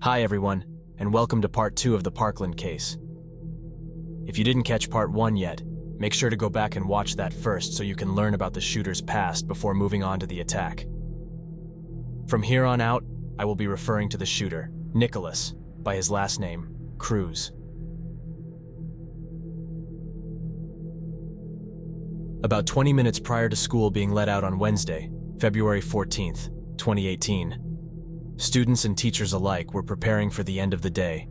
Hi everyone, and welcome to part 2 of the Parkland case. If you didn't catch part 1 yet, make sure to go back and watch that first so you can learn about the shooter's past before moving on to the attack. From here on out, I will be referring to the shooter, Nicholas, by his last name, Cruz. About 20 minutes prior to school being let out on Wednesday, February 14th, 2018, students and teachers alike were preparing for the end of the day,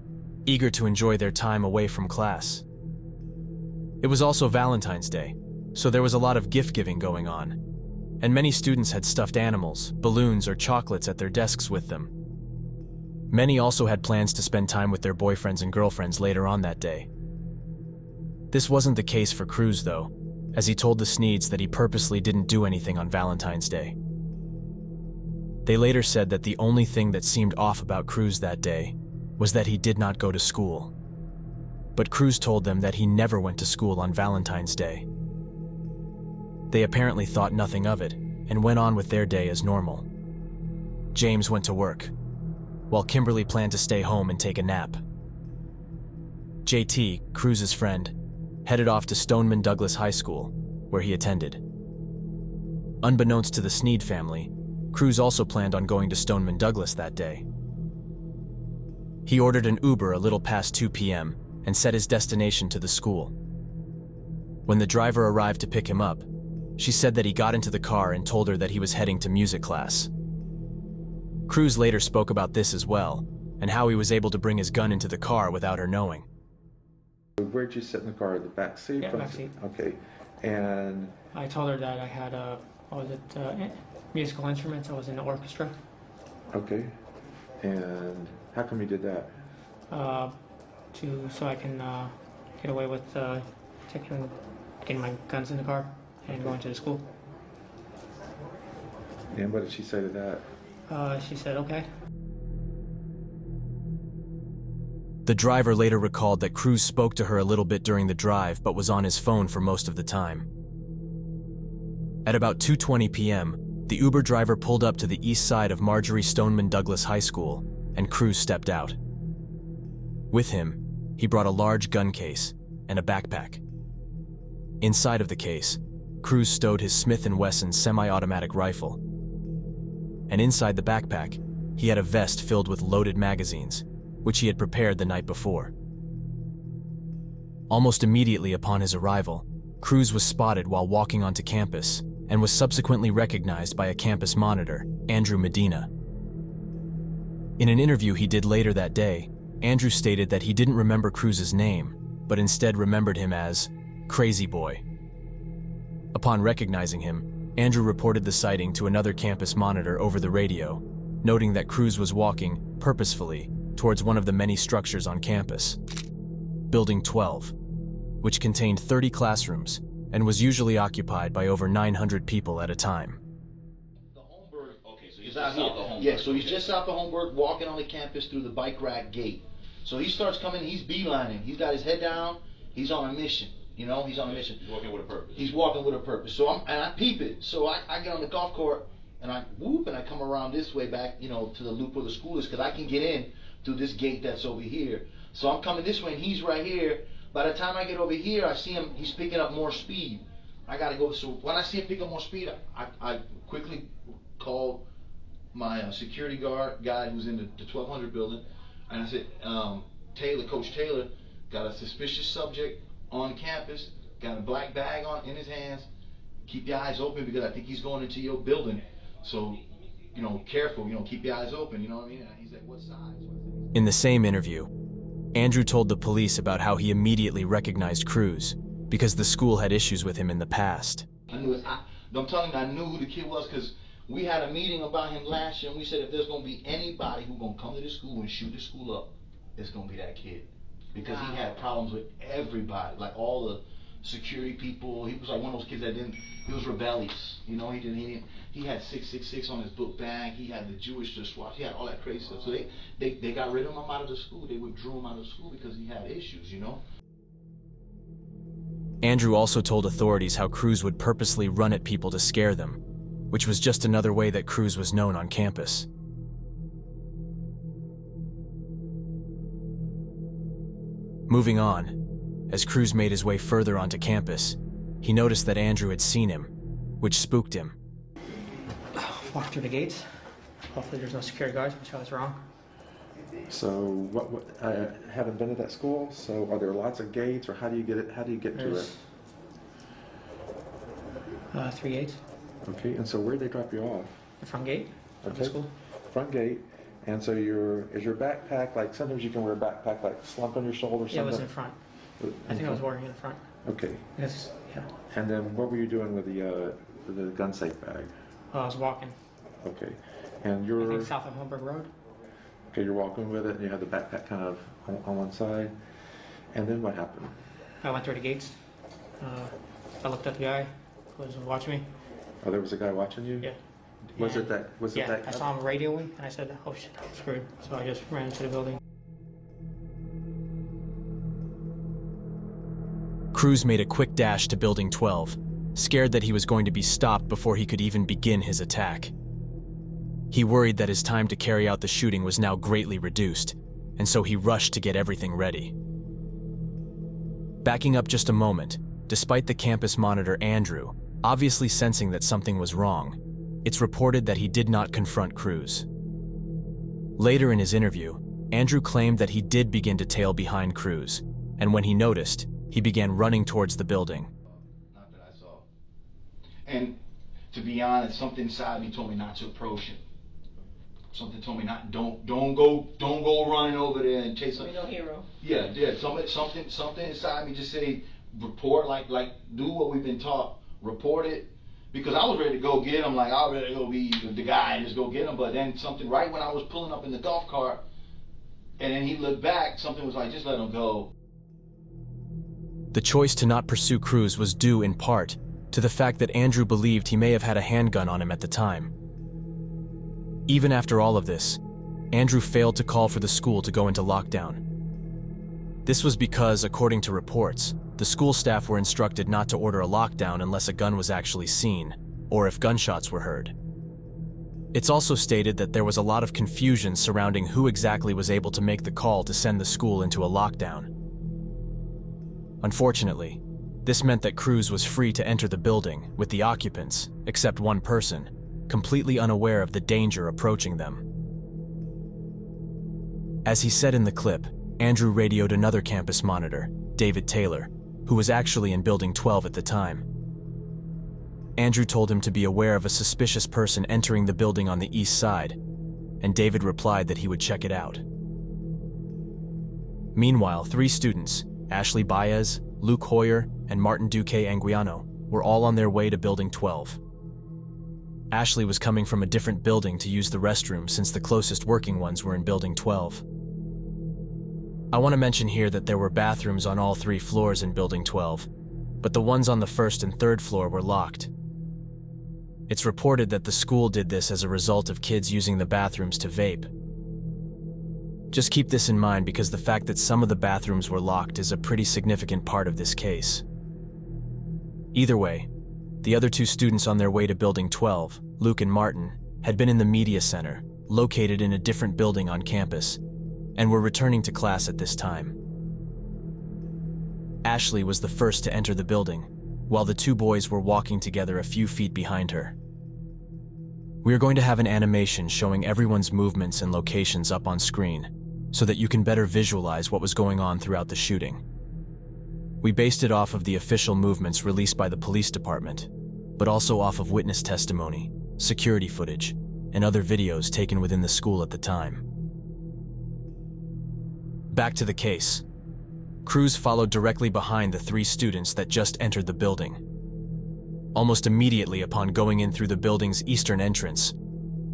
eager to enjoy their time away from class. It was also Valentine's Day, so there was a lot of gift-giving going on, and many students had stuffed animals, balloons, or chocolates at their desks with them. Many also had plans to spend time with their boyfriends and girlfriends later on that day. This wasn't the case for Cruz, though, as he told the Sneeds that he purposely didn't do anything on Valentine's Day. They later said that the only thing that seemed off about Cruz that day was that he did not go to school. But Cruz told them that he never went to school on Valentine's Day. They apparently thought nothing of it and went on with their day as normal. James went to work, while Kimberly planned to stay home and take a nap. JT, Cruz's friend, headed off to Stoneman Douglas High School, where he attended. Unbeknownst to the Sneed family, Cruz also planned on going to Stoneman Douglas that day. He ordered an Uber a little past 2 p.m. and set his destination to the school. When the driver arrived to pick him up, she said that he got into the car and told her that he was heading to music class. Cruz later spoke about this as well, and how he was able to bring his gun into the car without her knowing. Where'd you sit in the car? The back seat? Yeah, back seat. Okay. And I told her that I had musical instruments. I was in the orchestra. okay. And how come you did that? So I can get away with getting my guns in the car and going to the school. And what did she say to that? She said, okay. The driver later recalled that Cruz spoke to her a little bit during the drive but was on his phone for most of the time. At about 2:20 p.m., the Uber driver pulled up to the east side of Marjorie Stoneman Douglas High School, and Cruz stepped out. With him, he brought a large gun case and a backpack. Inside of the case, Cruz stowed his Smith & Wesson semi-automatic rifle. And inside the backpack, he had a vest filled with loaded magazines, which he had prepared the night before. Almost immediately upon his arrival, Cruz was spotted while walking onto campus and was subsequently recognized by a campus monitor, Andrew Medina. In an interview he did later that day, Andrew stated that he didn't remember Cruz's name, but instead remembered him as Crazy Boy. Upon recognizing him, Andrew reported the sighting to another campus monitor over the radio, noting that Cruz was walking, purposefully, towards one of the many structures on campus, Building 12, which contained 30 classrooms and was usually occupied by over 900 people at a time. The Holmberg, okay, so he's out here. Yeah, so he's just out the Holmberg, walking on the campus through the bike rack gate. So he starts coming, he's beelining. He's got his head down, he's on a mission. You know, he's on a mission. He's walking with a purpose. He's walking with a purpose. So I peep it. So I get on the golf court and I whoop and I come around this way back, you know, to the loop where the school is, because I can get in through this gate that's over here. So I'm coming this way and he's right here. By the time I get over here, I see him, he's picking up more speed. I gotta go, so when I see him pick up more speed, I quickly call my security guard guy who's in the 1200 building, and I said, Coach Taylor, got a suspicious subject on campus, got a black bag in his hands, keep your eyes open because I think he's going into your building, so, you know, careful, you know, keep your eyes open, you know what I mean? And he's like, what size? In the same interview, Andrew told the police about how he immediately recognized Cruz because the school had issues with him in the past. I knew I'm telling you, I knew who the kid was because we had a meeting about him last year and we said if there's going to be anybody who's going to come to this school and shoot the school up, it's going to be that kid. Because he had problems with everybody, like all the security people. He was like one of those kids that he was rebellious. You know, he had 666 on his book bag. He had the Jewish swatch. He had all that crazy stuff. So they got rid of him out of the school. They withdrew him out of the school because he had issues, you know. Andrew also told authorities how Cruz would purposely run at people to scare them, which was just another way that Cruz was known on campus. Moving on, as Cruz made his way further onto campus, he noticed that Andrew had seen him, which spooked him. Walk through the gates. Hopefully there's no security guards, which I was wrong. So I haven't been to that school, so are there lots of gates, or how do you get to it? 3 gates. Okay, and so where'd they drop you off? The front gate of the Okay. school. Front gate. And so is your backpack, like sometimes you can wear a backpack like slumped on your shoulder or something? Yeah, it was in front. I think I was wearing it in front. Okay. Yes, yeah. And then what were you doing with the gun safe bag? I was walking. Okay. And I you're think south of Homburg Road. okay. You're walking with it, and you have the backpack kind of on one side. And then what happened? I went through the gates. I looked at the guy who was watching me. Oh, there was a guy watching you. Yeah. Was it And- that? Was it Yeah, that? I saw him radioing, and I said, "Oh shit, I'm screwed." So I just ran into the building. Cruz made a quick dash to Building 12, scared that he was going to be stopped before he could even begin his attack. He worried that his time to carry out the shooting was now greatly reduced, and so he rushed to get everything ready. Backing up just a moment, despite the campus monitor Andrew obviously sensing that something was wrong, it's reported that he did not confront Cruz. Later in his interview, Andrew claimed that he did begin to tail behind Cruz, and when he noticed, he began running towards the building. Not that I saw. And to be honest, something inside me told me not to approach him. Something told me don't go running over there and chase him. No hero. Yeah. Something inside me just say report, like do what we've been taught. Report it, because I was ready to go get him. Like I was ready to go be the guy and just go get him. But then something right when I was pulling up in the golf cart, and then he looked back. Something was like, just let him go. The choice to not pursue Cruz was due in part to the fact that Andrew believed he may have had a handgun on him at the time. Even after all of this, Andrew failed to call for the school to go into lockdown. This was because, according to reports, the school staff were instructed not to order a lockdown unless a gun was actually seen, or if gunshots were heard. It's also stated that there was a lot of confusion surrounding who exactly was able to make the call to send the school into a lockdown. Unfortunately, this meant that Cruz was free to enter the building with the occupants, except one person, completely unaware of the danger approaching them. As he said in the clip, Andrew radioed another campus monitor, David Taylor, who was actually in Building 12 at the time. Andrew told him to be aware of a suspicious person entering the building on the east side, and David replied that he would check it out. Meanwhile, 3 students, Ashley Baez, Luke Hoyer, and Martin Duque Anguiano, were all on their way to Building 12. Ashley was coming from a different building to use the restroom since the closest working ones were in Building 12. I want to mention here that there were bathrooms on all 3 floors in Building 12, but the ones on the 1st and 3rd floor were locked. It's reported that the school did this as a result of kids using the bathrooms to vape. Just keep this in mind because the fact that some of the bathrooms were locked is a pretty significant part of this case. Either way, the other 2 students on their way to Building 12, Luke and Martin, had been in the media center, located in a different building on campus, and were returning to class at this time. Ashley was the first to enter the building, while the 2 boys were walking together a few feet behind her. We are going to have an animation showing everyone's movements and locations up on screen, so that you can better visualize what was going on throughout the shooting. We based it off of the official movements released by the police department, but also off of witness testimony, security footage, and other videos taken within the school at the time. Back to the case. Cruz followed directly behind the 3 students that just entered the building. Almost immediately upon going in through the building's eastern entrance,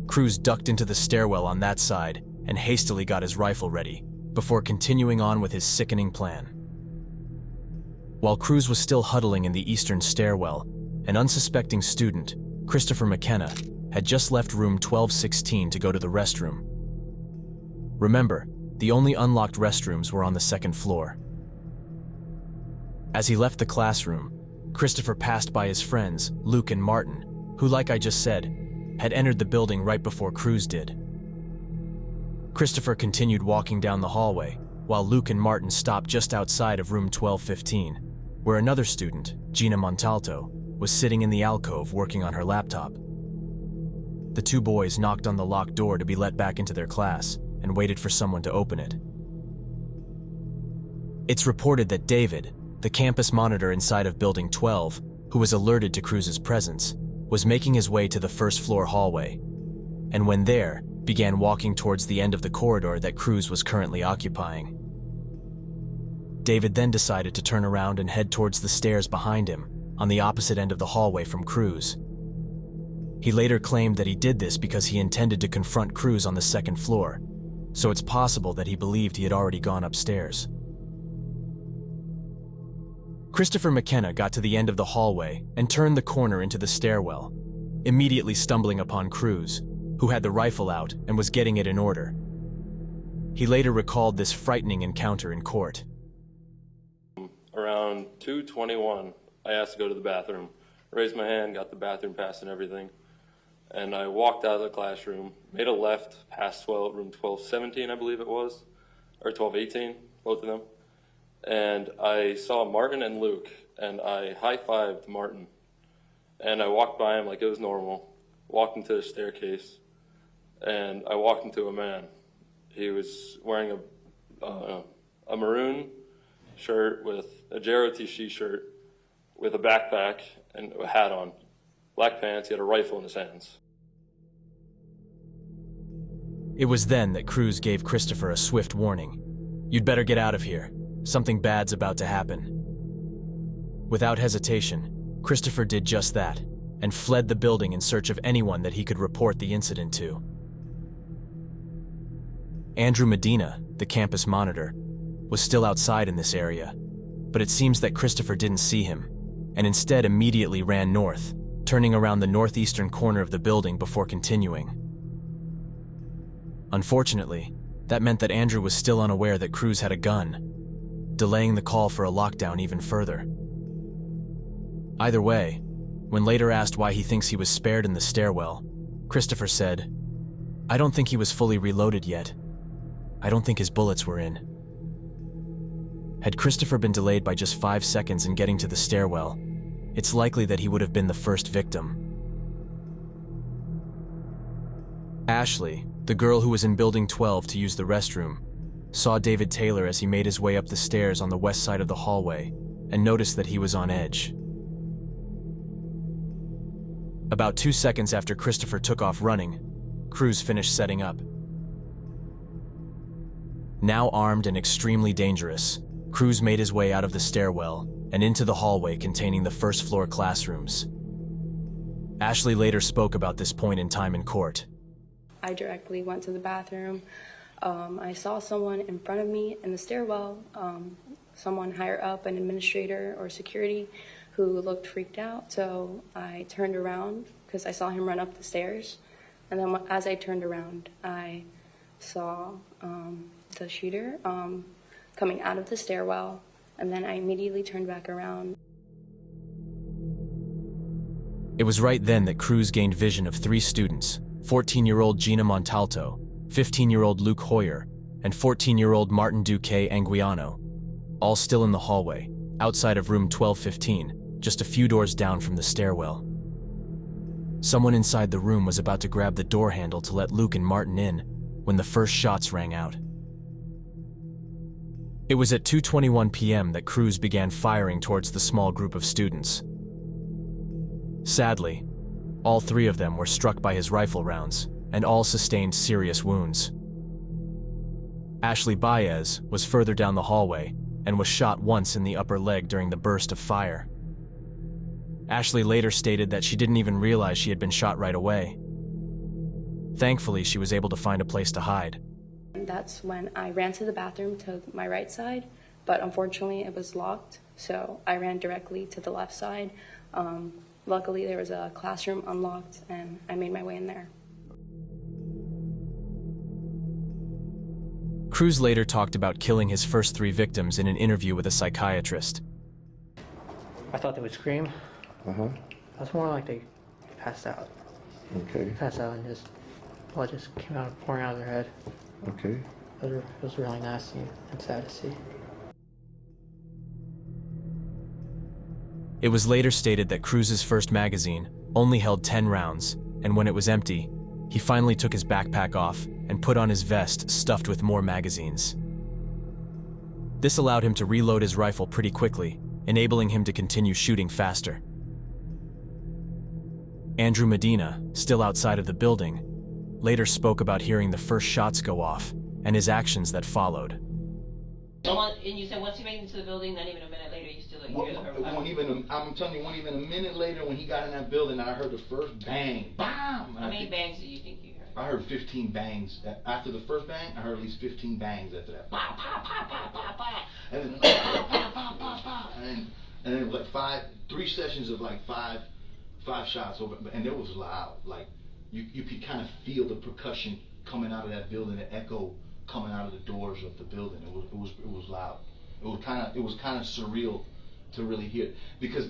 Cruz ducked into the stairwell on that side and hastily got his rifle ready, before continuing on with his sickening plan. While Cruz was still huddling in the eastern stairwell, an unsuspecting student, Christopher McKenna, had just left room 1216 to go to the restroom. Remember, the only unlocked restrooms were on the 2nd floor. As he left the classroom, Christopher passed by his friends, Luke and Martin, who, like I just said, had entered the building right before Cruz did. Christopher continued walking down the hallway, while Luke and Martin stopped just outside of room 1215, where another student, Gina Montalto, was sitting in the alcove working on her laptop. The two boys knocked on the locked door to be let back into their class and waited for someone to open it. It's reported that David, the campus monitor inside of Building 12, who was alerted to Cruz's presence, was making his way to the first-floor hallway, and when there, began walking towards the end of the corridor that Cruz was currently occupying. David then decided to turn around and head towards the stairs behind him, on the opposite end of the hallway from Cruz. He later claimed that he did this because he intended to confront Cruz on the second floor, so it's possible that he believed he had already gone upstairs. Christopher McKenna got to the end of the hallway and turned the corner into the stairwell, immediately stumbling upon Cruz, who had the rifle out and was getting it in order. He later recalled this frightening encounter in court. Around 2:21, I asked to go to the bathroom. Raised my hand, got the bathroom pass and everything, and I walked out of the classroom, made a left past room 1217, I believe it was, or 1218, both of them. And I saw Martin and Luke, and I high-fived Martin. And I walked by him like it was normal, walked into the staircase, and I walked into a man. He was wearing a maroon shirt with a JROTC shirt with a backpack and a hat on, black pants, he had a rifle in his hands. It was then that Cruz gave Christopher a swift warning. "You'd better get out of here. Something bad's about to happen." Without hesitation, Christopher did just that and fled the building in search of anyone that he could report the incident to. Andrew Medina, the campus monitor, was still outside in this area, but it seems that Christopher didn't see him and instead immediately ran north, turning around the northeastern corner of the building before continuing. Unfortunately, that meant that Andrew was still unaware that Cruz had a gun, delaying the call for a lockdown even further. Either way, when later asked why he thinks he was spared in the stairwell, Christopher said, "I don't think he was fully reloaded yet. I don't think his bullets were in." Had Christopher been delayed by just 5 seconds in getting to the stairwell, it's likely that he would have been the first victim. Ashley, the girl who was in Building 12 to use the restroom, saw David Taylor as he made his way up the stairs on the west side of the hallway and noticed that he was on edge. About 2 seconds after Christopher took off running, Cruz finished setting up. Now armed and extremely dangerous, Cruz made his way out of the stairwell and into the hallway containing the first-floor classrooms. Ashley later spoke about this point in time in court. I directly went to the bathroom. I saw someone in front of me in the stairwell, someone higher up, an administrator or security, who looked freaked out. So I turned around because I saw him run up the stairs. And then as I turned around, I saw the shooter coming out of the stairwell. And then I immediately turned back around. It was right then that Cruz gained vision of 3 students, 14-year-old Gina Montalto, 15-year-old Luke Hoyer, and 14-year-old Martin Duque Anguiano, all still in the hallway, outside of room 1215, just a few doors down from the stairwell. Someone inside the room was about to grab the door handle to let Luke and Martin in when the first shots rang out. It was at 2:21 p.m. that Cruz began firing towards the small group of students. Sadly, all 3 of them were struck by his rifle rounds, and all sustained serious wounds. Ashley Baez was further down the hallway and was shot once in the upper leg during the burst of fire. Ashley later stated that she didn't even realize she had been shot right away. Thankfully, she was able to find a place to hide. And that's when I ran to the bathroom to my right side, but unfortunately it was locked, so I ran directly to the left side. Luckily, there was a classroom unlocked, and I made my way in there. Cruz later talked about killing his first 3 victims in an interview with a psychiatrist. I thought they would scream. That's more like they passed out. Okay. Passed out and just blood just came out pouring out of their head. Okay. It was really nasty and sad to see. It was later stated that Cruz's first magazine only held 10 rounds, and when it was empty, he finally took his backpack off and put on his vest stuffed with more magazines. This allowed him to reload his rifle pretty quickly, enabling him to continue shooting faster. Andrew Medina, still outside of the building, later spoke about hearing the first shots go off and his actions that followed. And you said once he made it into the building, not even a minute later, you still hear the I'm telling you, wasn't even a minute later when he got in that building, I heard the first bang, bam. How many bangs do you think you heard? I heard 15 bangs. After the first bang, I heard at least 15 bangs after that. Bah, bah, bah, bah, bah, bah. And then, bah, bah, bah, bah, bah. And then like three sessions of like five shots over, and it was loud. Like you could kind of feel the percussion coming out of that building, the echo coming out of the doors of the building. It was loud. It was kind of surreal to really hear it, because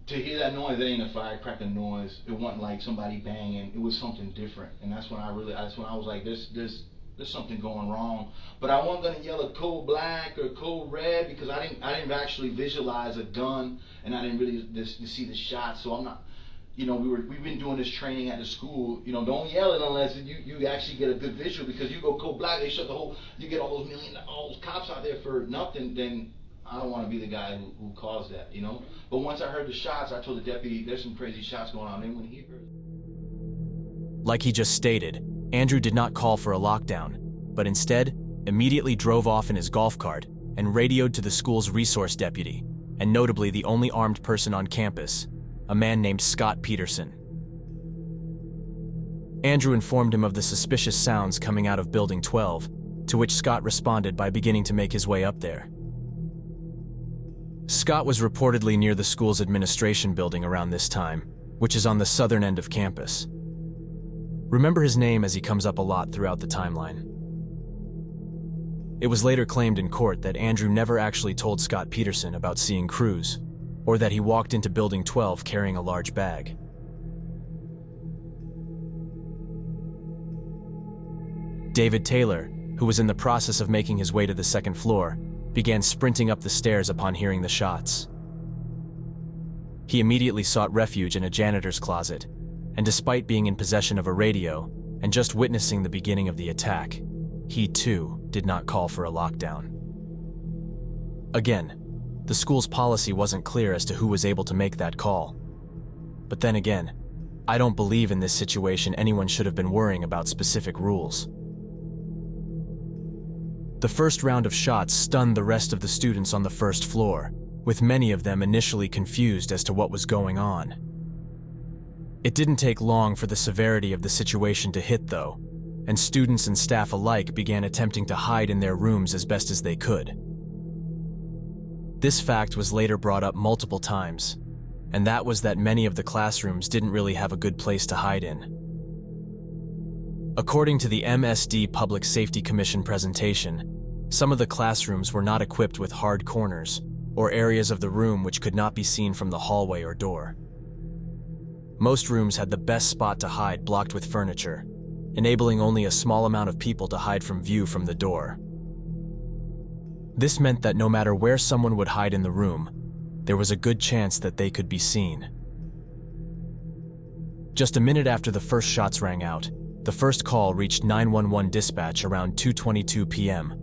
to hear that noise, it ain't a firecracker noise. It wasn't like somebody banging. It was something different, and that's when I was like, there's something going wrong. But I wasn't gonna yell a code black or code red, because I didn't actually visualize a gun, and I didn't really see the shots. So I'm not, we've been doing this training at the school. Don't yell it unless you actually get a good visual, because you go code black, they shut the whole. You get all those cops out there for nothing. Then I don't want to be the guy who caused that, But once I heard the shots, I told the deputy, there's some crazy shots going on. And when he heard... Like he just stated, Andrew did not call for a lockdown, but instead immediately drove off in his golf cart and radioed to the school's resource deputy, and notably the only armed person on campus, a man named Scott Peterson. Andrew informed him of the suspicious sounds coming out of Building 12, to which Scott responded by beginning to make his way up there. Scott was reportedly near the school's administration building around this time, which is on the southern end of campus. Remember his name, as he comes up a lot throughout the timeline. It was later claimed in court that Andrew never actually told Scott Peterson about seeing Cruz, or that he walked into Building 12 carrying a large bag. David Taylor, who was in the process of making his way to the second floor, began sprinting up the stairs upon hearing the shots. He immediately sought refuge in a janitor's closet, and despite being in possession of a radio and just witnessing the beginning of the attack, he too did not call for a lockdown. Again, the school's policy wasn't clear as to who was able to make that call. But then again, I don't believe in this situation anyone should have been worrying about specific rules. The first round of shots stunned the rest of the students on the first floor, with many of them initially confused as to what was going on. It didn't take long for the severity of the situation to hit, though, and students and staff alike began attempting to hide in their rooms as best as they could. This fact was later brought up multiple times, and that was that many of the classrooms didn't really have a good place to hide in. According to the MSD Public Safety Commission presentation, some of the classrooms were not equipped with hard corners or areas of the room which could not be seen from the hallway or door. Most rooms had the best spot to hide blocked with furniture, enabling only a small amount of people to hide from view from the door. This meant that no matter where someone would hide in the room, there was a good chance that they could be seen. Just a minute after the first shots rang out, the first call reached 911 dispatch around 2:22 p.m.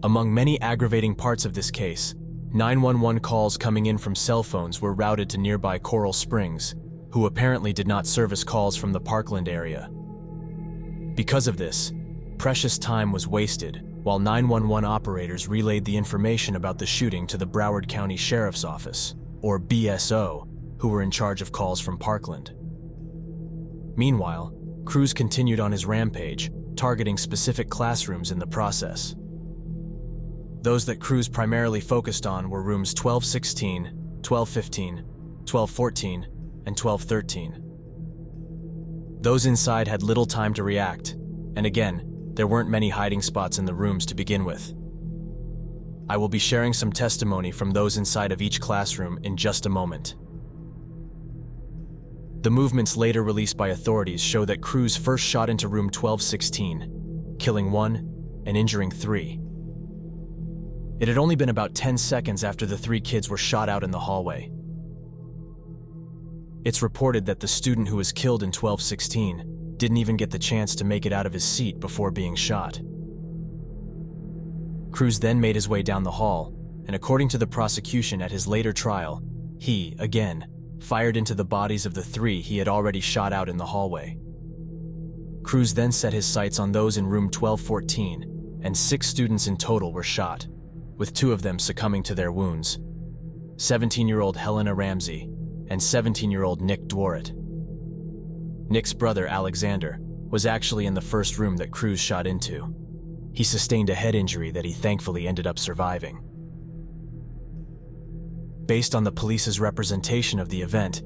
Among many aggravating parts of this case, 911 calls coming in from cell phones were routed to nearby Coral Springs, who apparently did not service calls from the Parkland area. Because of this, precious time was wasted while 911 operators relayed the information about the shooting to the Broward County Sheriff's Office, or BSO, who were in charge of calls from Parkland. Meanwhile, Cruz continued on his rampage, targeting specific classrooms in the process. Those that Cruz primarily focused on were rooms 1216, 1215, 1214, and 1213. Those inside had little time to react, and again, there weren't many hiding spots in the rooms to begin with. I will be sharing some testimony from those inside of each classroom in just a moment. The movements later released by authorities show that Cruz first shot into room 1216, killing 1 and injuring 3. It had only been about 10 seconds after the 3 kids were shot out in the hallway. It's reported that the student who was killed in 1216 didn't even get the chance to make it out of his seat before being shot. Cruz then made his way down the hall, and according to the prosecution at his later trial, he, again, fired into the bodies of the 3 he had already shot out in the hallway. Cruz then set his sights on those in room 1214, and 6 students in total were shot, with 2 of them succumbing to their wounds: 17-year-old Helena Ramsey and 17-year-old Nick Dworet. Nick's brother, Alexander, was actually in the first room that Cruz shot into. He sustained a head injury that he thankfully ended up surviving. Based on the police's representation of the event,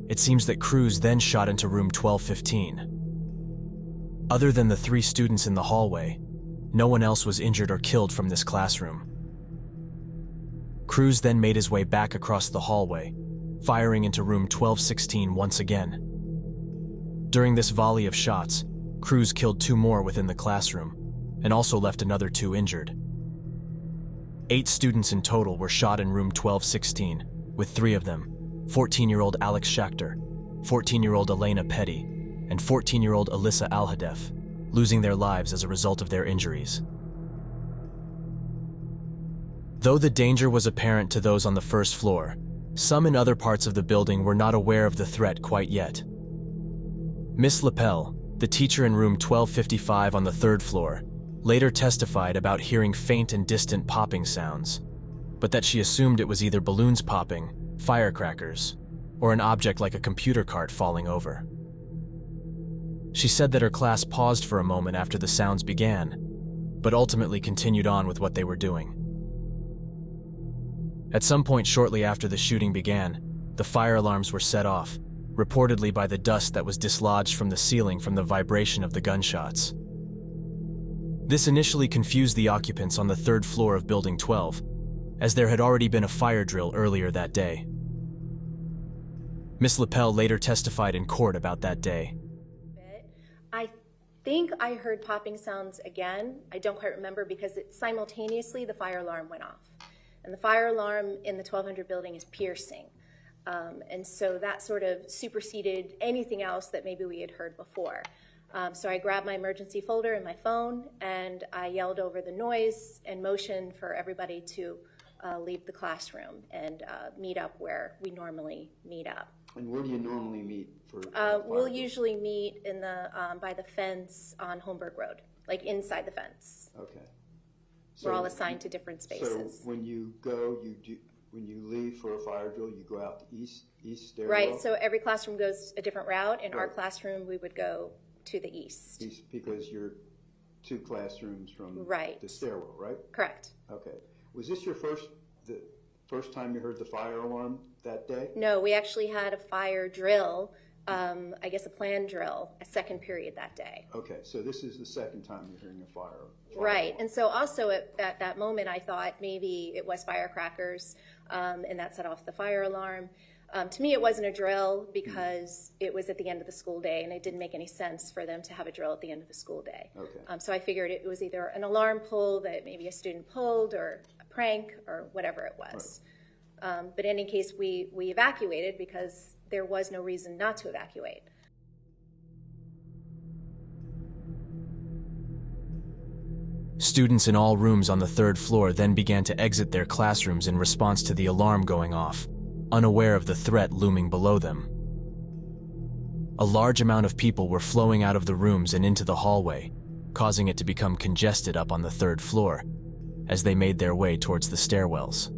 it seems that Cruz then shot into room 1215. Other than the 3 students in the hallway, no one else was injured or killed from this classroom. Cruz then made his way back across the hallway, firing into room 1216 once again. During this volley of shots, Cruz killed 2 more within the classroom, and also left another 2 injured. 8 students in total were shot in room 1216, with 3 of them, 14-year-old Alex Schachter, 14-year-old Elena Petty, and 14-year-old Alyssa Alhadef, losing their lives as a result of their injuries. Though the danger was apparent to those on the first floor, some in other parts of the building were not aware of the threat quite yet. Miss Lapel, the teacher in room 1255 on the 3rd floor, later testified about hearing faint and distant popping sounds, but that she assumed it was either balloons popping, firecrackers, or an object like a computer cart falling over. She said that her class paused for a moment after the sounds began, but ultimately continued on with what they were doing. At some point shortly after the shooting began, the fire alarms were set off, reportedly by the dust that was dislodged from the ceiling from the vibration of the gunshots. This initially confused the occupants on the 3rd floor of Building 12, as there had already been a fire drill earlier that day. Miss Lapel later testified in court about that day. I think I heard popping sounds again. I don't quite remember because simultaneously the fire alarm went off. And the fire alarm in the 1200 building is piercing. And so that sort of superseded anything else that maybe we had heard before. So I grabbed my emergency folder and my phone, and I yelled over the noise and motioned for everybody to leave the classroom and meet up where we normally meet up. And where do you normally meet for? We'll usually meet in the by the fence on Holmberg Road, like inside the fence. Okay. We're all assigned to different spaces. So when you go, when you leave for a fire drill, you go out the east stairwell? Right, so every classroom goes a different route. In our Right. classroom, we would go to the east. Because you're 2 classrooms from Right. the stairwell, right? Correct. Okay. Was this the first time you heard the fire alarm that day? No, we actually had a fire drill, I guess a planned drill, a second period that day. Okay, so this is the second time you're hearing a fire Right, alarm. and so also at that moment I thought maybe it was firecrackers, and that set off the fire alarm. To me it wasn't a drill because it was at the end of the school day, and it didn't make any sense for them to have a drill at the end of the school day. Okay. So I figured it was either an alarm pull that maybe a student pulled, or a prank, or whatever it was. Right. But in any case, we evacuated because there was no reason not to evacuate. Students in all rooms on the 3rd floor then began to exit their classrooms in response to the alarm going off, unaware of the threat looming below them. A large amount of people were flowing out of the rooms and into the hallway, causing it to become congested up on the 3rd floor as they made their way towards the stairwells.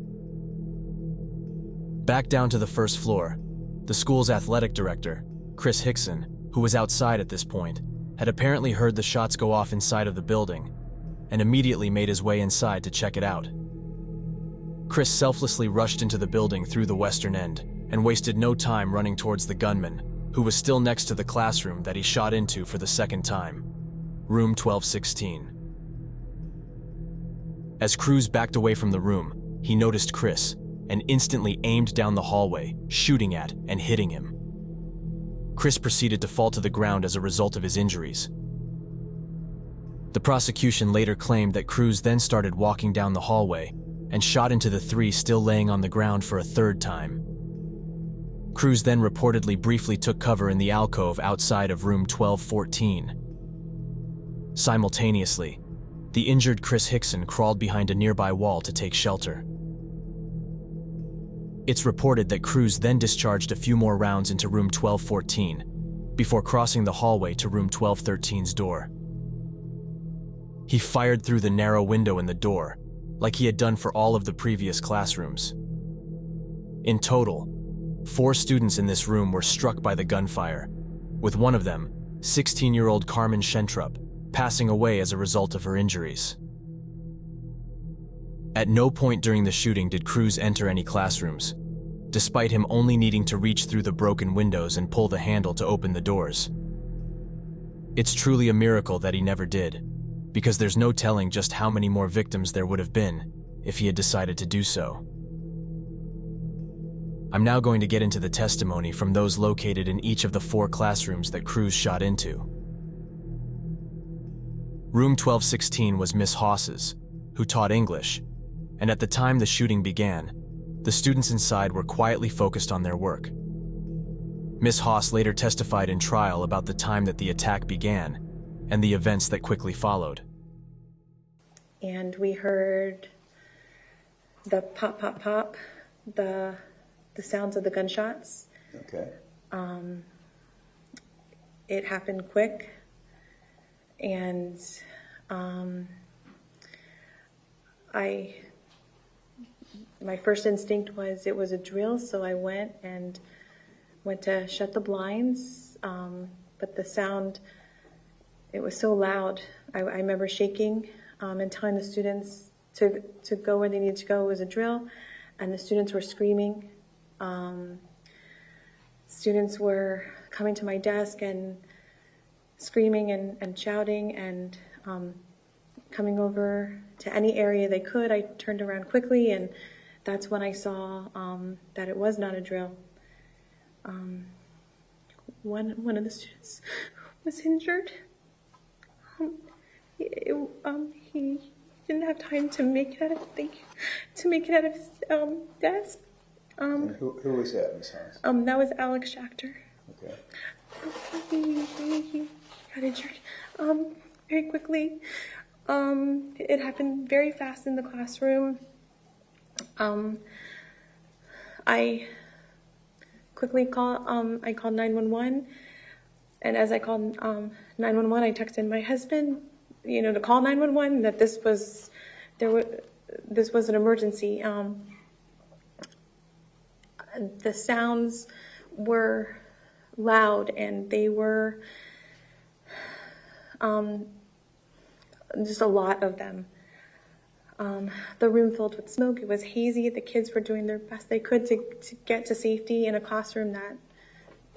Back down to the 1st floor, the school's athletic director, Chris Hickson, who was outside at this point, had apparently heard the shots go off inside of the building and immediately made his way inside to check it out. Chris selflessly rushed into the building through the western end and wasted no time running towards the gunman, who was still next to the classroom that he shot into for the second time, room 1216. As Cruz backed away from the room, he noticed Chris and instantly aimed down the hallway, shooting at and hitting him. Chris proceeded to fall to the ground as a result of his injuries. The prosecution later claimed that Cruz then started walking down the hallway and shot into the three still laying on the ground for a third time. Cruz then reportedly briefly took cover in the alcove outside of room 1214. Simultaneously, the injured Chris Hickson crawled behind a nearby wall to take shelter. It's reported that Cruz then discharged a few more rounds into room 1214 before crossing the hallway to room 1213's door. He fired through the narrow window in the door, like he had done for all of the previous classrooms. In total, 4 students in this room were struck by the gunfire, with one of them, 16-year-old Carmen Schentrup, passing away as a result of her injuries. At no point during the shooting did Cruz enter any classrooms, despite him only needing to reach through the broken windows and pull the handle to open the doors. It's truly a miracle that he never did, because there's no telling just how many more victims there would have been if he had decided to do so. I'm now going to get into the testimony from those located in each of the 4 classrooms that Cruz shot into. Room 1216 was Miss Haas's, who taught English, and at the time the shooting began, the students inside were quietly focused on their work. Miss Haas later testified in trial about the time that the attack began and the events that quickly followed. And we heard the pop, pop, pop, the sounds of the gunshots. Okay. It happened quick, and my first instinct was it was a drill, so I went to shut the blinds, but the sound, it was so loud. I remember shaking and telling the students to go where they needed to go. It was a drill, and the students were screaming. Students were coming to my desk and screaming and shouting and coming over to any area they could. I turned around quickly, and that's when I saw that it was not a drill. One of the students was injured. He didn't have time to make it out of his desk. Who was that, Ms. Hans? That was Alex Schachter. Okay. He got injured very quickly. It happened very fast in the classroom. I quickly called 911, and as I called 911, I texted my husband, to call 911, that this was an emergency. The sounds were loud, and they were just a lot of them. The room filled with smoke. It was hazy. The kids were doing their best they could to get to safety in a classroom that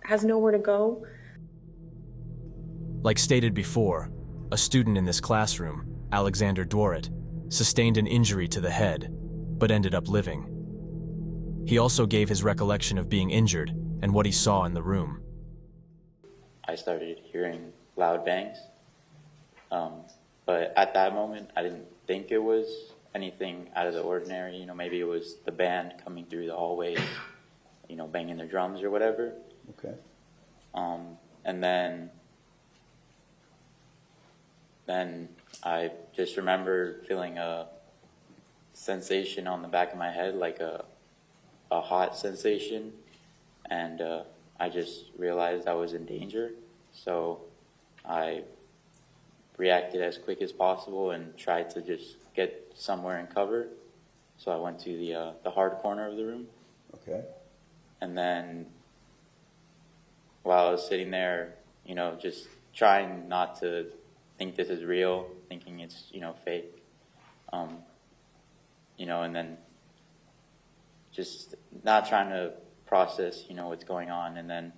has nowhere to go. Like stated before, a student in this classroom, Alexander Dworet, sustained an injury to the head, but ended up living. He also gave his recollection of being injured and what he saw in the room. I started hearing loud bangs, but at that moment I didn't think it was anything out of the ordinary. Maybe it was the band coming through the hallways, banging their drums or whatever. Okay. And then I just remember feeling a sensation on the back of my head, like a hot sensation, and I just realized I was in danger, so I reacted as quick as possible and tried to just get somewhere in cover. So I went to the hard corner of the room. Okay. And then while I was sitting there, just trying not to think this is real, thinking it's, fake, and then just not trying to process, what's going on. And then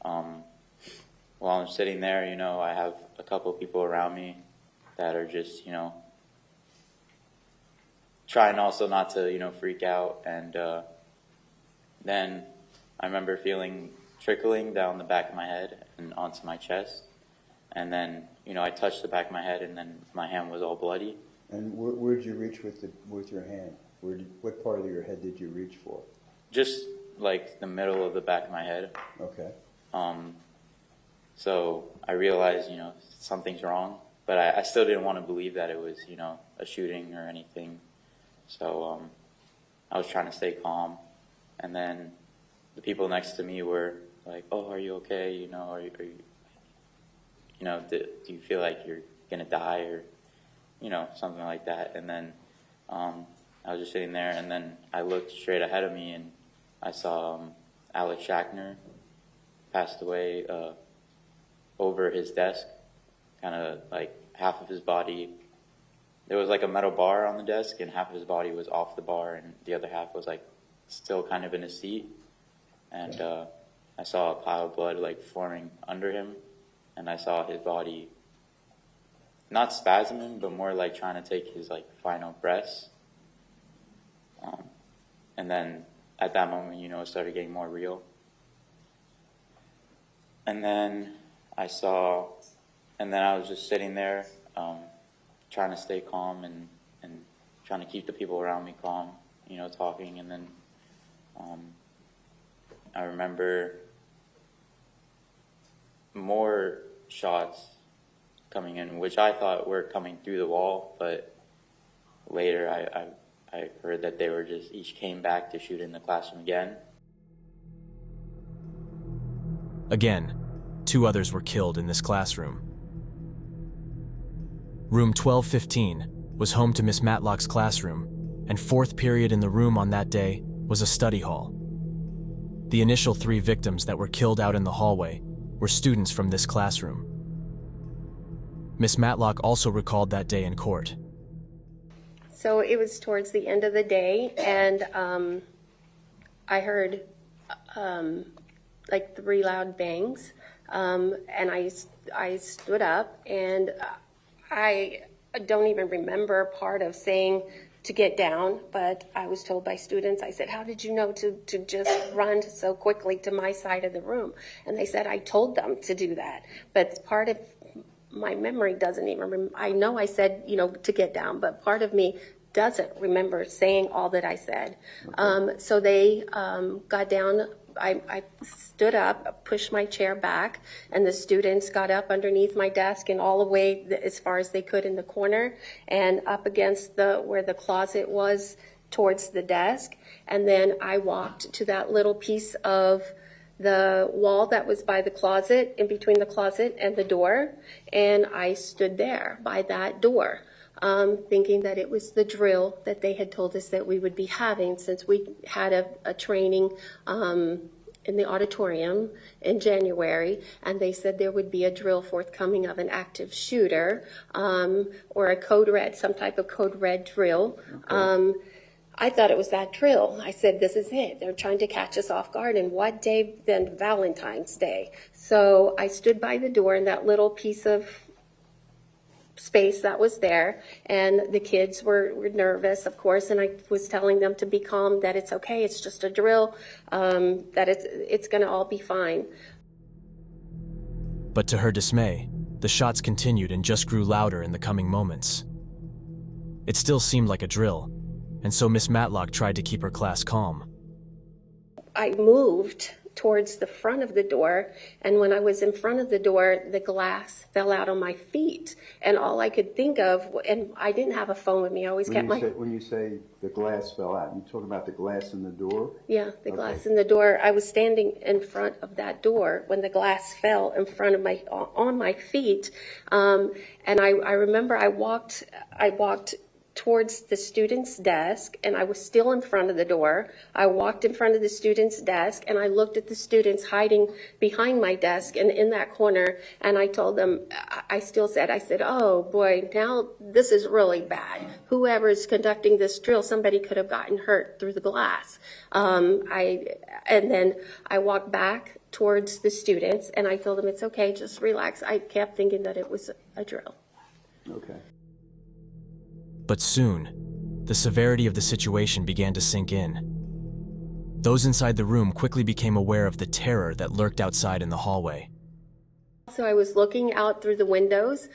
while I'm sitting there, I have a couple of people around me that are just, trying also not to, freak out. And then I remember feeling trickling down the back of my head and onto my chest. And then, I touched the back of my head, and then my hand was all bloody. And where did you reach with your hand? What part of your head did you reach for? Just like the middle of the back of my head. Okay. So I realized, something's wrong, but I still didn't want to believe that it was, a shooting or anything. So I was trying to stay calm. And then the people next to me were like, "Oh, are you okay? Are you do you feel like you're gonna die or, something like that?" And then I was just sitting there, and then I looked straight ahead of me, and I saw Alex Shackner passed away over his desk, kind of like half of his body. There was like a metal bar on the desk, and half of his body was off the bar, and the other half was like still kind of in his seat. And I saw a pile of blood like forming under him, and I saw his body not spasming, but more like trying to take his like final breaths. And then at that moment, it started getting more real. And then I was just sitting there, trying to stay calm and trying to keep the people around me calm, talking. And then I remember more shots coming in, which I thought were coming through the wall, but later I heard that they were just each came back to shoot in the classroom again. Again, 2 others were killed in this classroom. Room 1215 was home to Miss Matlock's classroom, and 4th period in the room on that day was a study hall. The initial 3 victims that were killed out in the hallway were students from this classroom. Miss Matlock also recalled that day in court. So it was towards the end of the day, and I heard like 3 loud bangs, and I stood up, and I don't even remember part of saying to get down, but I was told by students, I said, "How did you know to just run so quickly to my side of the room?" And they said, "I told them to do that." But part of my memory doesn't even I know I said, to get down, but part of me doesn't remember saying all that I said. Okay. So they got down. I stood up, pushed my chair back, and the students got up underneath my desk and all the way as far as they could in the corner and up against where the closet was towards the desk. And then I walked to that little piece of the wall that was by the closet, in between the closet and the door, and I stood there by that door, thinking that it was the drill that they had told us that we would be having, since we had a training in the auditorium in January, and they said there would be a drill forthcoming of an active shooter, or a code red, some type of code red drill. Okay. I thought it was that drill. I said, this is it. They're trying to catch us off guard. And what day then? Valentine's Day. So I stood by the door in that little piece of space that was there, and the kids were nervous, of course, and I was telling them to be calm, that it's okay, it's just a drill, that it's going to all be fine. But to her dismay, the shots continued and just grew louder in the coming moments. It still seemed like a drill, and so Miss Matlock tried to keep her class calm. I moved towards the front of the door, and when I was in front of the door, the glass fell out on my feet, and all I could think of, and I didn't have a phone with me, I always kept my... When you say the glass fell out, you talking about the glass in the door? Yeah, the glass in the door. I was standing in front of that door when the glass fell in front of on my feet, and I remember I walked towards the student's desk, and I was still in front of the door. I walked in front of the student's desk, and I looked at the students hiding behind my desk and in that corner, and I told them, I said, oh boy, now this is really bad. Whoever's conducting this drill, somebody could have gotten hurt through the glass. And then I walked back towards the students, and I told them, it's okay, just relax. I kept thinking that it was a drill. Okay. But soon, the severity of the situation began to sink in. Those inside the room quickly became aware of the terror that lurked outside in the hallway. so I was looking out through the windows,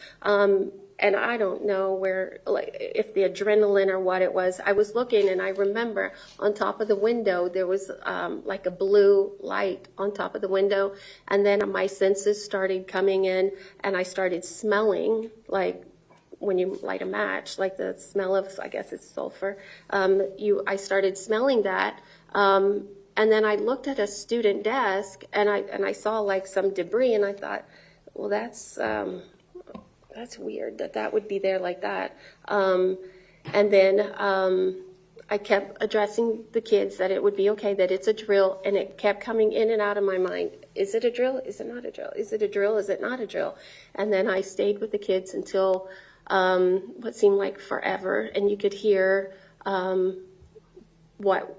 and I don't know where, like, if the adrenaline or what it was. I was looking, and I remember on top of the window there was like a blue light on top of the window, and then my senses started coming in, and I started smelling like when you light a match, like the smell of, I guess it's sulfur. I started smelling that. And then I looked at a student desk, and I saw like some debris, and I thought, well, that's weird that would be there like that. And then I kept addressing the kids that it would be okay, that it's a drill, and it kept coming in and out of my mind. Is it a drill? Is it not a drill? Is it a drill? Is it not a drill? And then I stayed with the kids until what seemed like forever, and you could hear what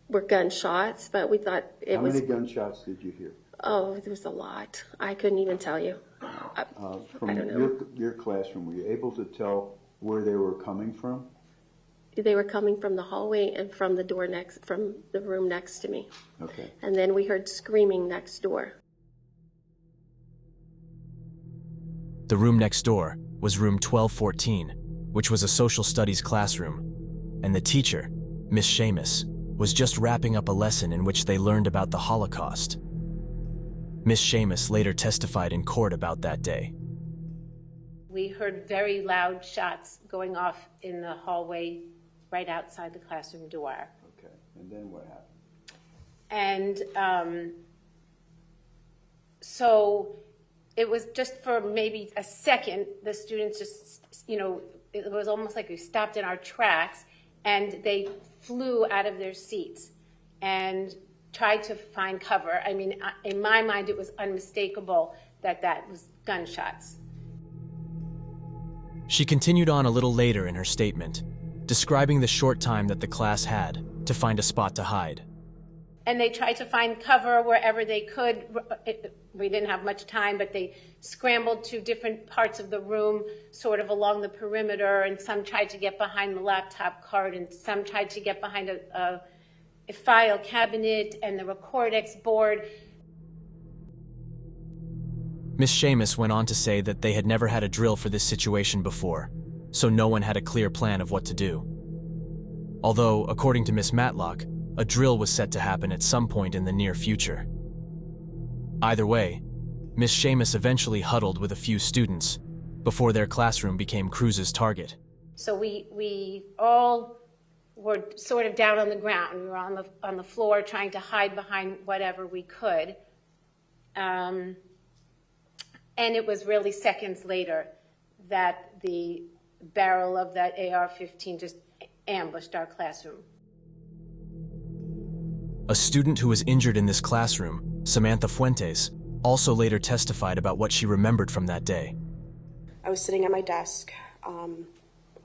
were gunshots, but we thought it was... How many gunshots did you hear? Oh, there was a lot. I couldn't even tell you. From I don't know. your classroom, were you able to tell where they were coming from? They were coming from the hallway and from from the room next to me. Okay. And then we heard screaming next door. The room next door was room 1214, which was a social studies classroom, and the teacher, Miss Seamus, was just wrapping up a lesson in which they learned about the Holocaust. Miss Seamus later testified in court about that day. We heard very loud shots going off in the hallway right outside the classroom door. Okay, and then what happened? And so it was just for maybe a second, the students just, it was almost like we stopped in our tracks, and they flew out of their seats and tried to find cover. I mean, in my mind, it was unmistakable that that was gunshots. She continued on a little later in her statement, describing the short time that the class had to find a spot to hide. And they tried to find cover wherever they could. We didn't have much time, but they scrambled to different parts of the room, sort of along the perimeter, and some tried to get behind the laptop cart, and some tried to get behind a file cabinet and the Recordex board. Miss Seamus went on to say that they had never had a drill for this situation before, so no one had a clear plan of what to do. Although, according to Miss Matlock, a drill was set to happen at some point in the near future. Either way, Miss Seamus eventually huddled with a few students before their classroom became Cruz's target. So we all were sort of down on the ground. We were on the floor trying to hide behind whatever we could. And it was really seconds later that the barrel of that AR-15 just ambushed our classroom. A student who was injured in this classroom, Samantha Fuentes, also later testified about what she remembered from that day. I was sitting at my desk on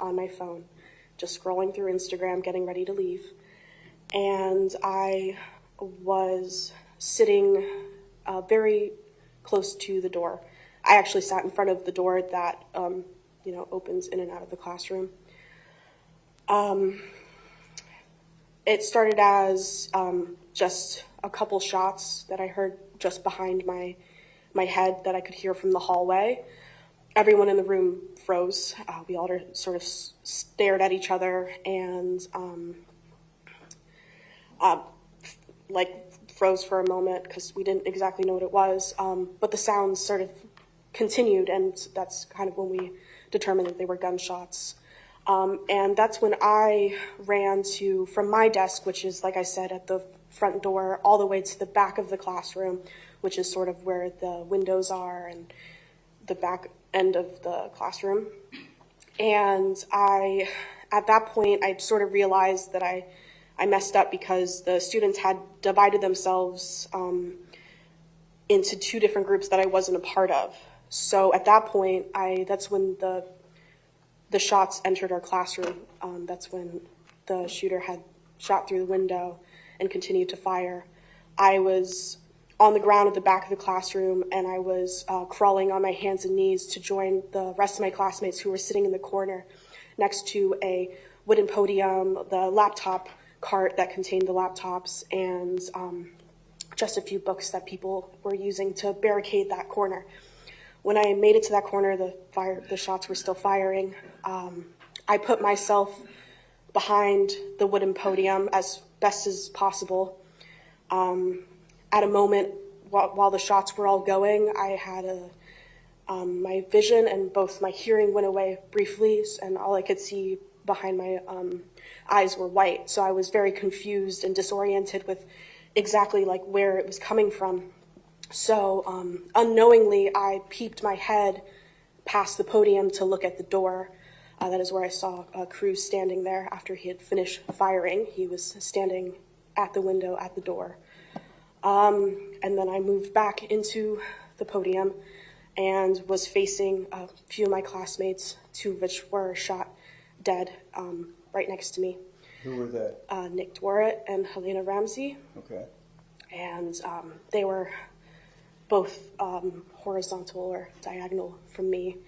my phone, just scrolling through Instagram, getting ready to leave. And I was sitting very close to the door. I actually sat in front of the door that opens in and out of the classroom. It started as just a couple shots that I heard just behind my head that I could hear from the hallway. Everyone in the room froze. We all sort of stared at each other and froze for a moment because we didn't exactly know what it was. But the sounds sort of continued, and that's kind of when we determined that they were gunshots. And that's when I ran from my desk, which is, like I said, at the front door, all the way to the back of the classroom, which is sort of where the windows are and the back end of the classroom. And at that point, I sort of realized that I messed up because the students had divided themselves into two different groups that I wasn't a part of. So at that point, that's when the shots entered our classroom. That's when the shooter had shot through the window and continued to fire. I was on the ground at the back of the classroom, and I was crawling on my hands and knees to join the rest of my classmates who were sitting in the corner next to a wooden podium, the laptop cart that contained the laptops, and just a few books that people were using to barricade that corner. When I made it to that corner, the shots were still firing. I put myself behind the wooden podium as best as possible. At a moment, while the shots were all going, I had my vision and both my hearing went away briefly, and all I could see behind my eyes were white. So I was very confused and disoriented with exactly like where it was coming from. So unknowingly, I peeped my head past the podium to look at the door. That is where I saw Cruz standing there after he had finished firing. He was standing at the window at the door. And then I moved back into the podium and was facing a few of my classmates, two of which were shot dead right next to me. Who were that? Nick Dworet and Helena Ramsey. Okay. And they were both horizontal or diagonal from me.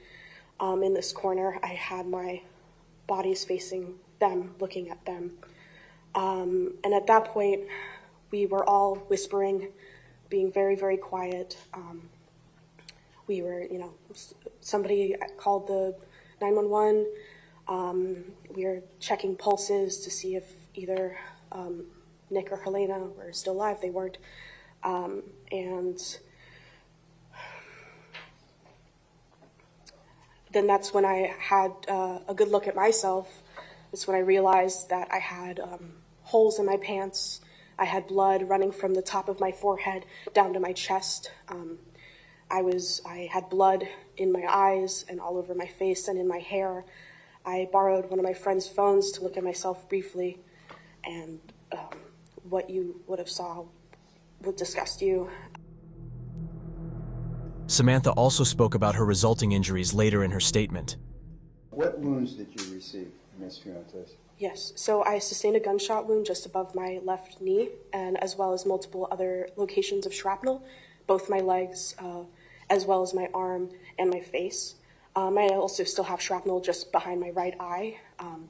In this corner, I had my bodies facing them, looking at them. And at that point, we were all whispering, being very, very quiet. We were, somebody called the 911. We were checking pulses to see if either Nick or Helena were still alive. They weren't. And then that's when I had a good look at myself. That's when I realized that I had holes in my pants. I had blood running from the top of my forehead down to my chest. I had blood in my eyes and all over my face and in my hair. I borrowed one of my friend's phones to look at myself briefly, and what you would have saw would disgust you. Samantha also spoke about her resulting injuries later in her statement. What wounds did you receive, Ms. Fuentes? Yes, so I sustained a gunshot wound just above my left knee, and as well as multiple other locations of shrapnel, both my legs, as well as my arm and my face. I also still have shrapnel just behind my right eye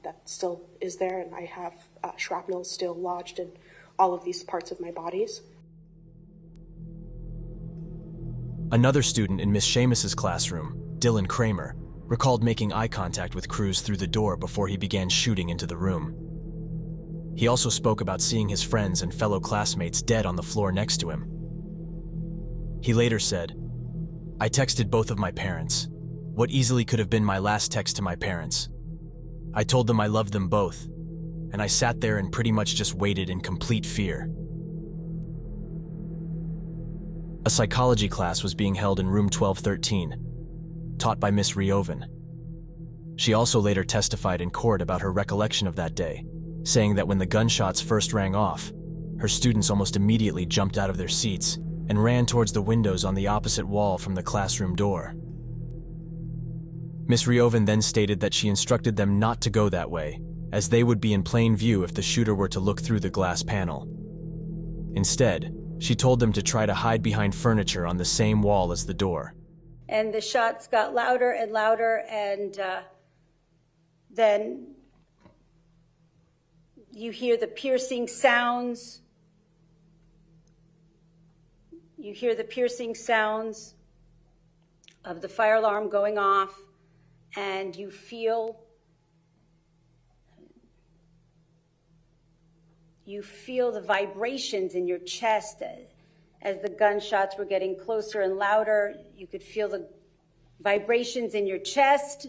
that still is there, and I have shrapnel still lodged in all of these parts of my bodies. Another student in Miss Seamus's classroom, Dylan Kramer, recalled making eye contact with Cruz through the door before he began shooting into the room. He also spoke about seeing his friends and fellow classmates dead on the floor next to him. He later said, "I texted both of my parents. What easily could have been my last text to my parents. I told them I loved them both, and I sat there and pretty much just waited in complete fear." A psychology class was being held in room 1213, taught by Miss Rioven. She also later testified in court about her recollection of that day, saying that when the gunshots first rang off, her students almost immediately jumped out of their seats and ran towards the windows on the opposite wall from the classroom door. Miss Rioven then stated that she instructed them not to go that way, as they would be in plain view if the shooter were to look through the glass panel. Instead, she told them to try to hide behind furniture on the same wall as the door. And the shots got louder and louder, and then you hear the piercing sounds. You hear the piercing sounds of the fire alarm going off, and you feel the vibrations in your chest as the gunshots were getting closer and louder. You could feel the vibrations in your chest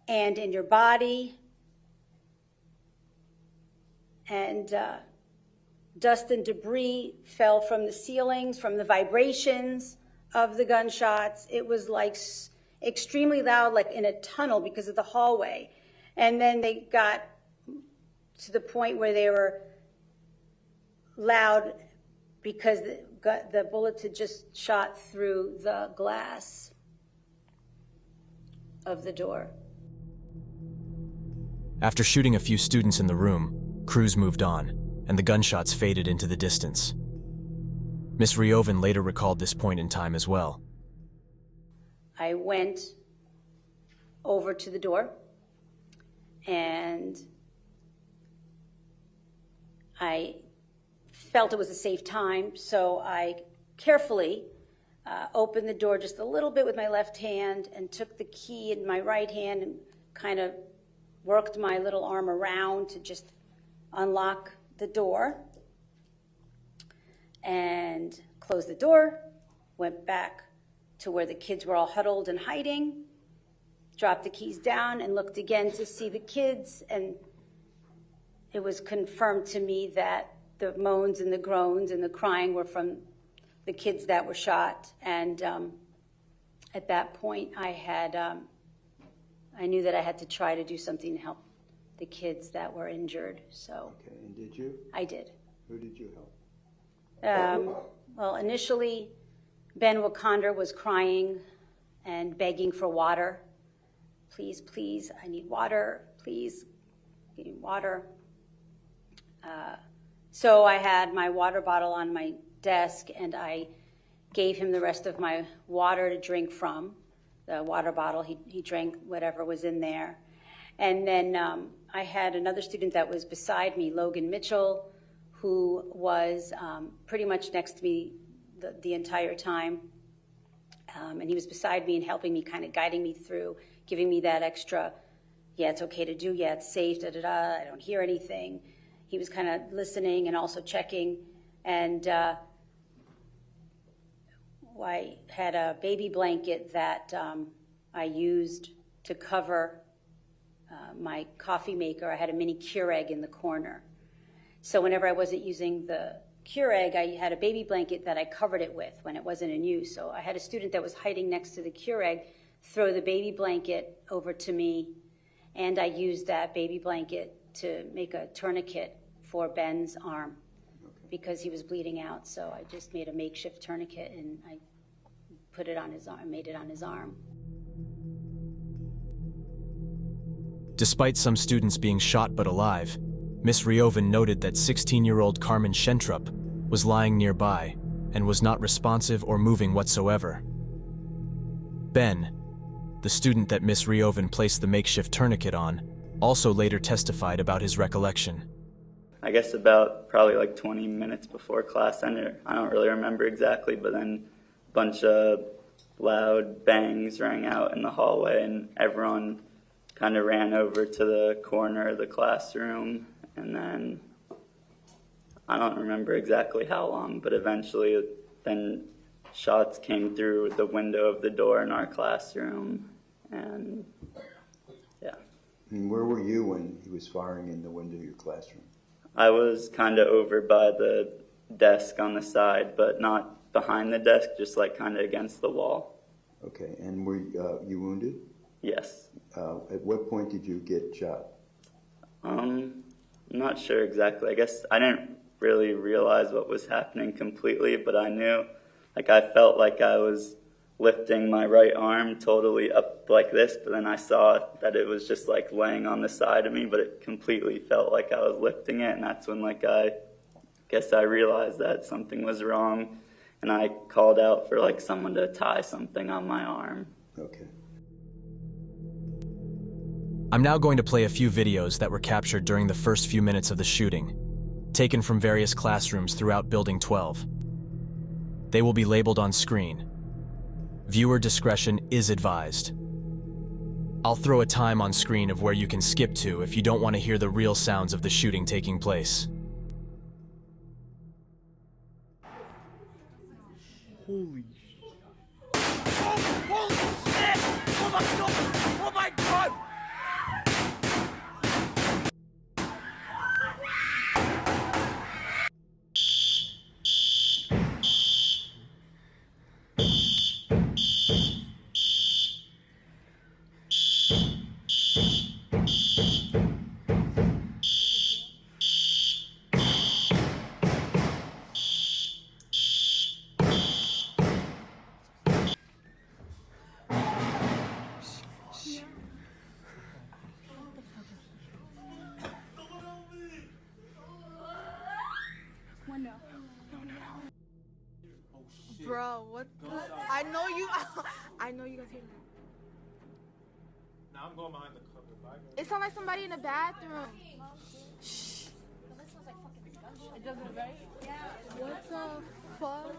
and in your body. And dust and debris fell from the ceilings from the vibrations of the gunshots. It was like extremely loud, like in a tunnel because of the hallway. And then they got to the point where they were loud because the bullets had just shot through the glass of the door. After shooting a few students in the room, Cruz moved on, and the gunshots faded into the distance. Miss Rioven later recalled this point in time as well. I went over to the door, and I felt it was a safe time, so I carefully opened the door just a little bit with my left hand and took the key in my right hand and kind of worked my little arm around to just unlock the door and closed the door, went back to where the kids were all huddled and hiding, dropped the keys down and looked again to see the kids, and it was confirmed to me that the moans and the groans and the crying were from the kids that were shot. And at that point, I knew that I had to try to do something to help the kids that were injured. So. Okay, and did you? I did. Who did you help? Well, initially, Ben Wakanda was crying and begging for water. Please, please, I need water. Please, give me water. So I had my water bottle on my desk, and I gave him the rest of my water to drink from. The water bottle, he drank whatever was in there. And then I had another student that was beside me, Logan Mitchell, who was pretty much next to me the entire time. And he was beside me and helping me, kind of guiding me through, giving me that extra, yeah, it's okay to do, yeah, it's safe, da-da-da, I don't hear anything. He was kind of listening and also checking. And I had a baby blanket that I used to cover my coffee maker. I had a mini Keurig in the corner. So whenever I wasn't using the Keurig, I had a baby blanket that I covered it with when it wasn't in use. So I had a student that was hiding next to the Keurig throw the baby blanket over to me, and I used that baby blanket to make a tourniquet for Ben's arm because he was bleeding out. So I just made a makeshift tourniquet and I put it on his arm, made it on his arm. Despite some students being shot but alive, Miss Rioven noted that 16-year-old Carmen Schentrup was lying nearby and was not responsive or moving whatsoever. Ben, the student that Miss Rioven placed the makeshift tourniquet on, also later testified about his recollection. I guess about probably like 20 minutes before class ended. I don't really remember exactly, but then a bunch of loud bangs rang out in the hallway, and everyone kind of ran over to the corner of the classroom. And then I don't remember exactly how long, but eventually then shots came through the window of the door in our classroom. And yeah. And where were you when he was firing in the window of your classroom? I was kind of over by the desk on the side, but not behind the desk, just like kind of against the wall. Okay, and were you wounded? Yes. At what point did you get shot? I'm not sure exactly. I guess I didn't really realize what was happening completely, but I knew, like I felt like I was lifting my right arm totally up like this, but then I saw that it was just like laying on the side of me, but it completely felt like I was lifting it, and that's when like I guess I realized that something was wrong, and I called out for like someone to tie something on my arm. Okay. I'm now going to play a few videos that were captured during the first few minutes of the shooting, taken from various classrooms throughout Building 12. They will be labeled on screen. Viewer discretion is advised. I'll throw a time on screen of where you can skip to if you don't want to hear the real sounds of the shooting taking place. Holy shit. Oh, holy shit! Oh my god! Oh my god! Bro, what the? I know you. I know you guys hear me. Now I'm going behind the cover. It sounds like somebody in the bathroom. Shh. That smells like fucking What the fuck?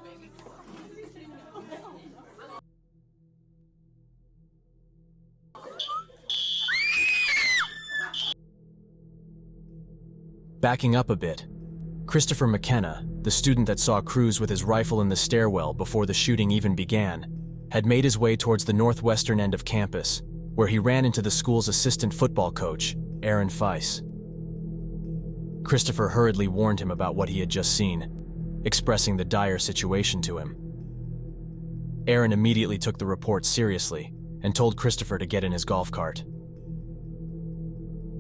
Backing up a bit, Christopher McKenna, the student that saw Cruz with his rifle in the stairwell before the shooting even began, had made his way towards the northwestern end of campus, where he ran into the school's assistant football coach, Aaron Feiss. Christopher hurriedly warned him about what he had just seen, expressing the dire situation to him. Aaron immediately took the report seriously and told Christopher to get in his golf cart.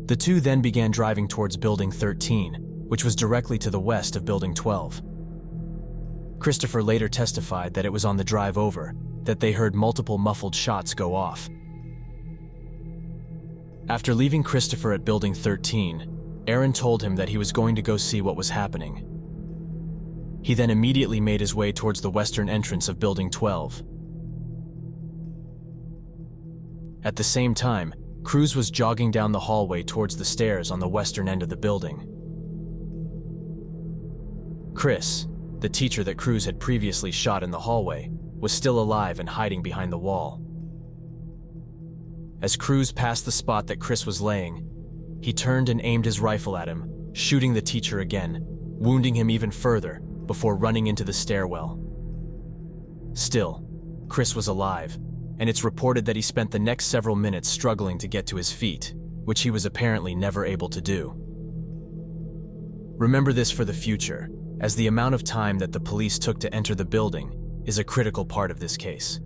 The two then began driving towards Building 13, which was directly to the west of Building 12. Christopher later testified that it was on the drive over that they heard multiple muffled shots go off. After leaving Christopher at Building 13, Aaron told him that he was going to go see what was happening. He then immediately made his way towards the western entrance of Building 12. At the same time, Cruz was jogging down the hallway towards the stairs on the western end of the building. Chris, the teacher that Cruz had previously shot in the hallway, was still alive and hiding behind the wall. As Cruz passed the spot that Chris was laying, he turned and aimed his rifle at him, shooting the teacher again, wounding him even further before running into the stairwell. Still, Chris was alive, and it's reported that he spent the next several minutes struggling to get to his feet, which he was apparently never able to do. Remember this for the future, as the amount of time that the police took to enter the building is a critical part of this case.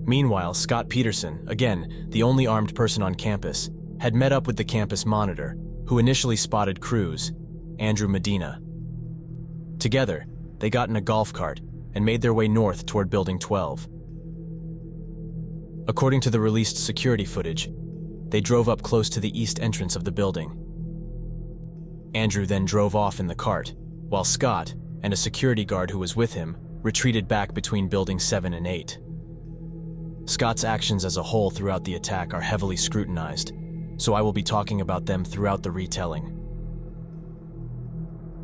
Meanwhile, Scott Peterson, again, the only armed person on campus, had met up with the campus monitor, who initially spotted Cruz, Andrew Medina. Together, they got in a golf cart and made their way north toward Building 12. According to the released security footage, they drove up close to the east entrance of the building. Andrew then drove off in the cart, while Scott and a security guard who was with him retreated back between Buildings 7 and 8. Scott's actions as a whole throughout the attack are heavily scrutinized, so I will be talking about them throughout the retelling.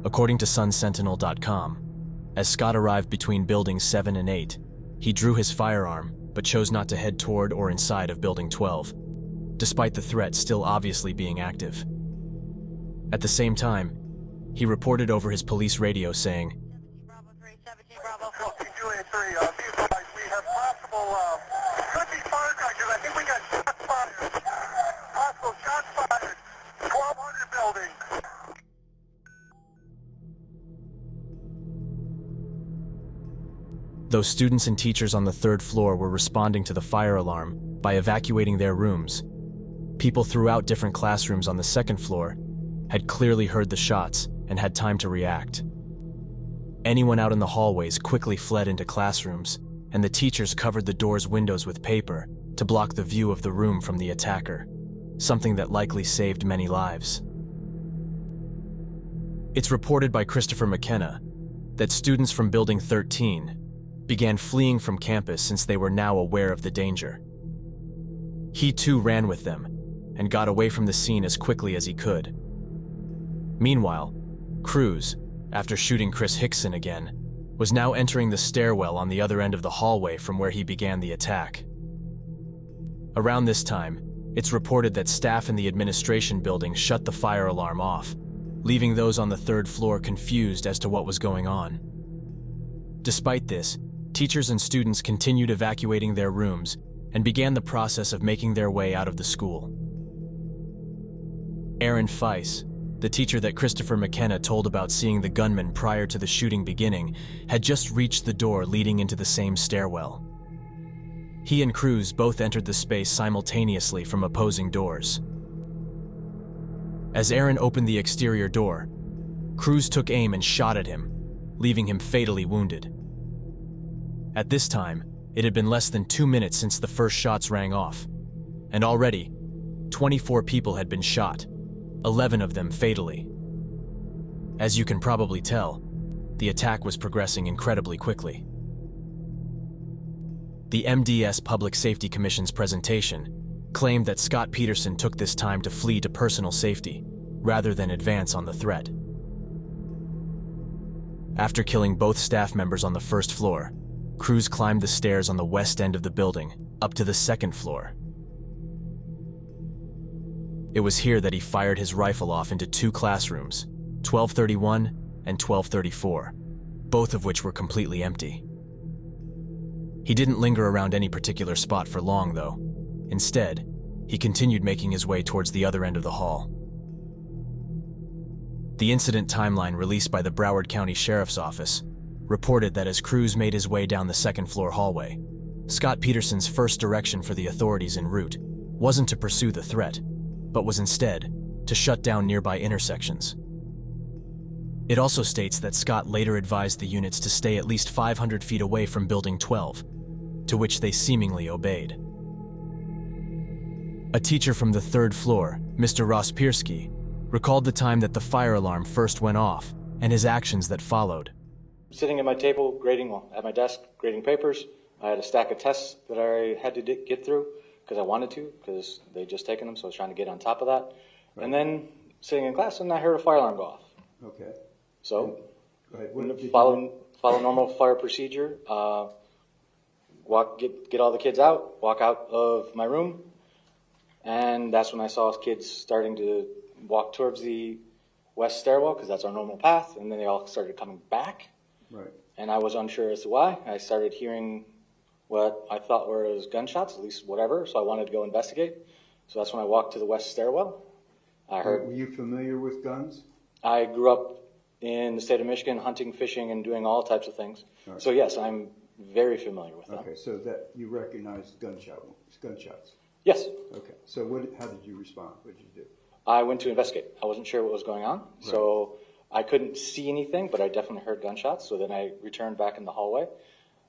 According to SunSentinel.com, as Scott arrived between Buildings 7 and 8, he drew his firearm but chose not to head toward or inside of Building 12, despite the threat still obviously being active. At the same time, he reported over his police radio saying, Though students and teachers on the third floor were responding to the fire alarm by evacuating their rooms, people throughout different classrooms on the second floor had clearly heard the shots and had time to react. Anyone out in the hallways quickly fled into classrooms, and the teachers covered the doors' windows with paper to block the view of the room from the attacker, something that likely saved many lives. It's reported by Christopher McKenna that students from Building 13 began fleeing from campus since they were now aware of the danger. He too ran with them and got away from the scene as quickly as he could. Meanwhile, Cruz, after shooting Chris Hickson again, was now entering the stairwell on the other end of the hallway from where he began the attack. Around this time, it's reported that staff in the administration building shut the fire alarm off, leaving those on the third floor confused as to what was going on. Despite this, teachers and students continued evacuating their rooms and began the process of making their way out of the school. Aaron Feiss, the teacher that Christopher McKenna told about seeing the gunman prior to the shooting beginning, had just reached the door leading into the same stairwell. He and Cruz both entered the space simultaneously from opposing doors. As Aaron opened the exterior door, Cruz took aim and shot at him, leaving him fatally wounded. At this time, it had been less than 2 minutes since the first shots rang off, and already, 24 people had been shot, 11 of them fatally. As you can probably tell, the attack was progressing incredibly quickly. The MDS Public Safety Commission's presentation claimed that Scott Peterson took this time to flee to personal safety, rather than advance on the threat. After killing both staff members on the first floor, Cruz climbed the stairs on the west end of the building, up to the second floor. It was here that he fired his rifle off into 2 classrooms, 1231 and 1234, both of which were completely empty. He didn't linger around any particular spot for long, though. Instead, he continued making his way towards the other end of the hall. The incident timeline released by the Broward County Sheriff's Office reported that as Cruz made his way down the second-floor hallway, Scott Peterson's first direction for the authorities en route wasn't to pursue the threat, but was instead to shut down nearby intersections. It also states that Scott later advised the units to stay at least 500 feet away from Building 12, to which they seemingly obeyed. A teacher from the 3rd floor, Mr. Rospierski, recalled the time that the fire alarm first went off and his actions that followed. Sitting at my table, at my desk, grading papers. I had a stack of tests that I had to get through because I wanted to, because they'd just taken them, so I was trying to get on top of that. Right. And then sitting in class, and I heard a fire alarm go off. Okay. So, follow normal fire procedure. Get all the kids out, walk out of my room, and that's when I saw kids starting to walk towards the west stairwell, because that's our normal path, and then they all started coming back. Right. And I was unsure as to why. I started hearing what I thought were gunshots, at least whatever, so I wanted to go investigate. So that's when I walked to the west stairwell. Were you familiar with guns? I grew up in the state of Michigan, hunting, fishing, and doing all types of things. Right. So yes, I'm very familiar with them. Okay, so that you recognize gunshots? Yes. Okay, so how did you respond? What did you do? I went to investigate. I wasn't sure what was going on, right. So I couldn't see anything, but I definitely heard gunshots. So then I returned back in the hallway.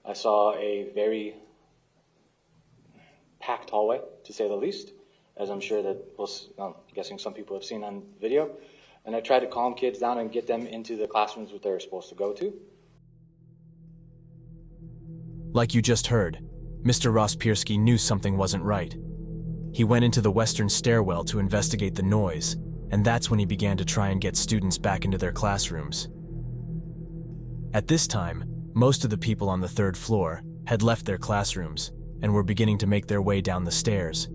I saw a very packed hallway, to say the least, as I'm sure that, I'm guessing some people have seen on video. And I tried to calm kids down and get them into the classrooms that they were supposed to go to. Like you just heard, Mr. Rospierski knew something wasn't right. He went into the western stairwell to investigate the noise, and that's when he began to try and get students back into their classrooms. At this time, most of the people on the 3rd floor had left their classrooms and were beginning to make their way down the stairs.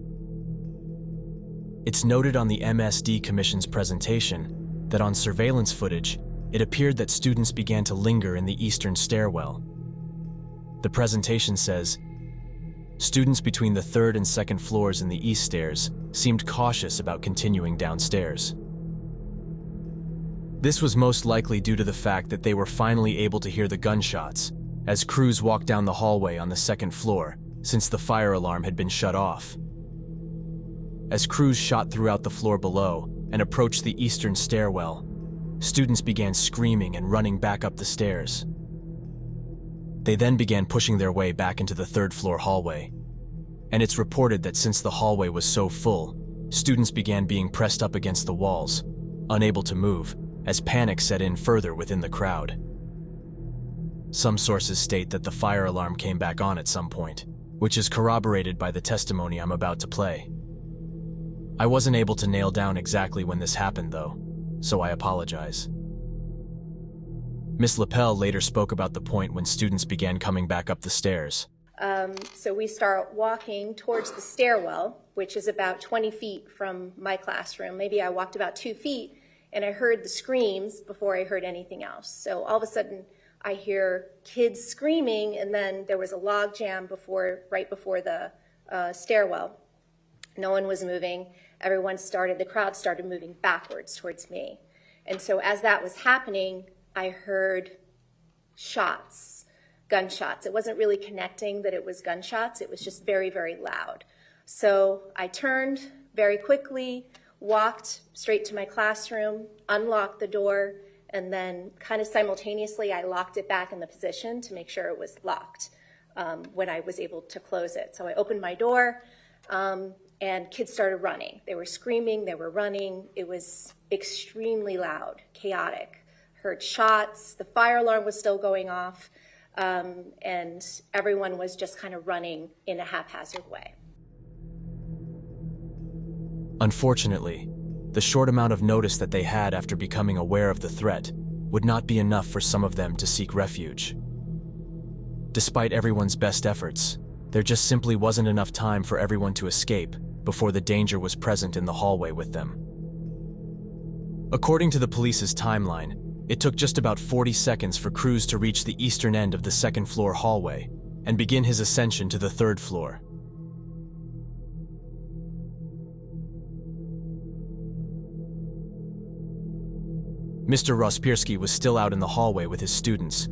It's noted on the MSD Commission's presentation that on surveillance footage, it appeared that students began to linger in the eastern stairwell. The presentation says, students between the 3rd and 2nd floors in the east stairs seemed cautious about continuing downstairs. This was most likely due to the fact that they were finally able to hear the gunshots as Cruz walked down the hallway on the 2nd floor, since the fire alarm had been shut off. As Cruz shot throughout the floor below and approached the eastern stairwell, students began screaming and running back up the stairs. They then began pushing their way back into the 3rd floor hallway, and it's reported that since the hallway was so full, students began being pressed up against the walls, unable to move, as panic set in further within the crowd. Some sources state that the fire alarm came back on at some point, which is corroborated by the testimony I'm about to play. I wasn't able to nail down exactly when this happened, though, so I apologize. Miss Lapel later spoke about the point when students began coming back up the stairs. So we start walking towards the stairwell, which is about 20 feet from my classroom. Maybe I walked about 2 feet, and I heard the screams before I heard anything else. So all of a sudden, I hear kids screaming, and then there was a log jam right before the stairwell. No one was moving. The crowd started moving backwards towards me. And so as that was happening, I heard shots, gunshots. It wasn't really connecting that it was gunshots. It was just very, very loud. So I turned very quickly, walked straight to my classroom, unlocked the door, and then kind of simultaneously I locked it back in the position to make sure it was locked when I was able to close it. So I opened my door, and kids started running. They were screaming, they were running. It was extremely loud, chaotic. Heard shots, the fire alarm was still going off, and everyone was just kind of running in a haphazard way. Unfortunately, the short amount of notice that they had after becoming aware of the threat would not be enough for some of them to seek refuge. Despite everyone's best efforts, there just simply wasn't enough time for everyone to escape before the danger was present in the hallway with them. According to the police's timeline, it took just about 40 seconds for Cruz to reach the eastern end of the second-floor hallway and begin his ascension to the third floor. Mr. Rospierski was still out in the hallway with his students,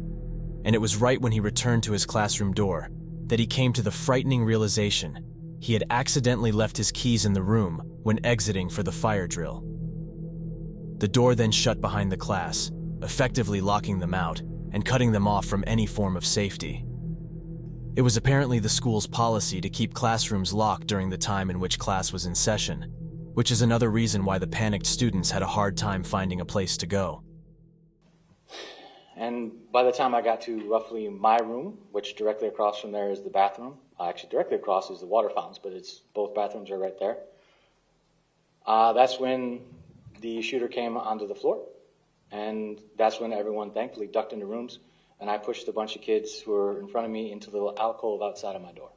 and it was right when he returned to his classroom door that he came to the frightening realization he had accidentally left his keys in the room when exiting for the fire drill. The door then shut behind the class, effectively locking them out and cutting them off from any form of safety. It was apparently the school's policy to keep classrooms locked during the time in which class was in session, which is another reason why the panicked students had a hard time finding a place to go. And by the time I got to roughly my room, which directly across from there is the bathroom, actually directly across is the water fountains, but it's both bathrooms are right there. That's when the shooter came onto the floor, and that's when everyone thankfully ducked into rooms, and I pushed a bunch of kids who were in front of me into the little alcove outside of my door.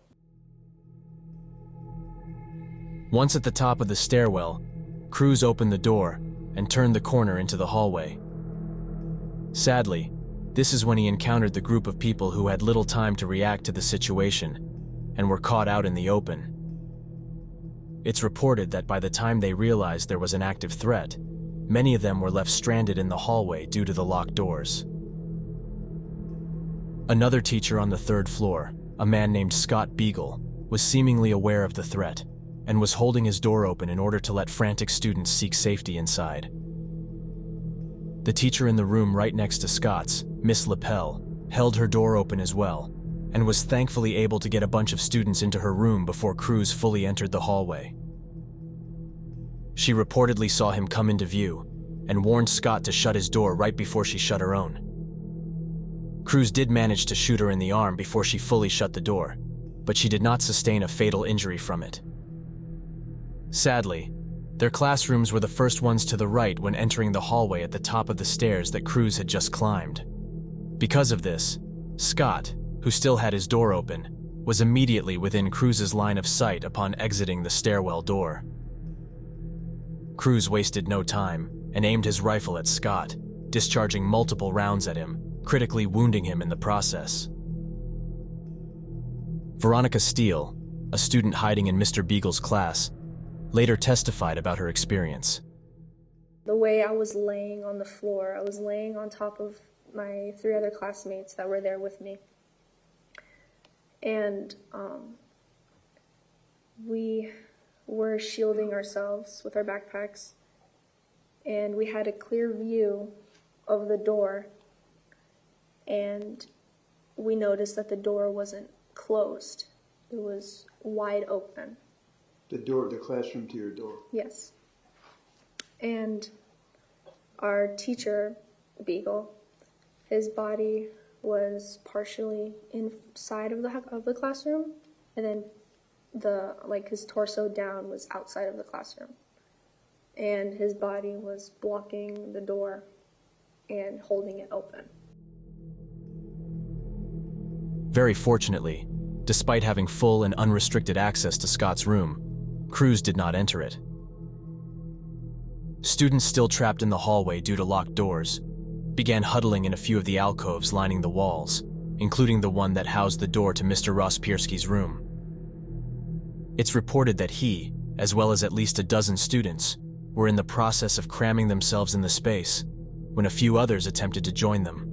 Once at the top of the stairwell, Cruz opened the door and turned the corner into the hallway. Sadly, this is when he encountered the group of people who had little time to react to the situation and were caught out in the open. It's reported that by the time they realized there was an active threat, many of them were left stranded in the hallway due to the locked doors. Another teacher on the third floor, a man named Scott Beagle, was seemingly aware of the threat and was holding his door open in order to let frantic students seek safety inside. The teacher in the room right next to Scott's, Miss Lapel, held her door open as well, and was thankfully able to get a bunch of students into her room before Cruz fully entered the hallway. She reportedly saw him come into view and warned Scott to shut his door right before she shut her own. Cruz did manage to shoot her in the arm before she fully shut the door, but she did not sustain a fatal injury from it. Sadly, their classrooms were the first ones to the right when entering the hallway at the top of the stairs that Cruz had just climbed. Because of this, Scott, who still had his door open, was immediately within Cruz's line of sight upon exiting the stairwell door. Cruz wasted no time and aimed his rifle at Scott, discharging multiple rounds at him, critically wounding him in the process. Veronica Steele, a student hiding in Mr. Beagle's class, later testified about her experience. The way I was laying on the floor, I was laying on top of my 3 other classmates that were there with me. And we were shielding ourselves with our backpacks, and we had a clear view of the door, and we noticed that the door wasn't closed. It was wide open. The door, the classroom to your door? Yes. And our teacher, Beagle, his body was partially inside of the classroom, and then his torso down was outside of the classroom. And his body was blocking the door and holding it open. Very fortunately, despite having full and unrestricted access to Scott's room, Cruz did not enter it. Students still trapped in the hallway due to locked doors began huddling in a few of the alcoves lining the walls, including the one that housed the door to Mr. Rospierski's room. It's reported that he, as well as at least a dozen students, were in the process of cramming themselves in the space when a few others attempted to join them.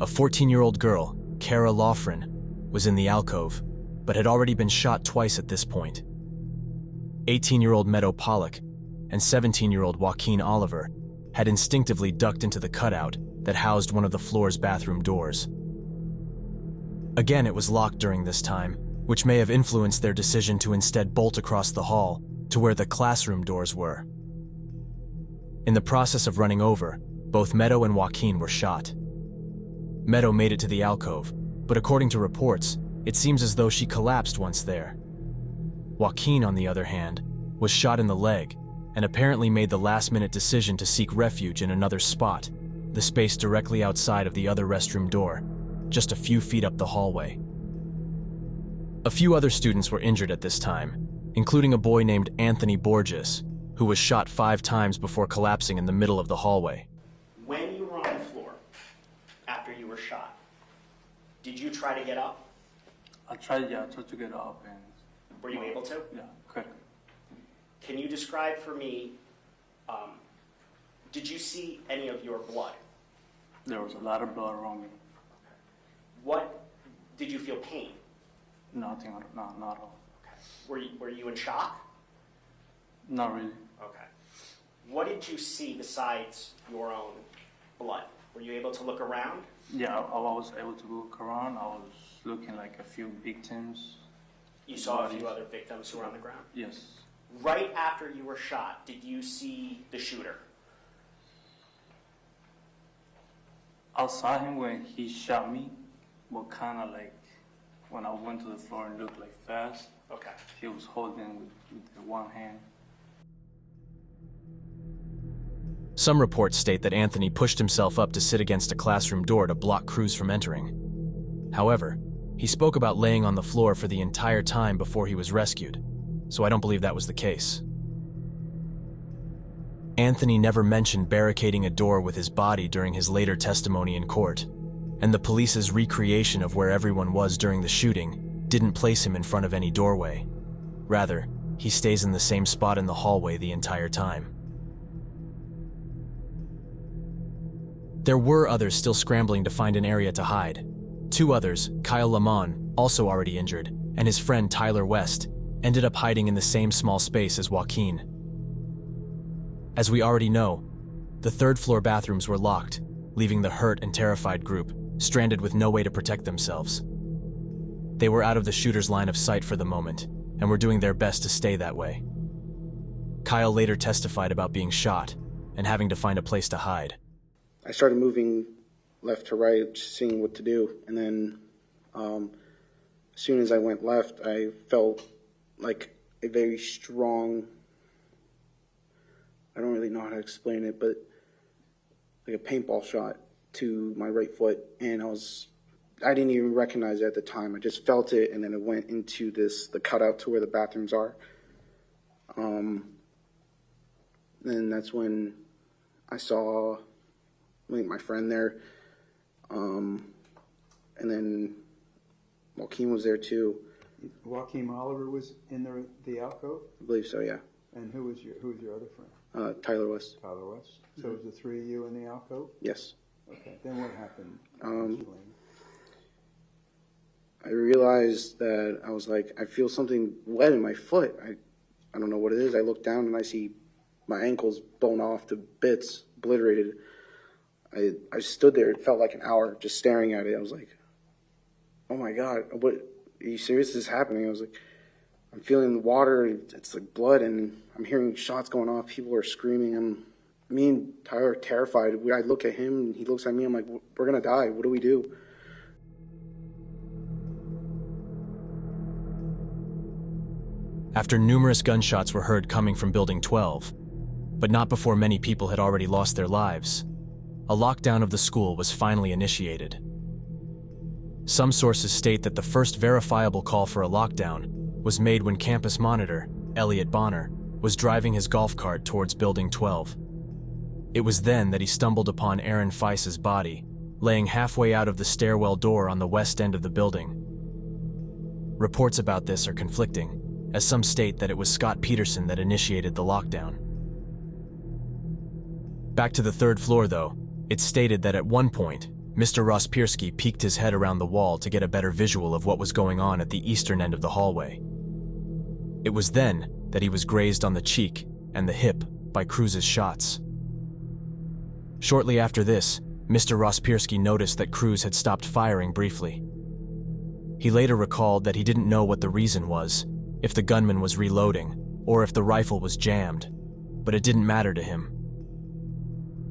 A 14-year-old girl, Kara Lofren, was in the alcove, but had already been shot twice at this point. 18-year-old Meadow Pollock and 17-year-old Joaquin Oliver had instinctively ducked into the cutout that housed one of the floor's bathroom doors. Again, it was locked during this time, which may have influenced their decision to instead bolt across the hall to where the classroom doors were. In the process of running over, both Meadow and Joaquin were shot. Meadow made it to the alcove, but according to reports, it seems as though she collapsed once there. Joaquin, on the other hand, was shot in the leg and apparently made the last-minute decision to seek refuge in another spot, the space directly outside of the other restroom door, just a few feet up the hallway. A few other students were injured at this time, including a boy named Anthony Borges, who was shot 5 times before collapsing in the middle of the hallway. When you were on the floor, after you were shot, did you try to get up? I tried to get up, and Were you able to? yeah, good. Can you describe for me, did you see any of your blood? There was a lot of blood around me. What, did you feel pain? Nothing, not at all. Were you in shock? Not really. Okay. What did you see besides your own blood? Were you able to look around? Yeah, I was able to look around. I was looking like a few victims. You saw a few other victims who were on the ground? Yes. Right after you were shot, did you see the shooter? I saw him when he shot me, but kind of like when I went to the floor and looked like fast. Okay. He was holding with the one hand. Some reports state that Anthony pushed himself up to sit against a classroom door to block Cruz from entering. However, he spoke about laying on the floor for the entire time before he was rescued, so I don't believe that was the case. Anthony never mentioned barricading a door with his body during his later testimony in court, and the police's recreation of where everyone was during the shooting didn't place him in front of any doorway. Rather, he stays in the same spot in the hallway the entire time. There were others still scrambling to find an area to hide. 2 others, Kyle Lamont, also already injured, and his friend Tyler West, ended up hiding in the same small space as Joaquin. As we already know, the 3rd-floor bathrooms were locked, leaving the hurt and terrified group stranded with no way to protect themselves. They were out of the shooter's line of sight for the moment, and were doing their best to stay that way. Kyle later testified about being shot and having to find a place to hide. I started moving left to right, seeing what to do, and then as soon as I went left, I felt like a very strong, I don't really know how to explain it, but like a paintball shot to my right foot, and I didn't even recognize it at the time. I just felt it, and then it went into the cutout to where the bathrooms are. Then that's when I saw my friend there, and then Joaquin was there too. Joaquin Oliver was in the alcove? I believe so, yeah. And who was your other friend? Tyler West. Tyler West. So it was the 3 of you in the alcove? Yes. Okay. Then what happened? I realized that I was like, I feel something wet in my foot. I don't know what it is. I look down and I see my ankles blown off to bits, obliterated. I stood there. It felt like an hour just staring at it. I was like, oh my God, what, are you serious? This is happening. I was like, I'm feeling water. It's like blood, and I'm hearing shots going off. People are screaming. Me and Tyler are terrified. I look at him, and he looks at me. I'm like, we're going to die. What do we do? After numerous gunshots were heard coming from Building 12, but not before many people had already lost their lives, a lockdown of the school was finally initiated. Some sources state that the first verifiable call for a lockdown was made when campus monitor, Elliot Bonner, was driving his golf cart towards Building 12. It was then that he stumbled upon Aaron Feiss's body, laying halfway out of the stairwell door on the west end of the building. Reports about this are conflicting, as some state that it was Scott Peterson that initiated the lockdown. Back to the 3rd floor, though, it's stated that at one point, Mr. Rospierski peeked his head around the wall to get a better visual of what was going on at the eastern end of the hallway. It was then that he was grazed on the cheek and the hip by Cruz's shots. Shortly after this, Mr. Rospierski noticed that Cruz had stopped firing briefly. He later recalled that he didn't know what the reason was, if the gunman was reloading, or if the rifle was jammed, but it didn't matter to him.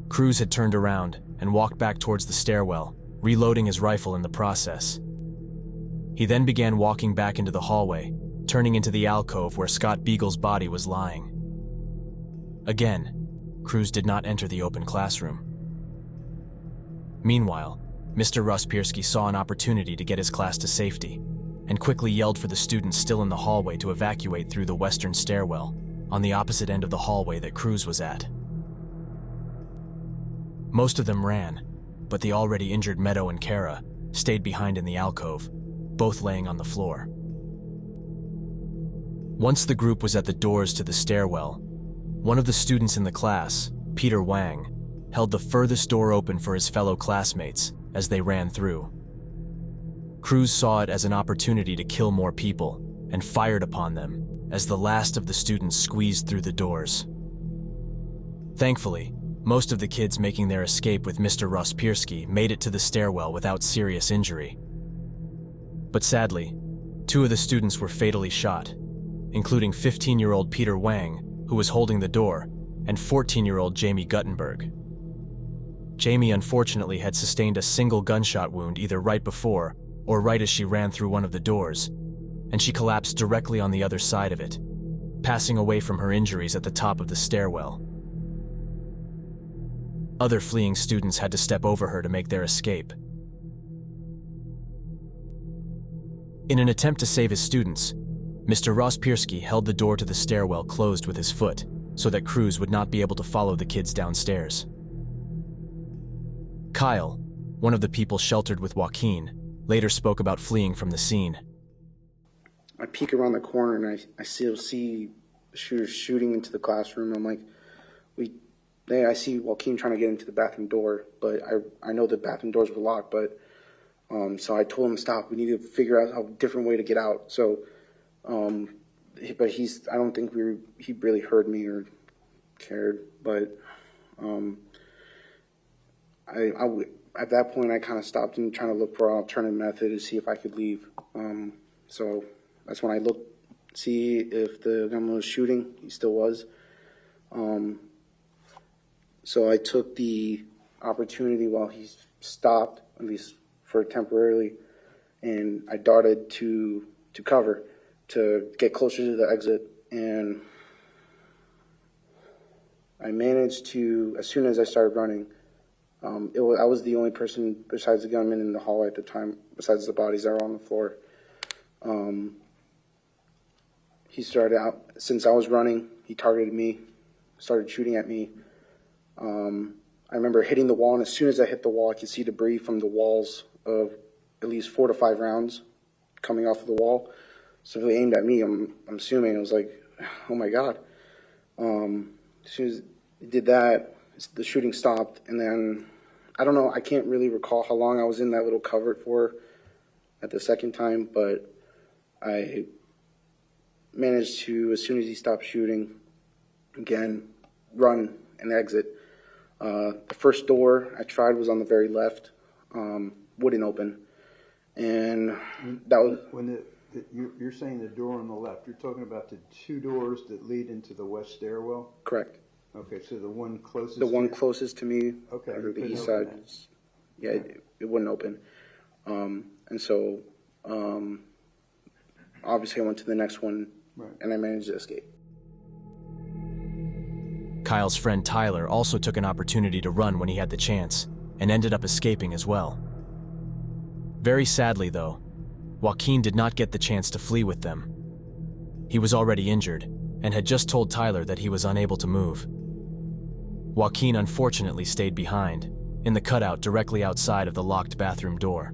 Cruz had turned around and walked back towards the stairwell, reloading his rifle in the process. He then began walking back into the hallway, turning into the alcove where Scott Beagle's body was lying. Again, Cruz did not enter the open classroom. Meanwhile, Mr. Rospierski saw an opportunity to get his class to safety and quickly yelled for the students still in the hallway to evacuate through the western stairwell on the opposite end of the hallway that Cruz was at. Most of them ran, but the already injured Meadow and Kara stayed behind in the alcove, both laying on the floor. Once the group was at the doors to the stairwell, one of the students in the class, Peter Wang, held the furthest door open for his fellow classmates as they ran through. Cruz saw it as an opportunity to kill more people and fired upon them as the last of the students squeezed through the doors. Thankfully, most of the kids making their escape with Mr. Rospierski made it to the stairwell without serious injury. But sadly, 2 of the students were fatally shot, including 15-year-old Peter Wang, who was holding the door, and 14-year-old Jamie Guttenberg. Jamie unfortunately had sustained a single gunshot wound either right before or right as she ran through one of the doors, and she collapsed directly on the other side of it, passing away from her injuries at the top of the stairwell. Other fleeing students had to step over her to make their escape. In an attempt to save his students, Mr. Rospierski held the door to the stairwell closed with his foot so that Cruz would not be able to follow the kids downstairs. Kyle, one of the people sheltered with Joaquin, later spoke about fleeing from the scene. I peek around the corner and I still see the shooters shooting into the classroom. I'm like, I see Joaquin trying to get into the bathroom door, but I know the bathroom doors were locked, but so I told him to stop. We need to figure out a different way to get out. So, but I don't think he really heard me or cared, but at that point I kind of stopped and trying to look for an alternative method to see if I could leave. So that's when I looked, see if the gunman was shooting. He still was. So I took the opportunity while he stopped, at least for temporarily, and I darted to cover to get closer to the exit. And I managed to, as soon as I started running, I was the only person besides the gunman in the hallway at the time, besides the bodies that were on the floor. He started out, since I was running, he targeted me, started shooting at me. I remember hitting the wall, and as soon as I hit the wall, I could see debris from the walls of at least 4 to 5 rounds coming off of the wall. So they aimed at me. I'm assuming it was like, oh my God. As soon as it did that, the shooting stopped, and then I don't know. I can't really recall how long I was in that little covert for at the second time, but I managed to, as soon as he stopped shooting, again, run and exit. The first door I tried was on the very left, wouldn't open, and that was You're saying the door on the left. You're talking about the 2 doors that lead into the west stairwell? correct. Okay, so the one closest The one to closest to me, Okay, or you the couldn't east open side, that. it wouldn't open. And so, obviously I went to the next one, Right. and I managed to escape. Kyle's friend Tyler also took an opportunity to run when he had the chance, and ended up escaping as well. Very sadly, though, Joaquin did not get the chance to flee with them. He was already injured, and had just told Tyler that he was unable to move. Joaquin unfortunately stayed behind, in the cutout directly outside of the locked bathroom door.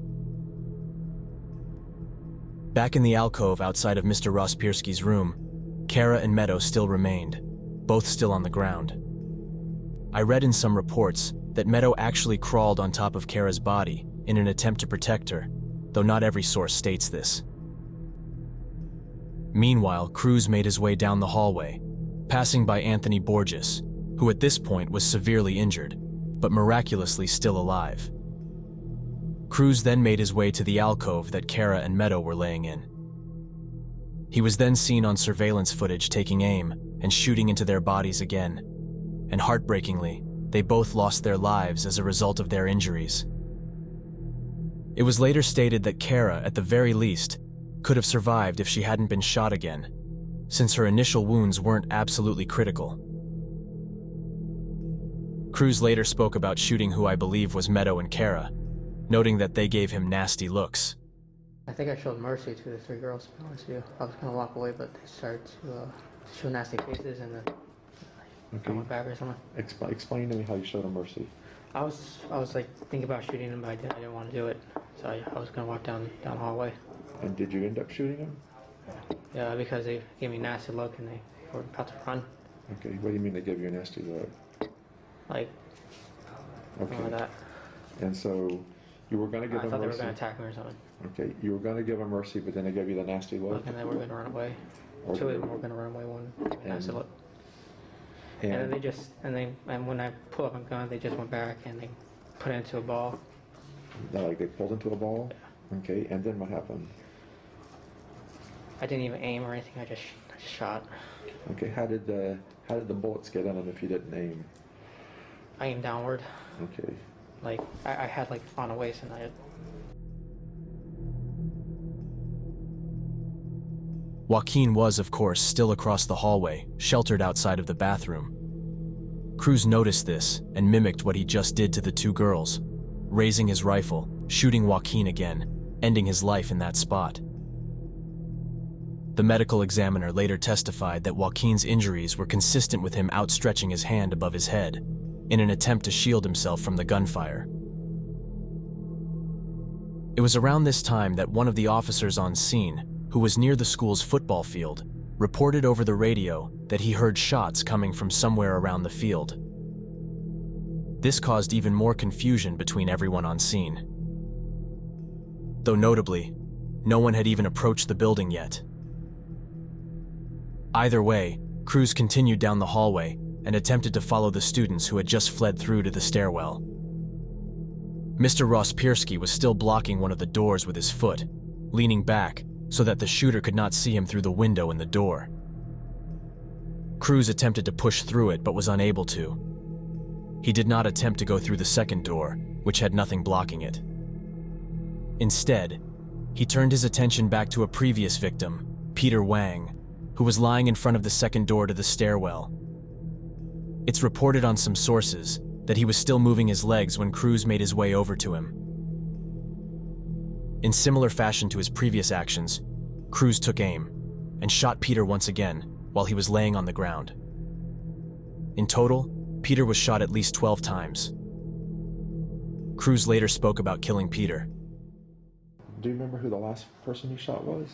Back in the alcove outside of Mr. Rospierski's room, Kara and Meadow still remained, both still on the ground. I read in some reports that Meadow actually crawled on top of Kara's body in an attempt to protect her, though not every source states this. Meanwhile, Cruz made his way down the hallway, passing by Anthony Borges, who at this point was severely injured, but miraculously still alive. Cruz then made his way to the alcove that Kara and Meadow were laying in. He was then seen on surveillance footage taking aim and shooting into their bodies again, and heartbreakingly, they both lost their lives as a result of their injuries. It was later stated that Kara, at the very least, could have survived if she hadn't been shot again, since her initial wounds weren't absolutely critical. Cruz later spoke about shooting who I believe was Meadow and Kara, noting that they gave him nasty looks. I think I showed mercy to the 3 girls, to be honest with you. I was going to walk away, but they started to show nasty faces, and then I went back or something. Explain to me how you showed them mercy. I was like thinking about shooting them, but I didn't want to do it. So I was going to walk down the hallway. And did you end up shooting them? Yeah, because they gave me a nasty look and they were about to run. Okay, what do you mean they gave you a nasty look? Like, something like that. And so you were going to give them mercy? I thought they were going to attack me or something. Okay, you were going to give them mercy, but then they gave you the nasty look? And they were going to run away. 2 of them were going to run away, one nasty look. And then they just, and when I pulled up my gun, they just went back and they put it into a ball. Like they pulled into a ball? Yeah. Okay, and then what happened? I didn't even aim or anything, I just shot. Okay, how did the bullets get in them if you didn't aim? I aimed downward. Okay. Like, I had like on a waist and I... Joaquin was, of course, still across the hallway, sheltered outside of the bathroom. Cruz noticed this and mimicked what he just did to the 2 girls, raising his rifle, shooting Joaquin again, ending his life in that spot. The medical examiner later testified that Joaquin's injuries were consistent with him outstretching his hand above his head in an attempt to shield himself from the gunfire. It was around this time that one of the officers on scene, who was near the school's football field, reported over the radio that he heard shots coming from somewhere around the field. This caused even more confusion between everyone on scene. Though notably, no one had even approached the building yet. Either way, Cruz continued down the hallway and attempted to follow the students who had just fled through to the stairwell. Mr. Rospierski was still blocking one of the doors with his foot, leaning back so that the shooter could not see him through the window in the door. Cruz attempted to push through it but was unable to. He did not attempt to go through the second door, which had nothing blocking it. Instead, he turned his attention back to a previous victim, Peter Wang, who was lying in front of the second door to the stairwell. It's reported on some sources that he was still moving his legs when Cruz made his way over to him. In similar fashion to his previous actions, Cruz took aim and shot Peter once again while he was laying on the ground. In total, Peter was shot at least 12 times. Cruz later spoke about killing Peter. Do you remember who the last person you shot was?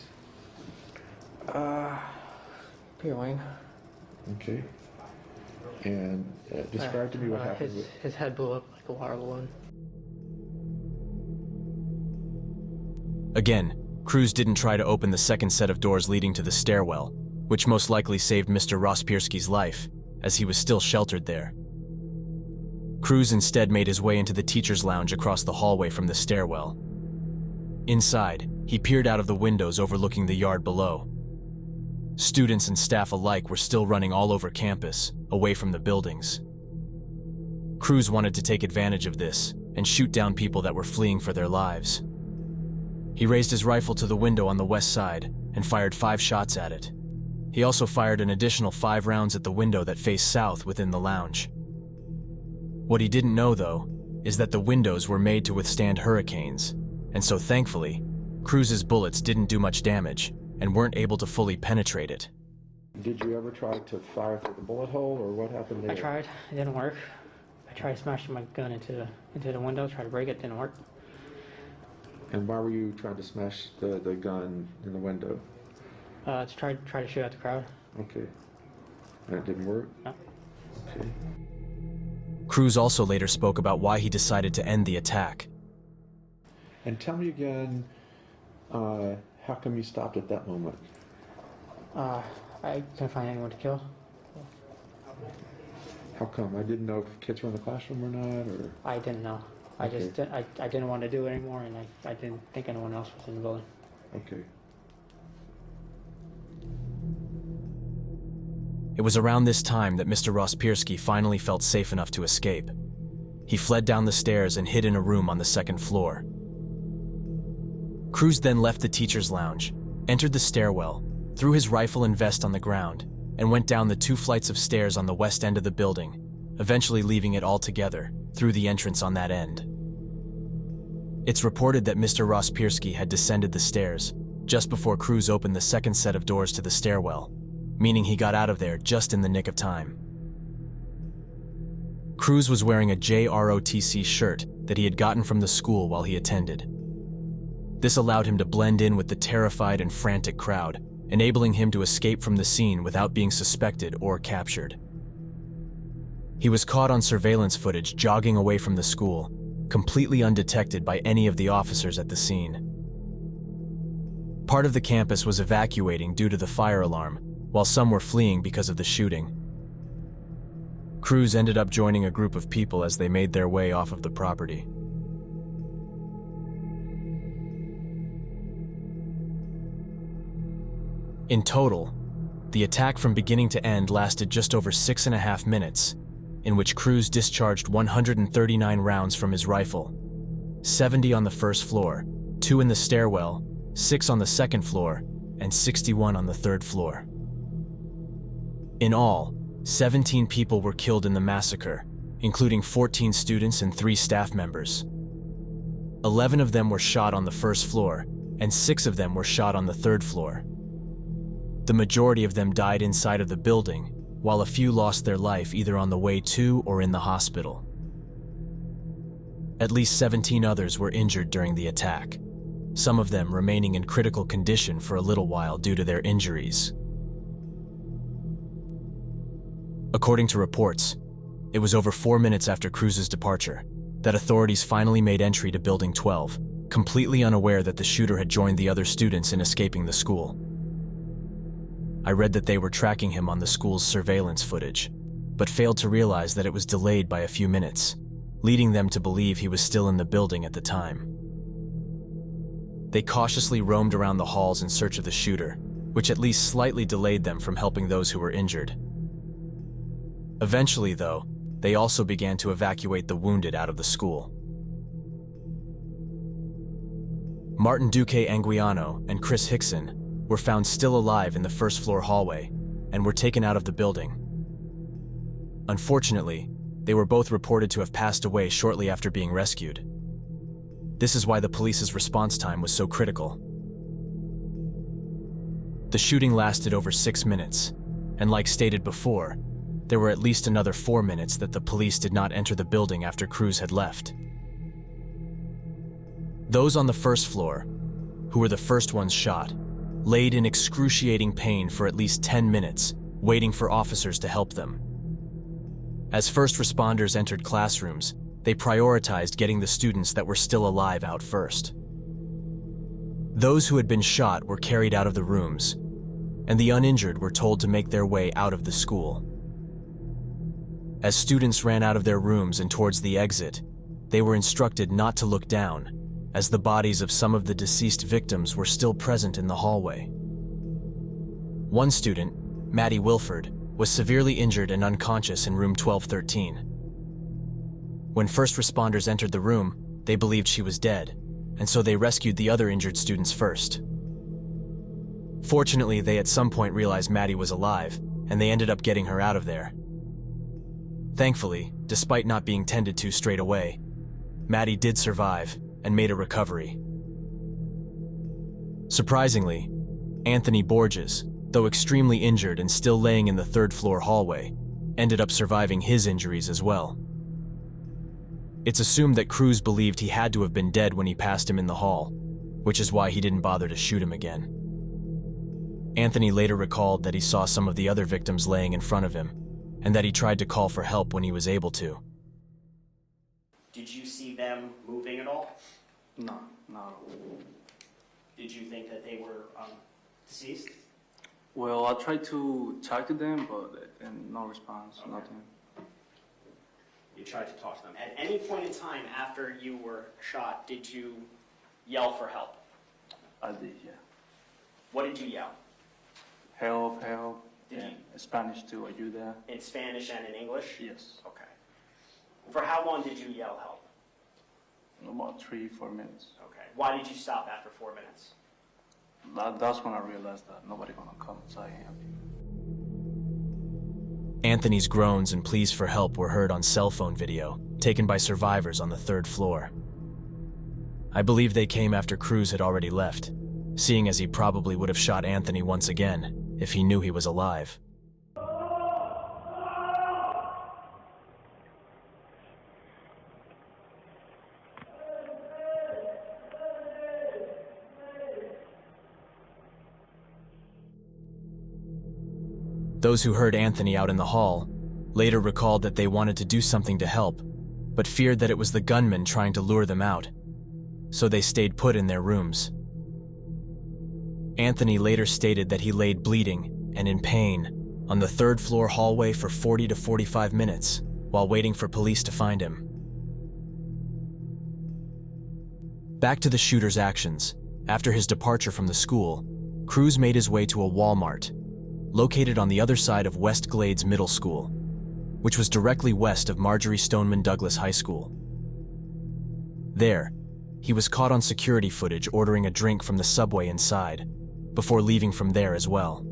Peter Wang. Okay. And describe to me what happened. His head blew up like a water balloon. Again, Cruz didn't try to open the second set of doors leading to the stairwell, which most likely saved Mr. Rospierski's life, as he was still sheltered there. Cruz instead made his way into the teacher's lounge across the hallway from the stairwell. Inside, he peered out of the windows overlooking the yard below. Students and staff alike were still running all over campus, away from the buildings. Cruz wanted to take advantage of this and shoot down people that were fleeing for their lives. He raised his rifle to the window on the west side and fired 5 shots at it. He also fired an additional 5 rounds at the window that faced south within the lounge. What he didn't know, though, is that the windows were made to withstand hurricanes, and so thankfully, Cruz's bullets didn't do much damage and weren't able to fully penetrate it. Did you ever try to fire through the bullet hole, or what happened there? I tried, it didn't work. I tried smashing my gun into the window, tried to break it, didn't work. And why were you trying to smash the gun in the window? To try to shoot at the crowd. Okay. And it didn't work? No. Okay. Cruz also later spoke about why he decided to end the attack. And tell me again, how come you stopped at that moment? I couldn't find anyone to kill. How come? I didn't know if kids were in the classroom or not, or? I didn't know. I just I didn't want to do it anymore, and I didn't think anyone else was in the building. Okay. It was around this time that Mr. Rospierski finally felt safe enough to escape. He fled down the stairs and hid in a room on the second floor. Cruz then left the teacher's lounge, entered the stairwell, threw his rifle and vest on the ground, and went down the 2 flights of stairs on the west end of the building, eventually leaving it all together through the entrance on that end. It's reported that Mr. Rospierski had descended the stairs just before Cruz opened the second set of doors to the stairwell, meaning he got out of there just in the nick of time. Cruz was wearing a JROTC shirt that he had gotten from the school while he attended. This allowed him to blend in with the terrified and frantic crowd, enabling him to escape from the scene without being suspected or captured. He was caught on surveillance footage jogging away from the school, completely undetected by any of the officers at the scene. Part of the campus was evacuating due to the fire alarm, while some were fleeing because of the shooting. Cruz ended up joining a group of people as they made their way off of the property. In total, the attack from beginning to end lasted just over 6.5 minutes, in which Cruz discharged 139 rounds from his rifle, 70 on the first floor, 2 in the stairwell, 6 on the second floor, and 61 on the third floor. In all, 17 people were killed in the massacre, including 14 students and 3 staff members. 11 of them were shot on the first floor, and 6 of them were shot on the third floor. The majority of them died inside of the building, while a few lost their life either on the way to or in the hospital. At least 17 others were injured during the attack, some of them remaining in critical condition for a little while due to their injuries. According to reports, it was over 4 minutes after Cruz's departure that authorities finally made entry to Building 12, completely unaware that the shooter had joined the other students in escaping the school. I read that they were tracking him on the school's surveillance footage, but failed to realize that it was delayed by a few minutes, leading them to believe he was still in the building at the time. They cautiously roamed around the halls in search of the shooter, which at least slightly delayed them from helping those who were injured. Eventually, though, they also began to evacuate the wounded out of the school. Martin Duque Anguiano and Chris Hickson were found still alive in the first floor hallway and were taken out of the building. Unfortunately, they were both reported to have passed away shortly after being rescued. This is why the police's response time was so critical. The shooting lasted over 6 minutes, and like stated before, there were at least another 4 minutes that the police did not enter the building after Cruz had left. Those on the first floor, who were the first ones shot, laid in excruciating pain for at least 10 minutes, waiting for officers to help them. As first responders entered classrooms, they prioritized getting the students that were still alive out first. Those who had been shot were carried out of the rooms, and the uninjured were told to make their way out of the school. As students ran out of their rooms and towards the exit, they were instructed not to look down, as the bodies of some of the deceased victims were still present in the hallway. One student, Maddie Wilford, was severely injured and unconscious in room 1213. When first responders entered the room, they believed she was dead, and so they rescued the other injured students first. Fortunately, they at some point realized Maddie was alive, and they ended up getting her out of there. Thankfully, despite not being tended to straight away, Maddie did survive and made a recovery. Surprisingly, Anthony Borges, though extremely injured and still laying in the third floor hallway, ended up surviving his injuries as well. It's assumed that Cruz believed he had to have been dead when he passed him in the hall, which is why he didn't bother to shoot him again. Anthony later recalled that he saw some of the other victims laying in front of him, and that he tried to call for help when he was able to. Did you see them moving at all? No, not at all. Did you think that they were deceased? Well, I tried to talk to them, but and no response, Okay. nothing. You tried to talk to them. At any point in time after you were shot, did you yell for help? I did, yeah. What did you yell? Help, help. Did and you? Spanish too, ayuda. In Spanish and in English? Yes. Okay. For how long did you yell help? About 3-4 minutes. Okay. Why did you stop after 4 minutes? That's when I realized that nobody gonna come inside and help you. Anthony's groans and pleas for help were heard on cell phone video, taken by survivors on the 3rd floor. I believe they came after Cruz had already left, seeing as he probably would have shot Anthony once again if he knew he was alive. Those who heard Anthony out in the hall later recalled that they wanted to do something to help, but feared that it was the gunman trying to lure them out, so they stayed put in their rooms. Anthony later stated that he laid bleeding and in pain on the 3rd floor hallway for 40 to 45 minutes while waiting for police to find him. Back to the shooter's actions. After his departure from the school, Cruz made his way to a Walmart located on the other side of West Glades Middle School, which was directly west of Marjorie Stoneman Douglas High School. There, he was caught on security footage ordering a drink from the subway inside, before leaving from there as well.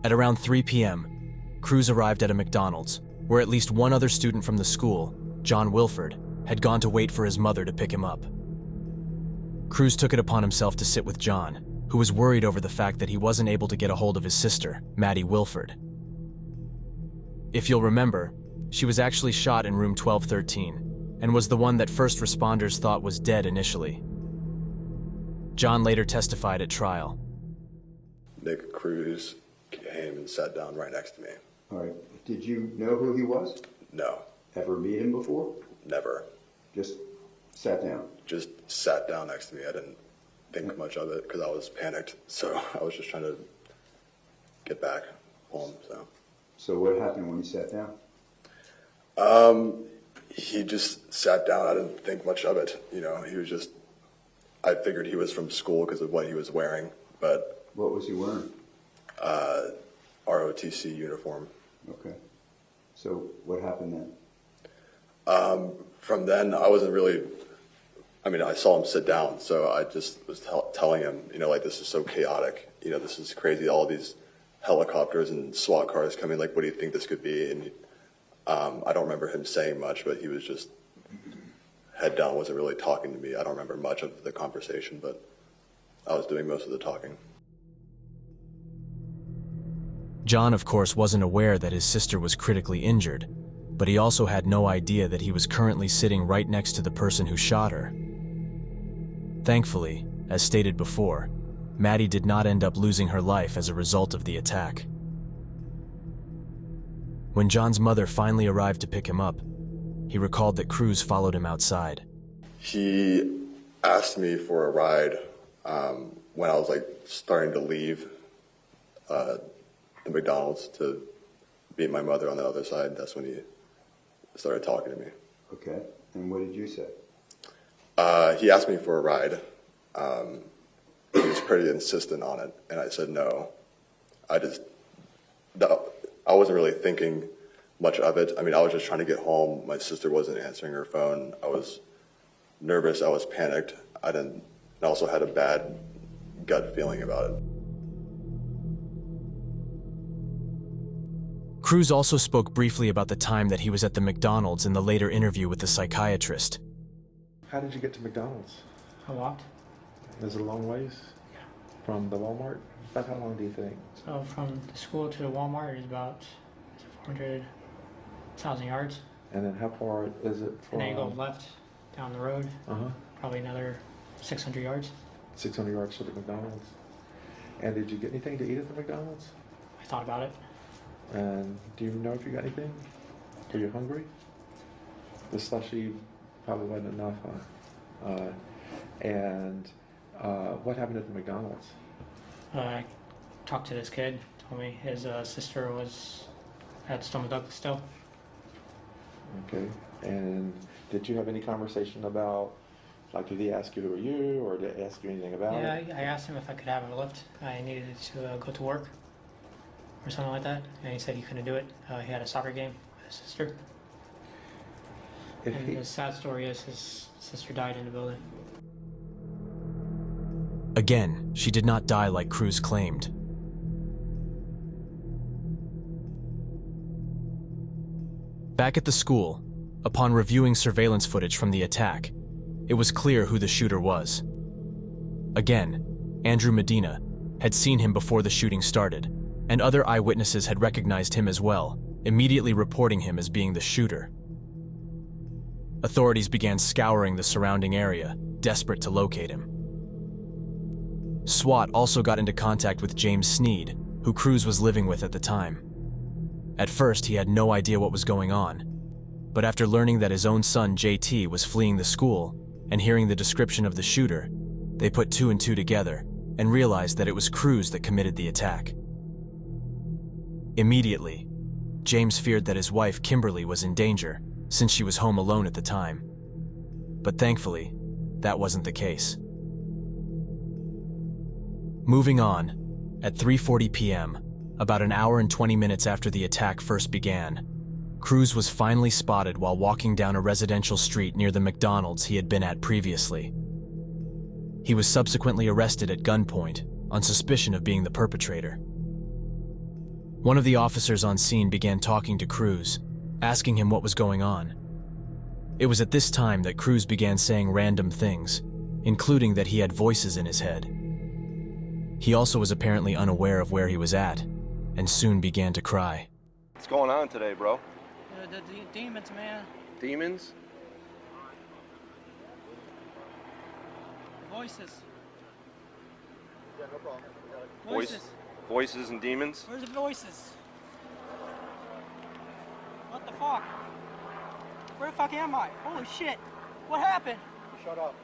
At around 3 p.m., Cruz arrived at a McDonald's, where at least one other student from the school, John Wilford, had gone to wait for his mother to pick him up. Cruz took it upon himself to sit with John, who was worried over the fact that he wasn't able to get a hold of his sister, Maddie Wilford. If you'll remember, she was actually shot in room 1213, and was the one that first responders thought was dead initially. John later testified at trial. Nick Cruz came and sat down right next to me. All right. Did you know who he was? No. Ever meet him before? Never. Just sat down? Just sat down next to me. I didn't think much of it because I was panicked. So I was just trying to get back home. So what happened when he sat down? He just sat down. I didn't think much of it. You know, he was just, I figured he was from school because of what he was wearing, but. What was he wearing? ROTC uniform. Okay. So what happened then? From then, I wasn't really, I mean, I saw him sit down, so I just was telling him, you know, like, this is so chaotic. You know, this is crazy. All these helicopters and SWAT cars coming, like, what do you think this could be? And I don't remember him saying much, but he was just head down, wasn't really talking to me. I don't remember much of the conversation, but I was doing most of the talking. John, of course, wasn't aware that his sister was critically injured, but he also had no idea that he was currently sitting right next to the person who shot her. Thankfully, as stated before, Maddie did not end up losing her life as a result of the attack. When John's mother finally arrived to pick him up, he recalled that Cruz followed him outside. He asked me for a ride when I was like starting to leave the McDonald's to meet my mother on the other side. That's when he started talking to me. Okay, and what did you say? He asked me for a ride. He was pretty insistent on it, and I said no. I wasn't really thinking much of it. I mean, I was just trying to get home. My sister wasn't answering her phone. I was nervous. I was panicked. I also had a bad gut feeling about it. Cruz also spoke briefly about the time that he was at the McDonald's in the later interview with the psychiatrist. How did you get to McDonald's? I walked. Is it a long ways? Yeah. From the Walmart? About how long do you think? So from the school to the Walmart is about 400,000 yards. And then how far is it from? And then you go left down the road. Probably another 600 yards. 600 yards to the McDonald's. And did you get anything to eat at the McDonald's? I thought about it. And do you know if you got anything? Were you hungry? The slushy probably wasn't enough, huh? And what happened at the McDonald's? I talked to this kid, told me his sister was at Stoneman Douglas still. Okay. And did you have any conversation about, like, did he ask you who are you, or did he ask you anything about it? Yeah, I asked him if I could have a lift. I needed to go to work or something like that, and he said he couldn't do it. He had a soccer game with his sister. And the sad story is his sister died in the building. Again, she did not die like Cruz claimed. Back at the school, upon reviewing surveillance footage from the attack, it was clear who the shooter was. Again, Andrew Medina had seen him before the shooting started, and other eyewitnesses had recognized him as well, immediately reporting him as being the shooter. Authorities began scouring the surrounding area, desperate to locate him. SWAT also got into contact with James Sneed, who Cruz was living with at the time. At first, he had no idea what was going on, but after learning that his own son, JT, was fleeing the school and hearing the description of the shooter, they put two and two together and realized that it was Cruz that committed the attack. Immediately, James feared that his wife, Kimberly, was in danger since she was home alone at the time. But thankfully, that wasn't the case. Moving on, at 3:40 p.m., about an hour and 20 minutes after the attack first began, Cruz was finally spotted while walking down a residential street near the McDonald's he had been at previously. He was subsequently arrested at gunpoint on suspicion of being the perpetrator. One of the officers on scene began talking to Cruz, asking him what was going on. It was at this time that Cruz began saying random things, including that he had voices in his head. He also was apparently unaware of where he was at, and soon began to cry. What's going on today, bro? The demons, man. Demons? Voices. Yeah, no problem. Voices. Voices and demons? Where's the voices? What the fuck? Where the fuck am I? Holy shit. What happened? Shut up.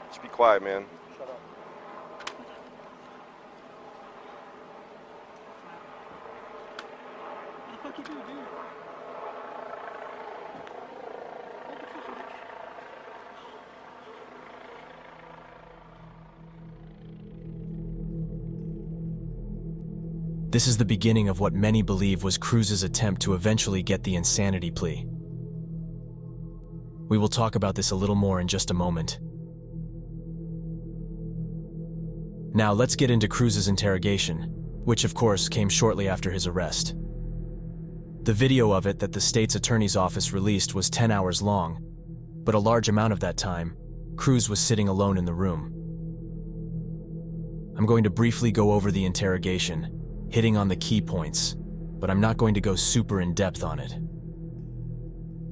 Just be quiet, man. Shut up. What the fuck you do, dude? This is the beginning of what many believe was Cruz's attempt to eventually get the insanity plea. We will talk about this a little more in just a moment. Now let's get into Cruz's interrogation, which of course came shortly after his arrest. The video of it that the state's attorney's office released was 10 hours long, but a large amount of that time, Cruz was sitting alone in the room. I'm going to briefly go over the interrogation, hitting on the key points, but I'm not going to go super in depth on it.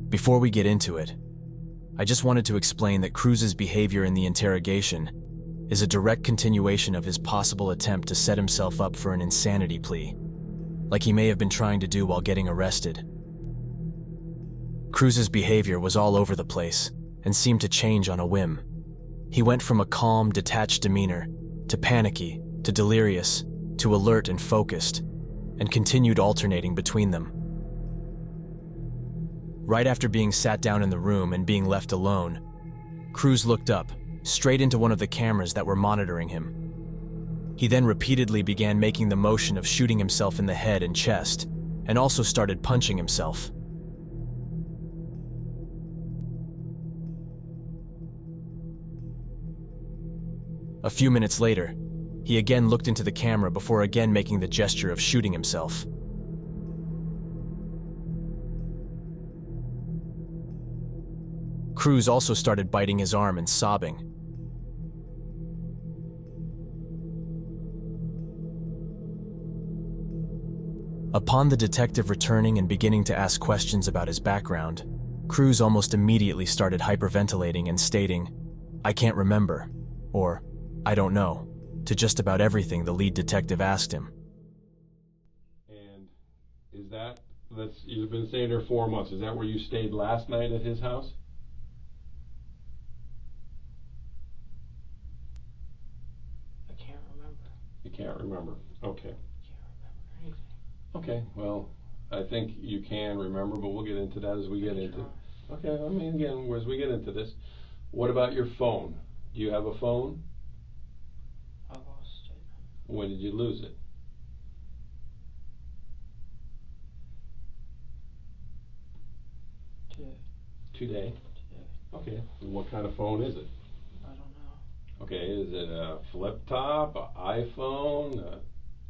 Before we get into it, I just wanted to explain that Cruz's behavior in the interrogation is a direct continuation of his possible attempt to set himself up for an insanity plea, like he may have been trying to do while getting arrested. Cruz's behavior was all over the place and seemed to change on a whim. He went from a calm, detached demeanor to panicky, to delirious, to alert and focused, and continued alternating between them. Right after being sat down in the room and being left alone, Cruz looked up, straight into one of the cameras that were monitoring him. He then repeatedly began making the motion of shooting himself in the head and chest, and also started punching himself. A few minutes later, he again looked into the camera before again making the gesture of shooting himself. Cruz also started biting his arm and sobbing. Upon the detective returning and beginning to ask questions about his background, Cruz almost immediately started hyperventilating and stating, "I can't remember," or "I don't know," to just about everything the lead detective asked him. And is you've been staying there 4 months, is that where you stayed last night at his house? I can't remember. You can't remember, okay. Can't remember anything. Okay, well, I think you can remember, but we'll get into that as we get into. Okay, I mean, again, as we get into this, what about your phone? Do you have a phone? I lost it. When did you lose it? Today? Okay. What kind of phone is it? I don't know. Okay, is it a flip top, an iPhone,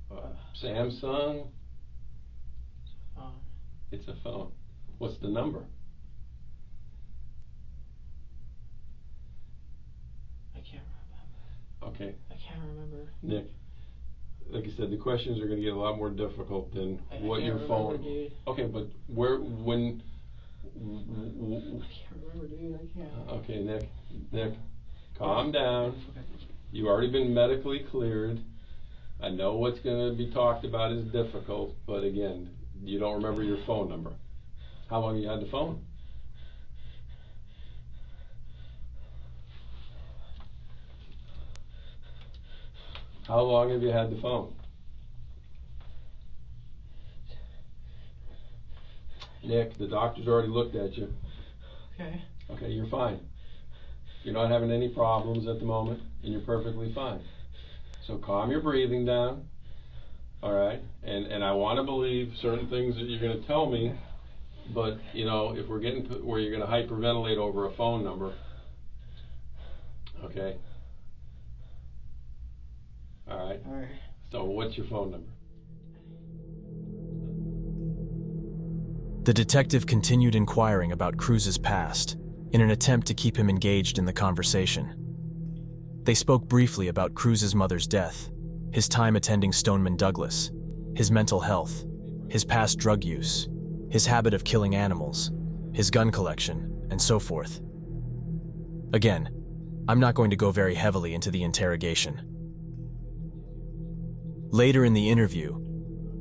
a Samsung? It's a phone. What's the number? I can't remember. Okay. I can't remember. Nick, like I said, the questions are going to get a lot more difficult than what your phone. Remember, dude. Okay, but when? I can't remember, dude. I can't. Okay, Nick, calm down. You've already been medically cleared. I know what's going to be talked about is difficult, but again, you don't remember your phone number. How long you had the phone? How long have you had the phone? Nick, the doctor's already looked at you. Okay. Okay, you're fine. You're not having any problems at the moment, and you're perfectly fine. So calm your breathing down, all right? And I want to believe certain things that you're going to tell me, but, you know, if we're getting to where you're going to hyperventilate over a phone number, okay? All right? All right. So what's your phone number? The detective continued inquiring about Cruz's past in an attempt to keep him engaged in the conversation. They spoke briefly about Cruz's mother's death, his time attending Stoneman Douglas, his mental health, his past drug use, his habit of killing animals, his gun collection, and so forth. Again, I'm not going to go very heavily into the interrogation. Later in the interview,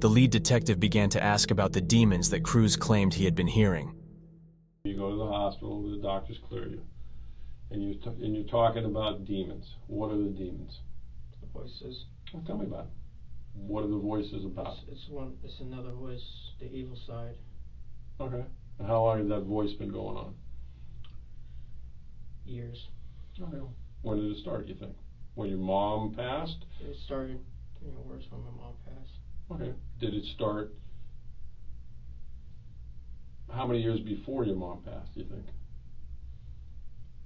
the lead detective began to ask about the demons that Cruz claimed he had been hearing. You go to the hospital, the doctors clear you, and you're talking about demons. What are the demons? The voices. Well, tell me about it. What are the voices about? It's another voice, the evil side. Okay. And how long has that voice been going on? Years. Okay. When did it start, you think? When your mom passed? It started getting worse when my mom passed. Okay. Did it start how many years before your mom passed, do you think?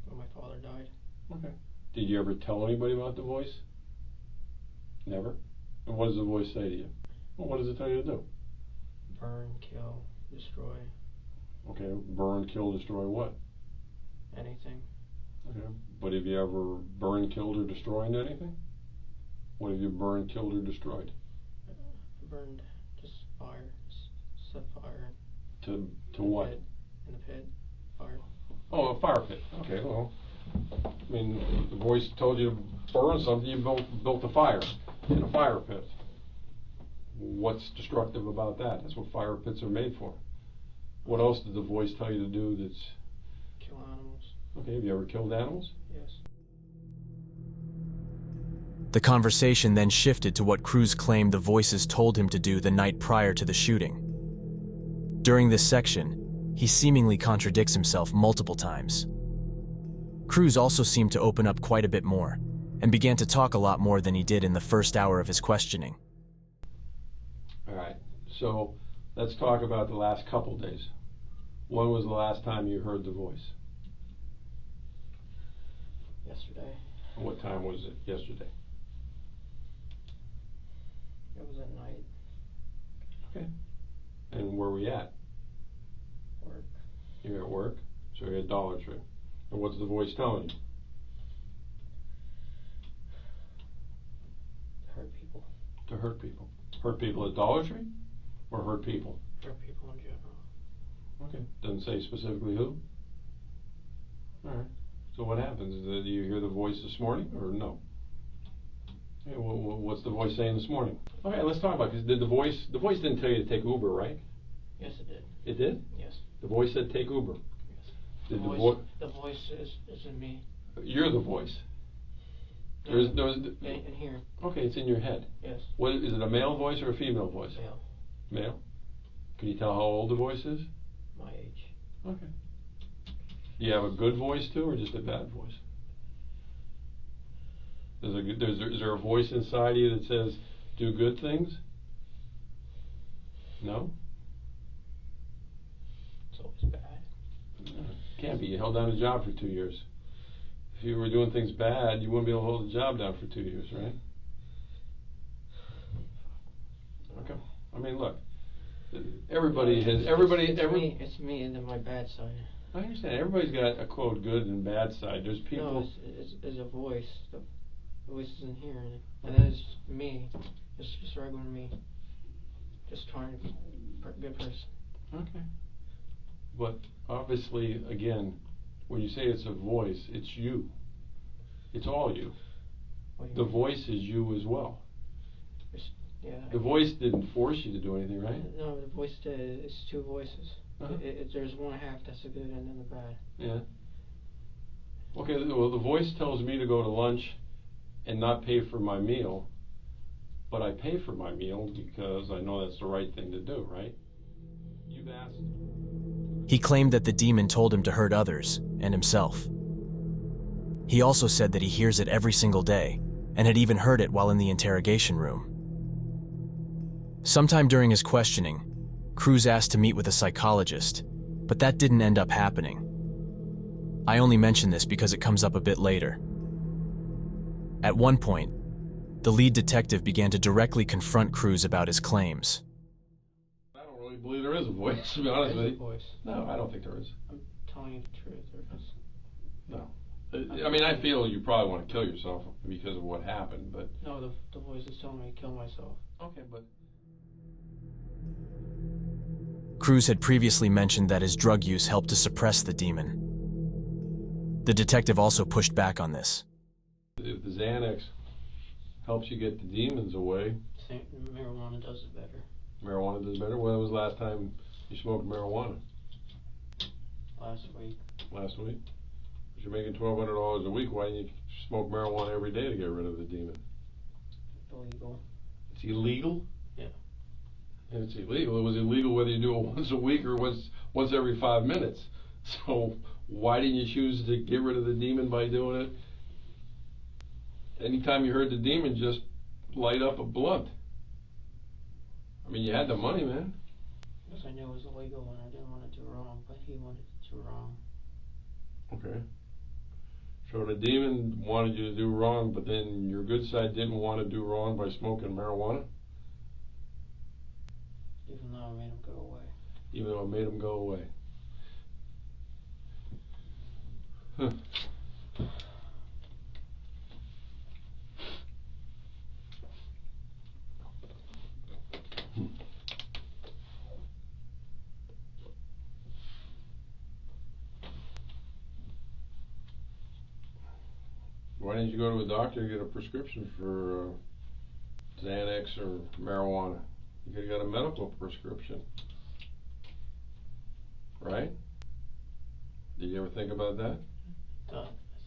When my father died. Okay. Did you ever tell anybody about the voice? Never? And what does the voice say to you? Well, what does it tell you to do? Burn, kill, destroy. Okay. Burn, kill, destroy what? Anything. Okay. But have you ever burned, killed, or destroyed anything? What have you burned, killed, or destroyed? Burned, just fire, set fire. To what? Pit. In the pit, fire. Oh, a fire pit. Okay, well, I mean, the voice told you to burn something, you built a fire in a fire pit. What's destructive about that? That's what fire pits are made for. What else did the voice tell you to do that's... Kill animals. Okay, have you ever killed animals? Yes. The conversation then shifted to what Cruz claimed the voices told him to do the night prior to the shooting. During this section, he seemingly contradicts himself multiple times. Cruz also seemed to open up quite a bit more, and began to talk a lot more than he did in the first hour of his questioning. All right, so let's talk about the last couple days. When was the last time you heard the voice? Yesterday. What time was it yesterday? It was at night. Okay. And where were we at? Work. You're at work, so you're at Dollar Tree. And what's the voice telling you? Hurt people. To hurt people. Hurt people at Dollar Tree? Or hurt people? Hurt people in general. Okay. Doesn't say specifically who? Alright. So what happens? Did you hear the voice this morning, or no? Okay, what's the voice saying this morning? Okay, let's talk about it. Did the voice didn't tell you to take Uber, right? Yes, it did. It did? Yes. The voice said take Uber. Yes. Did the voice is in me. You're the voice. In here. Okay, it's in your head. Yes. What is it, a male voice or a female voice? Male. Male? Can you tell how old the voice is? My age. Okay. Do you have a good voice too, or just a bad voice? Is there a voice inside you that says, do good things? No? It's always bad. Can't be. You held down a job for 2 years. If you were doing things bad, you wouldn't be able to hold a job down for 2 years, right? Okay. I mean, look. It's me and then my bad side. I understand. Everybody's got a quote good and bad side. There's people. No, it's a voice. The voice isn't here, and that is me. It's just regular me. Just trying to be a good person. Okay. But obviously, again, when you say it's a voice, it's you. It's all you. The voice is you as well. Yeah. The voice didn't force you to do anything, right? No, the voice did. It's two voices. There's one half that's the good and then the bad. Yeah. Okay, well, the voice tells me to go to lunch and not pay for my meal, but I pay for my meal because I know that's the right thing to do, right? You've asked. He claimed that the demon told him to hurt others and himself. He also said that he hears it every single day and had even heard it while in the interrogation room. Sometime during his questioning, Cruz asked to meet with a psychologist, but that didn't end up happening. I only mention this because it comes up a bit later. At one point, the lead detective began to directly confront Cruz about his claims. I don't really believe there is a voice, to be honest with you. There's a voice. No, I don't think there is. I'm telling you the truth. There is. No. I mean, I feel you probably want to kill yourself because of what happened, but... No, the voice is telling me to kill myself. Okay, but... Cruz had previously mentioned that his drug use helped to suppress the demon. The detective also pushed back on this. If the Xanax helps you get the demons away... Marijuana does it better. Marijuana does better? When was the last time you smoked marijuana? Last week. Last week? If you're making $1,200 a week, why didn't you smoke marijuana every day to get rid of the demon? Illegal. It's illegal? Yeah. And it's illegal. It was illegal whether you do it once a week or once every 5 minutes. So why didn't you choose to get rid of the demon by doing it? Anytime you heard the demon, just light up a blunt. I mean, you had the money, man. Because I knew it was illegal and I didn't want to do wrong, but he wanted to do wrong. Okay. So the demon wanted you to do wrong, but then your good side didn't want to do wrong by smoking marijuana? Even though it made him go away. Even though it made him go away. Huh. Why didn't you go to a doctor and get a prescription for Xanax or marijuana? You could have got a medical prescription. Right? Did you ever think about that? I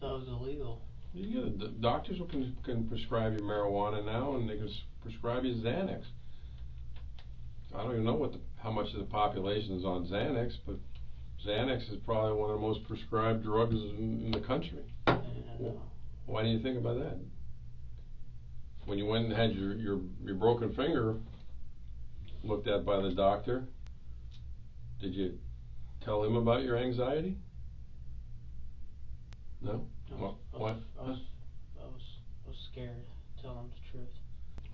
thought it was illegal. The doctors can prescribe you marijuana now, and they can prescribe you Xanax. I don't even know how much of the population is on Xanax, but Xanax is probably one of the most prescribed drugs in the country. Why didn't you think about that? When you went and had your broken finger looked at by the doctor, did you tell him about your anxiety? No? Why? I was scared to tell him the truth.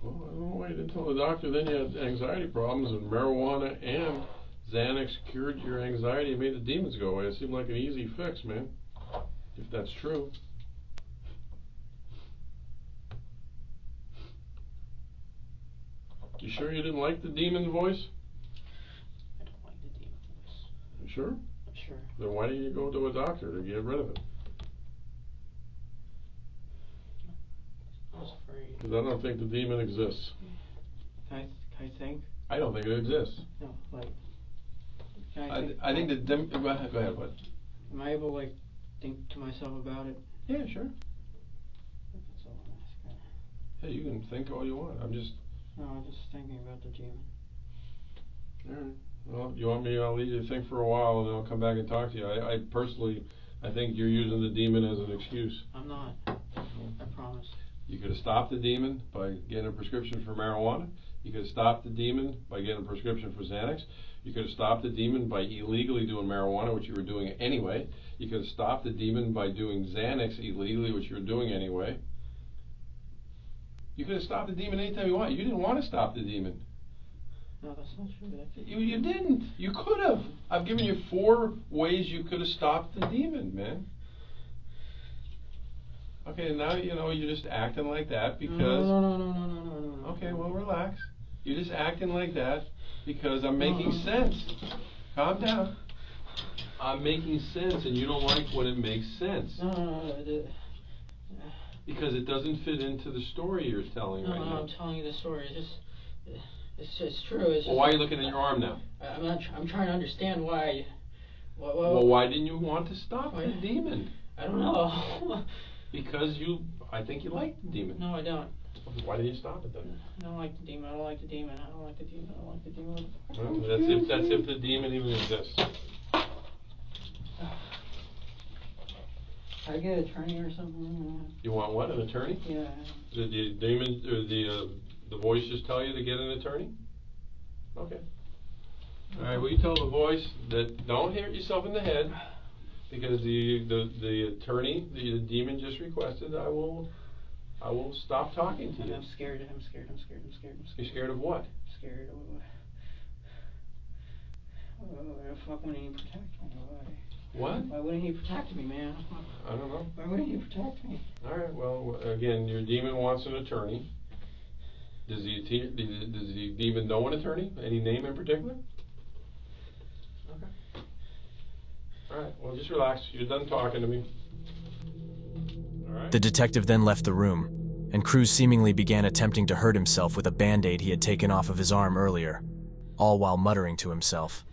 Well, I don't know why you didn't tell the doctor. Then you had anxiety problems, and marijuana and Xanax cured your anxiety and made the demons go away. It seemed like an easy fix, man, if that's true. You sure you didn't like the demon voice? I don't like the demon voice. You sure? I'm sure. Then why didn't you go to a doctor to get rid of it? I was afraid. Because I don't think the demon exists. Can I think? I don't think it exists. No, like. I think the demon. Go ahead, bud. Am I able to like think to myself about it? Yeah, sure. That's all I'm asking. Yeah, you can think all you want. I'm just thinking about the demon. All right. Well, you want me? I'll leave you to think for a while, and then I'll come back and talk to you. I personally, I think you're using the demon as an excuse. I'm not. I promise. You could have stopped the demon by getting a prescription for marijuana. You could have stopped the demon by getting a prescription for Xanax. You could have stopped the demon by illegally doing marijuana, which you were doing anyway. You could have stopped the demon by doing Xanax illegally, which you were doing anyway. You could have stopped the demon anytime you want. You didn't want to stop the demon. No, that's not true. You didn't. You could have. I've given you 4 ways you could have stopped the demon, man. Okay, now you're just acting like that because... No. Okay, well, relax. You're just acting like that because I'm making sense. Calm down. I'm making sense, and you don't like when it makes sense. Because it doesn't fit into the story you're telling right now. No, I'm telling you the story. It's true. It's well, why are you looking at your arm now? I'm trying to understand why. Well, why didn't you want to stop the demon? I don't know. Because I think you like the demon. No, I don't. Why did you stop it then? I don't like the demon. I don't like the demon. I don't like the demon. I don't like the demon. Well, that's if the demon even exists. Can I get an attorney or something? You want what? An attorney? Yeah. Did the demon or the voice just tell you to get an attorney? Okay. All right. Well, you tell the voice that don't hit yourself in the head, because the attorney, the demon just requested, I will stop talking to you. I'm scared. You're scared of what? Scared of fuck wouldn't he protect me? What? Why wouldn't he protect me, man? I don't know. Why wouldn't he protect me? All right. Well, again, your demon wants an attorney. Does the demon know an attorney? Any name in particular? Okay. All right. Well, just relax. You're done talking to me. All right. The detective then left the room, and Cruz seemingly began attempting to hurt himself with a Band-Aid he had taken off of his arm earlier, all while muttering to himself.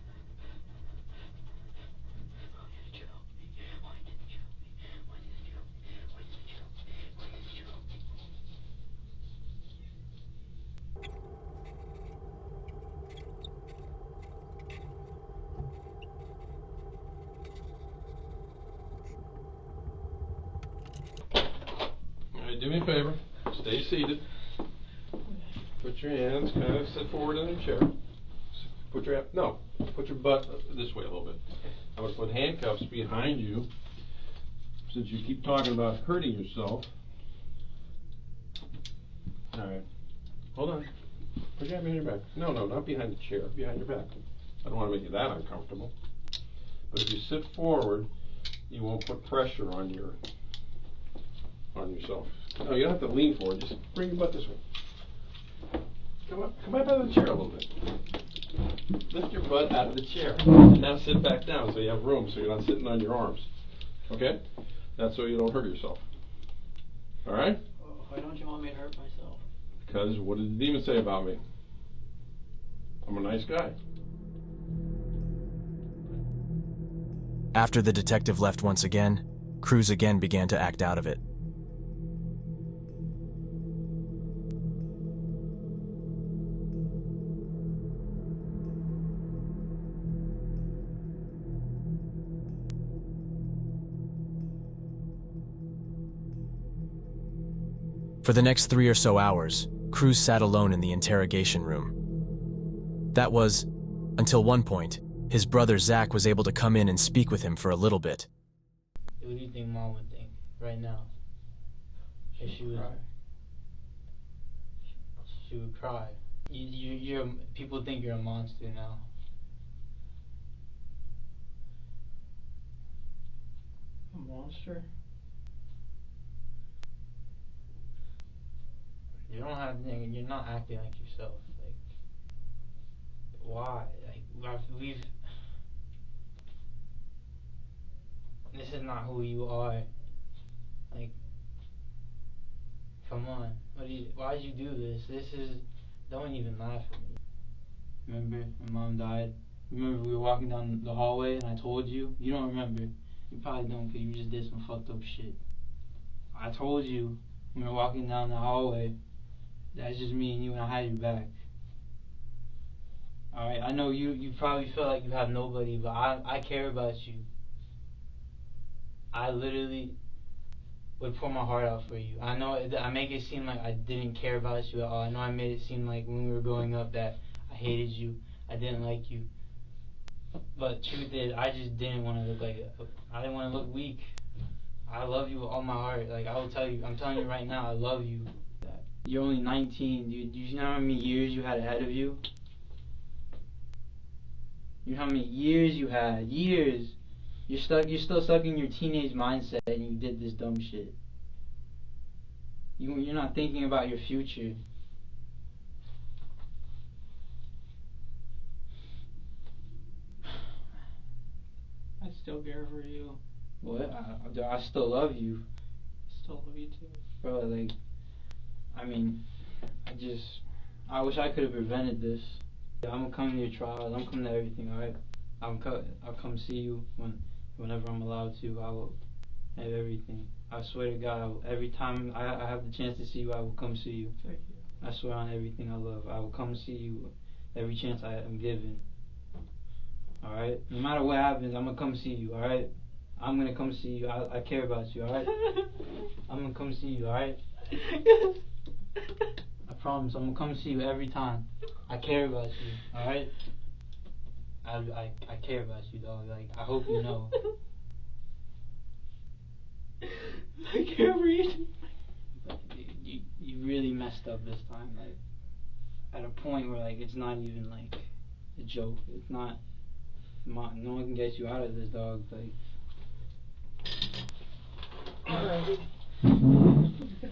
Do me a favor. Stay seated. Put your hands kind of sit forward in the chair. Put your butt this way a little bit. I'm going to put handcuffs behind you since you keep talking about hurting yourself. All right. Hold on. Put your hand behind your back. No, not behind the chair. Behind your back. I don't want to make you that uncomfortable. But if you sit forward, you won't put pressure on yourself. No, you don't have to lean forward. Just bring your butt this way. Come up out of the chair a little bit. Lift your butt out of the chair. And now sit back down so you have room, so you're not sitting on your arms. Okay? That's so you don't hurt yourself. All right? Why don't you want me to hurt myself? Because what did the demon say about me? I'm a nice guy. After the detective left once again, Cruz again began to act out of it. For the next 3 or so hours, Cruz sat alone in the interrogation room. That was, until one point, his brother Zach was able to come in and speak with him for a little bit. What do you think Mom would think right now? If she would cry. She would cry. People think you're a monster now. A monster? You don't have anything. You're not acting like yourself. Like, why? Like, this is not who you are. Like, come on. Why'd you do this? Don't even laugh at me. Remember when Mom died? Remember we were walking down the hallway and I told you? You don't remember. You probably don't because you just did some fucked up shit. I told you when we were walking down the hallway, that's just me and you, and I had your back. Alright, I know you probably feel like you have nobody, but I care about you. I literally would pour my heart out for you. I know I make it seem like I didn't care about you at all. I know I made it seem like when we were growing up that I hated you, I didn't like you. But truth is, I just didn't want to look like I didn't want to look weak. I love you with all my heart. Like, I will tell you, I'm telling you right now, I love you. You're only 19, dude. Do you know how many years you had ahead of you? You know how many years you had? Years. You're still stuck in your teenage mindset, and you did this dumb shit. You're not thinking about your future. I still care for you. What? I still love you. I still love you too. Bro, like, I mean, I wish I could have prevented this. I'm gonna come to your trials. I'm coming to everything, alright? I'll come see you whenever I'm allowed to. I will have everything. I swear to God, every time I have the chance to see you, I will come see you. I swear on everything I love. I will come see you every chance I am given. Alright? No matter what happens, I'm gonna come see you, alright? I'm gonna come see you. I care about you, alright? I'm gonna come see you, alright? I promise, I'm gonna come see you every time. I care about you, alright? I care about you, dog. Like, I hope you know. I care for you. But you really messed up this time, like, at a point where, like, it's not even, like, a joke. It's not, no one can get you out of this, dog. Like, alright.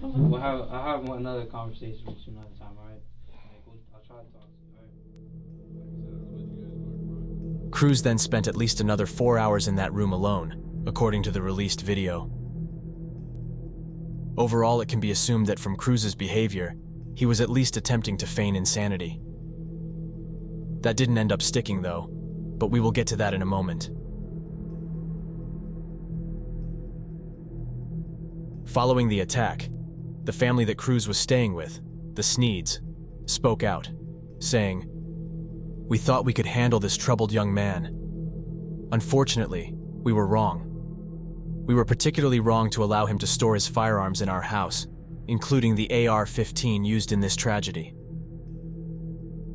I'll have another conversation with you another time, alright? Like, I'll try to talk to you, alright? Cruz then spent at least another 4 hours in that room alone, according to the released video. Overall, it can be assumed that from Cruz's behavior, he was at least attempting to feign insanity. That didn't end up sticking, though, but we will get to that in a moment. Following the attack, the family that Cruz was staying with, the Sneeds, spoke out, saying, "We thought we could handle this troubled young man. Unfortunately, we were wrong. We were particularly wrong to allow him to store his firearms in our house, including the AR-15 used in this tragedy."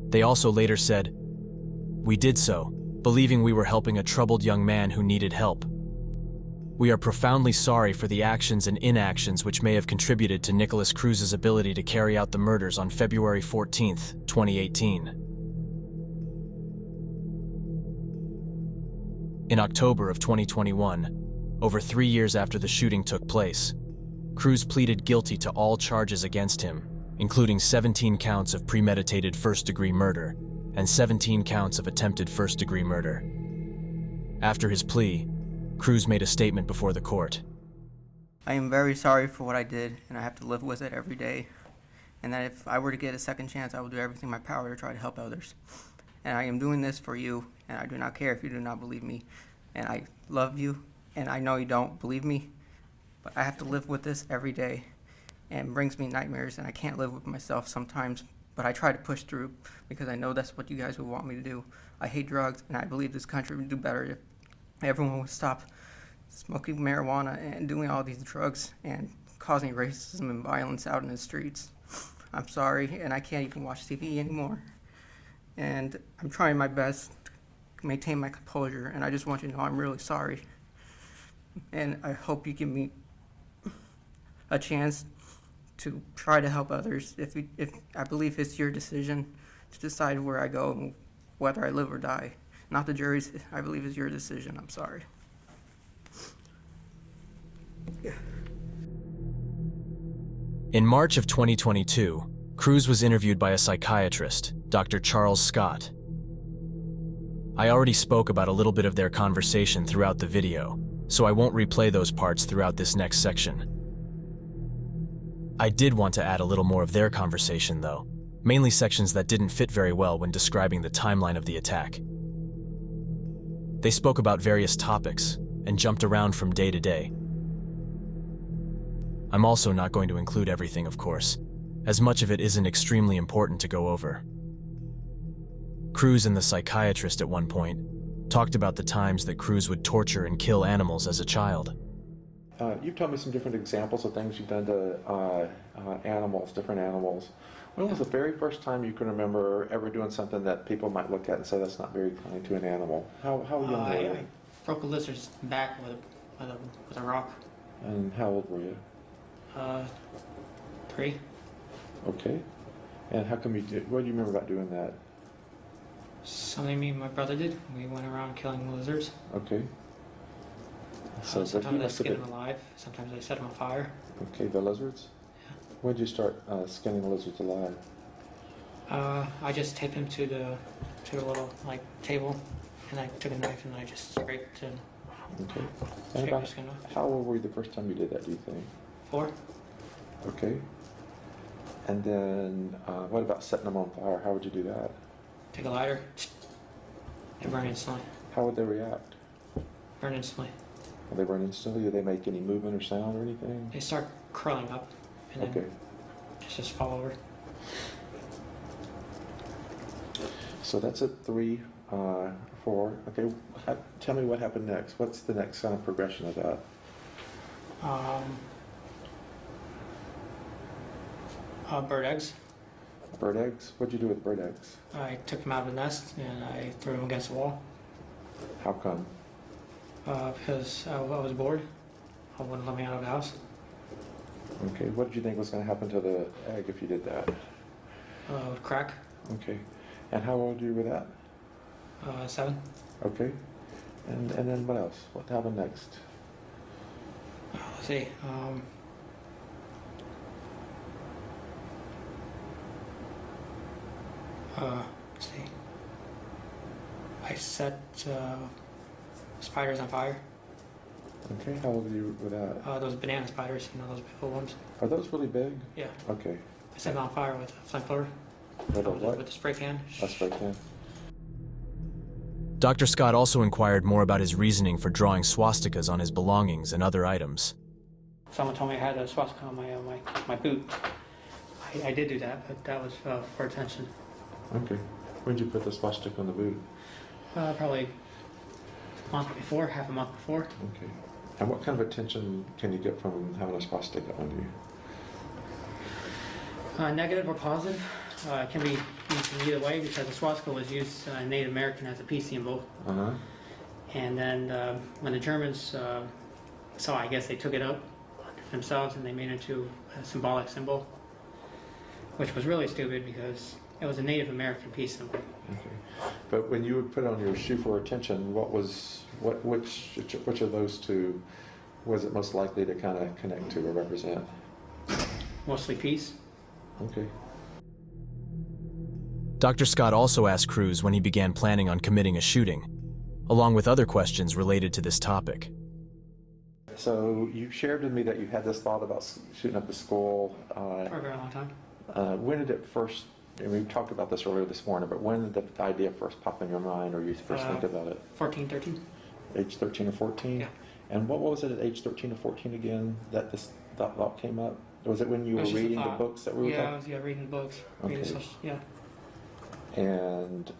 They also later said, "We did so, believing we were helping a troubled young man who needed help. We are profoundly sorry for the actions and inactions which may have contributed to Nicholas Cruz's ability to carry out the murders on February 14th, 2018. In October of 2021, over 3 years after the shooting took place, Cruz pleaded guilty to all charges against him, including 17 counts of premeditated first-degree murder and 17 counts of attempted first-degree murder. After his plea, Cruz made a statement before the court. "I am very sorry for what I did, and I have to live with it every day. And that if I were to get a second chance, I will do everything in my power to try to help others. And I am doing this for you, and I do not care if you do not believe me. And I love you, and I know you don't believe me, but I have to live with this every day. And it brings me nightmares, and I can't live with myself sometimes, but I try to push through because I know that's what you guys would want me to do. I hate drugs, and I believe this country would do better if everyone would stop smoking marijuana and doing all these drugs and causing racism and violence out in the streets. I'm sorry, and I can't even watch TV anymore. And I'm trying my best to maintain my composure, and I just want you to know I'm really sorry. And I hope you give me a chance to try to help others. If I believe it's your decision to decide where I go and whether I live or die. Not the jury's. I believe it's your decision. I'm sorry." Yeah. In March of 2022, Cruz was interviewed by a psychiatrist, Dr. Charles Scott. I already spoke about a little bit of their conversation throughout the video, so I won't replay those parts throughout this next section. I did want to add a little more of their conversation, though, mainly sections that didn't fit very well when describing the timeline of the attack. They spoke about various topics and jumped around from day to day. I'm also not going to include everything, of course, as much of it isn't extremely important to go over. Cruz and the psychiatrist at one point talked about the times that Cruz would torture and kill animals as a child. You've told me some different examples of things you've done to animals, different animals. When was the very first time you can remember ever doing something that people might look at and say that's not very kind to an animal? How young were you? I broke a lizard's back with a rock. And how old were you? 3. Okay. And how come you did? What do you remember about doing that? Something me and my brother did. We went around killing lizards. Okay. So sometimes I skin them alive. Sometimes I set them on fire. Okay, the lizards? Yeah. When did you start skinning the lizards alive? I just taped him to the little table, and I took a knife and I just scraped and okay. And scraped about the skin off. how old were you the first time you did that, do you think? 4. Okay. And then what about setting them on fire? How would you do that? Take a lighter and burn instantly. How would they react? Burn instantly. Will they burn instantly? Do they make any movement or sound or anything? They start curling up and then just fall over. So that's at 3, 4. Okay, tell me what happened next. What's the next progression of that? Bird eggs. Bird eggs? What'd you do with bird eggs? I took them out of the nest and I threw them against the wall. How come? Because I was bored. I wouldn't let me out of the house. Okay, what did you think was going to happen to the egg if you did that? It would crack. Okay, and how old were you with that? 7. Okay, and then what else? What happened next? Let's see. Let's see. I set spiders on fire. Okay, how old were you with that? Those banana spiders, those big ones. Are those really big? Yeah. Okay. I set them on fire with a flamethrower. What? With a spray can. A spray can. Dr. Scott also inquired more about his reasoning for drawing swastikas on his belongings and other items. Someone told me I had a swastika on my boot. I did do that, but that was for attention. Okay. When did you put the swastika on the boot? Probably a month before, half a month before. Okay. And what kind of attention can you get from having a swastika on you? Negative or positive. It can be used in either way because the swastika was used in Native American as a peace symbol. Uh-huh. And then when the Germans saw, I guess they took it up themselves and they made it into a symbolic symbol, which was really stupid because it was a Native American peace symbol. Okay. But when you would put on your shoe for attention, which of those two was it most likely to kind of connect to or represent? Mostly peace. Okay. Dr. Scott also asked Cruz when he began planning on committing a shooting, along with other questions related to this topic. So you shared with me that you had this thought about shooting up the school. For a very long time. When did it first, and we talked about this earlier this morning, but when did the idea first pop in your mind or you first think about it? 14, 13. Age 13 or 14? Yeah. And what was it at age 13 or 14 again that this thought came up? Was it when you were reading the books that we were talking? Yeah, I was reading the books. Okay. Yeah. And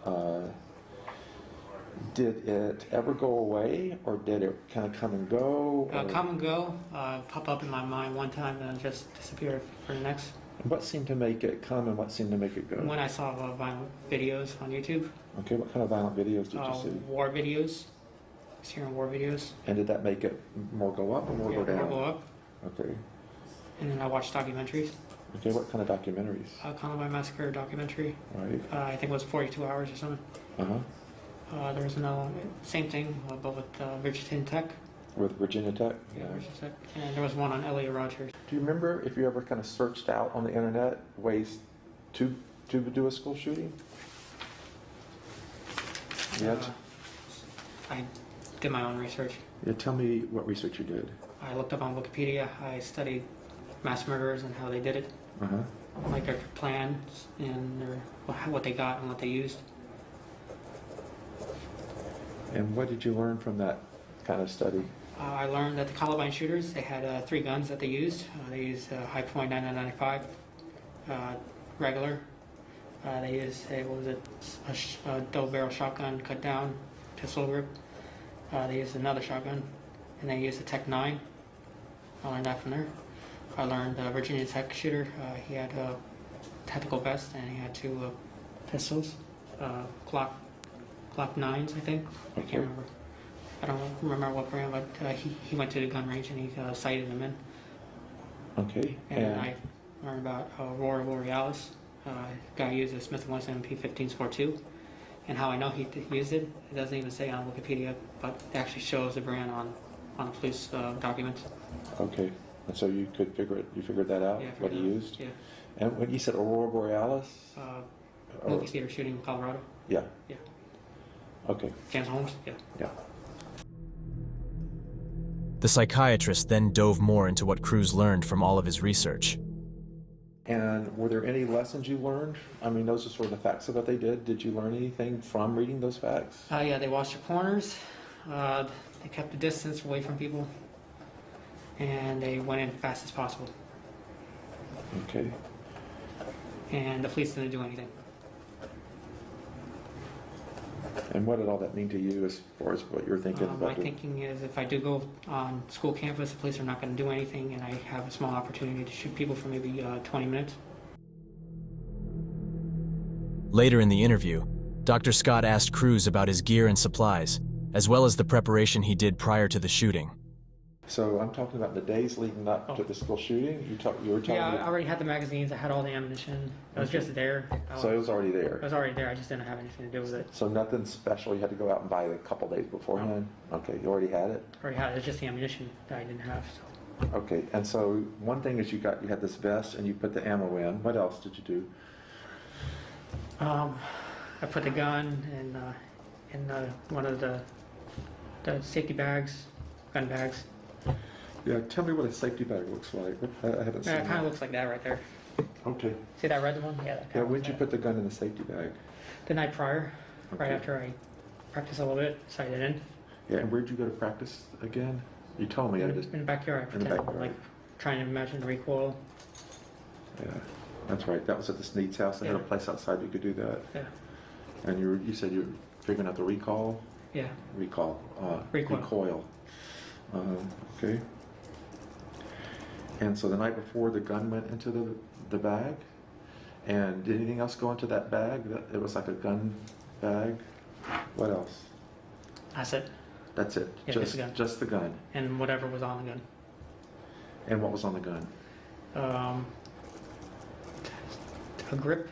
did it ever go away, or did it kind of come and go? Come and go, pop up in my mind one time and then just disappear for the next. And what seemed to make it come and what seemed to make it go? When I saw violent videos on YouTube. Okay, what kind of violent videos did you see? War videos. Syrian war videos. And did that make it more go up or more go down? More go up. Okay. And then I watched documentaries. Okay, what kind of documentaries? Columbine Massacre documentary. Right. I think it was 42 hours or something. Uh-huh. There was another, same thing, but with Virginia Tech. With Virginia Tech? Yeah, Virginia Tech. And there was one on Elliot Rogers. Do you remember if you ever kind of searched out on the internet ways to do a school shooting? Yet? I did my own research. Yeah, tell me what research you did. I looked up on Wikipedia. I studied mass murderers and how they did it. Uh-huh. Like their plans and what they got and what they used. And what did you learn from that kind of study? I learned that the Columbine shooters, they had 3 guns that they used. They used High Point 9995, regular. They used a double barrel shotgun cut down, pistol grip. They used another shotgun, and they used a Tech 9. I learned that from there. I learned Virginia Tech shooter. He had a tactical vest and he had two pistols, Glock 9s, I think. I can't remember. I don't remember what brand, but he went to the gun range and he sighted them in. Okay. And I learned about Aurora Borealis. Guy used a Smith & Wesson MP15 Sport II. And how I know he used it, it doesn't even say on Wikipedia, but it actually shows the brand on the police documents. Okay. And so you could figured that out, Yeah, what he used? Yeah. And when you said Aurora Borealis? Movie theater shooting in Colorado. Yeah. Yeah. Okay. James Holmes? Yeah. Yeah. The psychiatrist then dove more into what Cruz learned from all of his research. And were there any lessons you learned? I mean, those are sort of the facts of what they did. Did you learn anything from reading those facts? Yeah, they watched the corners. They kept the distance away from people. And they went in as fast as possible. Okay. And the police didn't do anything. And what did all that mean to you as far as what you're thinking about? My thinking is if I do go on school campus, the police are not going to do anything, and I have a small opportunity to shoot people for maybe 20 minutes. Later in the interview, Dr. Scott asked Cruz about his gear and supplies, as well as the preparation he did prior to the shooting. So I'm talking about the days leading up to the school shooting. You were telling Yeah, me. I already had the magazines. I had all the ammunition. It was just there. So it was already there. It was already there. I just didn't have anything to do with it. So nothing special. You had to go out and buy it a couple days beforehand. Okay, you already had it. Already had it. It's just the ammunition that I didn't have. So. Okay, and so one thing is you had this vest and you put the ammo in. What else did you do? I put the gun in one of the safety bags, gun bags. Yeah, tell me what a safety bag looks like. I haven't seen It kind that. of looks like that right there. Okay. See that red one? Yeah. Yeah, when'd you put the gun in the safety bag? The night prior, right Okay. after I practiced a little bit, sighted in. Yeah, and where'd you go to practice again? You told me. In the backyard. In the backyard. Like trying to imagine the recoil. Yeah, that's right. That was at the Sneed's house. They had a Yeah. place outside you could do that. Yeah. And you said you were figuring out the recoil? Yeah. Recoil. Recoil. Okay. And so the night before, the gun went into the bag. And did anything else go into that bag? It was like a gun bag. What else? That's it. That's it. Yeah, just the gun. Just the gun. And whatever was on the gun. And what was on the gun? A grip,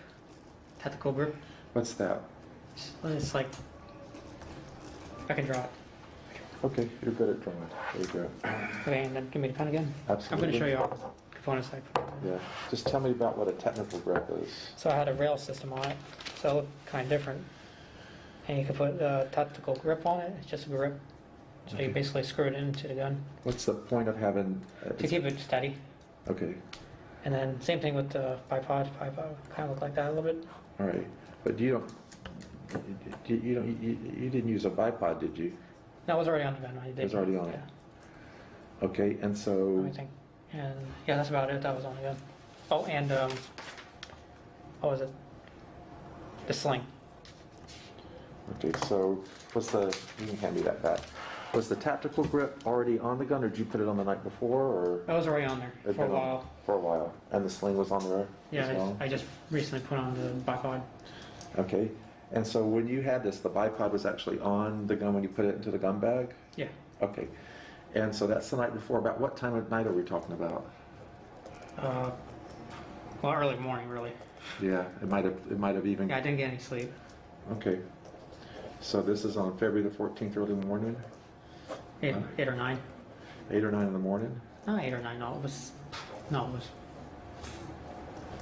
tactical grip. What's that? It's like, I can draw it. Okay, you're good at drawing. There you go. Okay, and then give me the pen again. Absolutely. I'm going to show you all the components. Yeah. Just tell me about what a technical grip is. So I had a rail system on it, so it looked kind of different. And you could put a tactical grip on it. It's just a grip. So you basically screw it into the gun. What's the point of having... to keep it steady. Okay. And then same thing with the bipod. Bipod kind of looked like that a little bit. All right. But you didn't use a bipod, did you? That was already on the gun. I did. It was already on it. Yeah. Okay, and so... Everything. And yeah, that's about it. That was on the gun. Oh, and what was it? The sling. Okay, so you can hand me that back. Was the tactical grip already on the gun, or did you put it on the night before, or? That was already on there for a while. For a while. And the sling was on there Yeah, as well? I just recently put on the bipod. Okay. And so when you had this, the bipod was actually on the gun when you put it into the gun bag? Yeah. Okay. And so that's the night before. About what time of night are we talking about? Well, early morning, really. Yeah, it might have even... Yeah, I didn't get any sleep. Okay. So this is on February the 14th, early morning? 8 or 9. 8 or 9 in the morning? Not 8 or 9, no, it was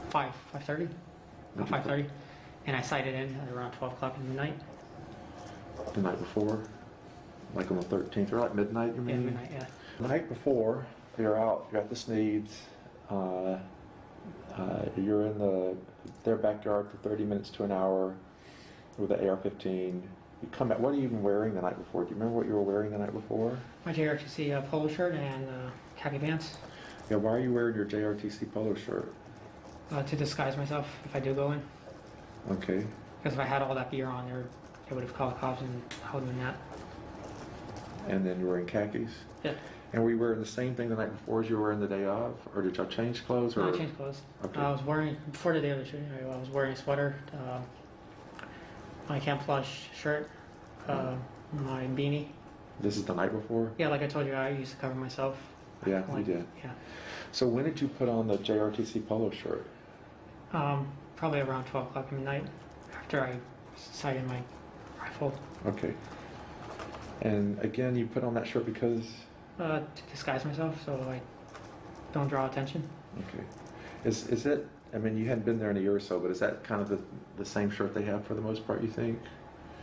5:30. About 5:30. And I sighted in at around 12 o'clock in the night. The night before? Like on the 13th, or like midnight, you mean? Yeah, midnight, yeah. The night before, you're at the Sneeds, you're in their backyard for 30 minutes to an hour with the AR-15. You come back, what are you even wearing the night before? Do you remember what you were wearing the night before? My JRTC polo shirt and khaki pants. Yeah, why are you wearing your JRTC polo shirt? To disguise myself if I do go in. Okay. Because if I had all that gear on there, they would have called the cops and held me in that. And then you're wearing khakis? Yeah. And were you wearing the same thing the night before as you were wearing the day of? Or did y'all change clothes? Or? No, I changed clothes. Okay. I was wearing, before the day of the shooting, I was wearing a sweater, my camouflage shirt, my beanie. This is the night before? Yeah, like I told you, I used to cover myself. Yeah, like, you did. Yeah. So when did you put on the JRTC polo shirt? Probably around 12 o'clock in the night, after I sighted my rifle. Okay. And again, you put on that shirt because? To disguise myself, so I don't draw attention. Okay. Is it, I mean, you hadn't been there in a year or so, but is that kind of the same shirt they have for the most part, you think?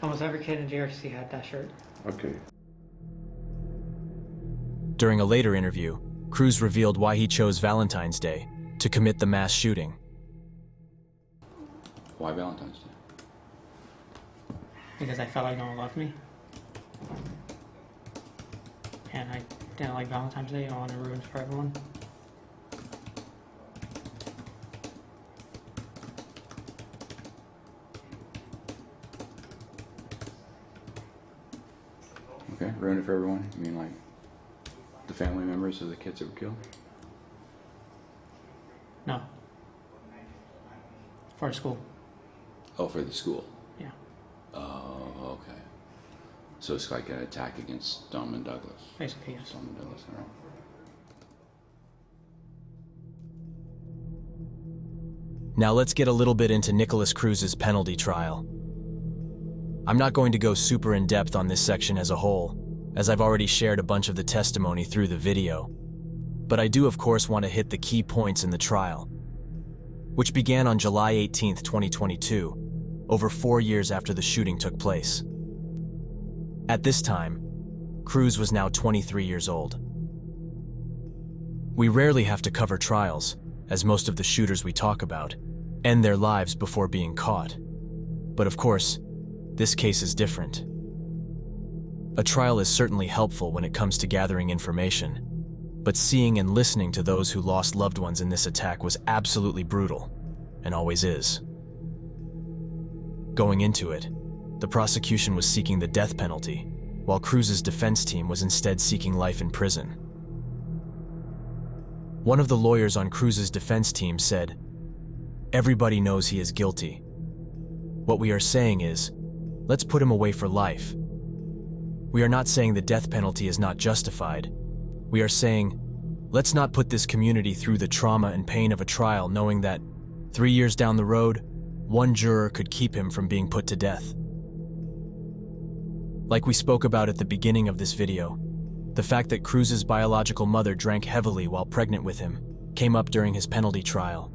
Almost every kid in JRTC had that shirt. Okay. During a later interview, Cruz revealed why he chose Valentine's Day to commit the mass shooting. Why Valentine's Day? Because I felt like no one loved me. And I didn't like Valentine's Day. I wanted to ruin it for everyone. Okay, ruined it for everyone? You mean like the family members of the kids that were killed? No. For the school. Oh, for the school? Yeah. Oh, okay. So it's like an attack against Stoneman Douglas? Basically, yes. Stoneman Douglas, all right. Now let's get a little bit into Nicholas Cruz's penalty trial. I'm not going to go super in depth on this section as a whole, as I've already shared a bunch of the testimony through the video. But I do of course want to hit the key points in the trial, which began on July 18, 2022, over 4 years after the shooting took place. At this time, Cruz was now 23 years old. We rarely have to cover trials, as most of the shooters we talk about end their lives before being caught. But of course, this case is different. A trial is certainly helpful when it comes to gathering information, but seeing and listening to those who lost loved ones in this attack was absolutely brutal, and always is. Going into it, the prosecution was seeking the death penalty, while Cruz's defense team was instead seeking life in prison. One of the lawyers on Cruz's defense team said, "Everybody knows he is guilty. What we are saying is, let's put him away for life. We are not saying the death penalty is not justified. We are saying, let's not put this community through the trauma and pain of a trial knowing that 3 years down the road, one juror could keep him from being put to death." Like we spoke about at the beginning of this video, the fact that Cruz's biological mother drank heavily while pregnant with him came up during his penalty trial.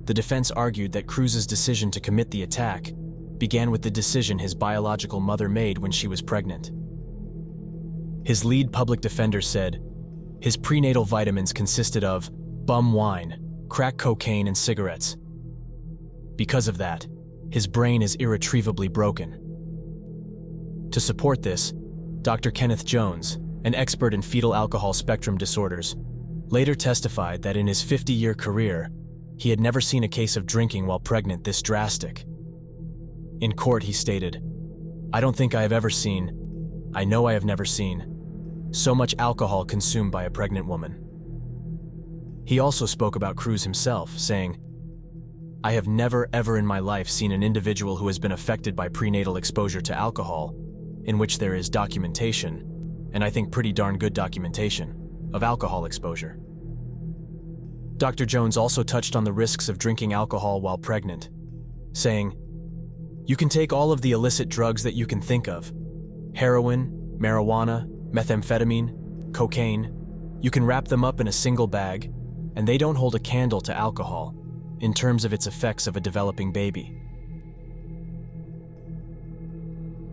The defense argued that Cruz's decision to commit the attack began with the decision his biological mother made when she was pregnant. His lead public defender said, his prenatal vitamins consisted of bum wine, crack cocaine, and cigarettes. Because of that, his brain is irretrievably broken. To support this, Dr. Kenneth Jones, an expert in fetal alcohol spectrum disorders, later testified that in his 50-year career, he had never seen a case of drinking while pregnant this drastic. In court, he stated, "I don't think I have ever seen, I know I have never seen, so much alcohol consumed by a pregnant woman." He also spoke about Cruz himself, saying, "I have never ever in my life seen an individual who has been affected by prenatal exposure to alcohol, in which there is documentation, and I think pretty darn good documentation, of alcohol exposure." Dr. Jones also touched on the risks of drinking alcohol while pregnant, saying, "You can take all of the illicit drugs that you can think of, heroin, marijuana, methamphetamine, cocaine. You can wrap them up in a single bag, and they don't hold a candle to alcohol in terms of its effects of a developing baby."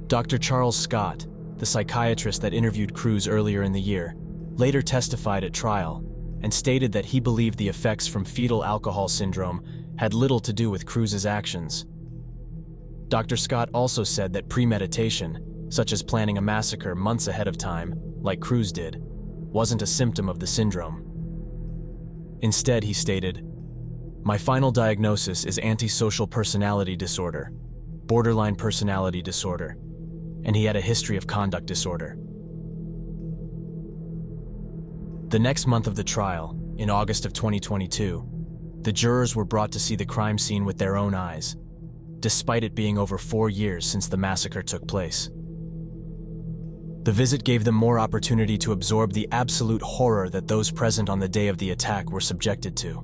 Dr. Charles Scott, the psychiatrist that interviewed Cruz earlier in the year, later testified at trial and stated that he believed the effects from fetal alcohol syndrome had little to do with Cruz's actions. Dr. Scott also said that premeditation, such as planning a massacre months ahead of time, like Cruz did, wasn't a symptom of the syndrome. Instead, he stated, "My final diagnosis is antisocial personality disorder, borderline personality disorder, and he had a history of conduct disorder." The next month of the trial, in August of 2022, the jurors were brought to see the crime scene with their own eyes, despite it being over 4 years since the massacre took place. The visit gave them more opportunity to absorb the absolute horror that those present on the day of the attack were subjected to.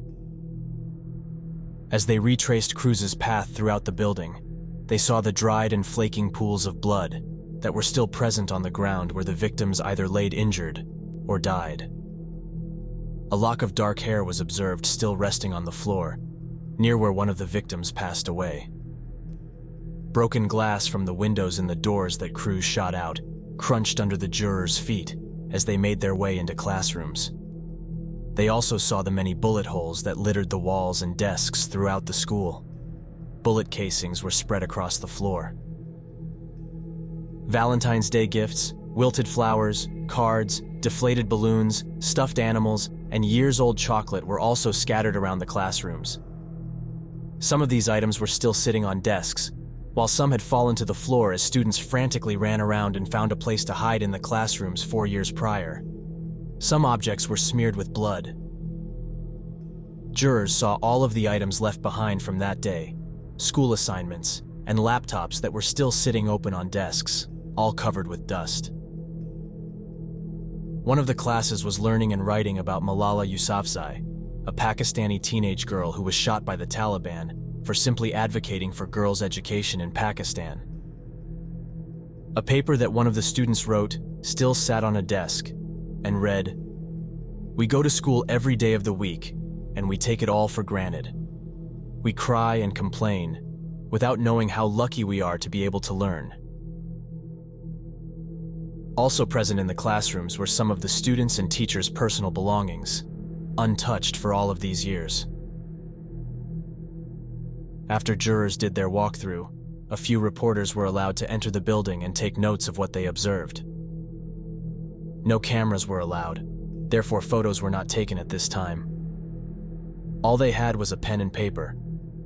As they retraced Cruz's path throughout the building, they saw the dried and flaking pools of blood that were still present on the ground where the victims either laid injured or died. A lock of dark hair was observed still resting on the floor, near where one of the victims passed away. Broken glass from the windows and the doors that Cruz shot out crunched under the jurors' feet as they made their way into classrooms. They also saw the many bullet holes that littered the walls and desks throughout the school. Bullet casings were spread across the floor. Valentine's Day gifts, wilted flowers, cards, deflated balloons, stuffed animals, and years-old chocolate were also scattered around the classrooms. Some of these items were still sitting on desks, while some had fallen to the floor as students frantically ran around and found a place to hide in the classrooms 4 years prior. Some objects were smeared with blood. Jurors saw all of the items left behind from that day, school assignments, and laptops that were still sitting open on desks, all covered with dust. One of the classes was learning and writing about Malala Yousafzai, a Pakistani teenage girl who was shot by the Taliban for simply advocating for girls' education in Pakistan. A paper that one of the students wrote still sat on a desk and read, "We go to school every day of the week, and we take it all for granted. We cry and complain without knowing how lucky we are to be able to learn." Also present in the classrooms were some of the students' and teachers' personal belongings, untouched for all of these years. After jurors did their walkthrough, a few reporters were allowed to enter the building and take notes of what they observed. No cameras were allowed, therefore photos were not taken at this time. All they had was a pen and paper,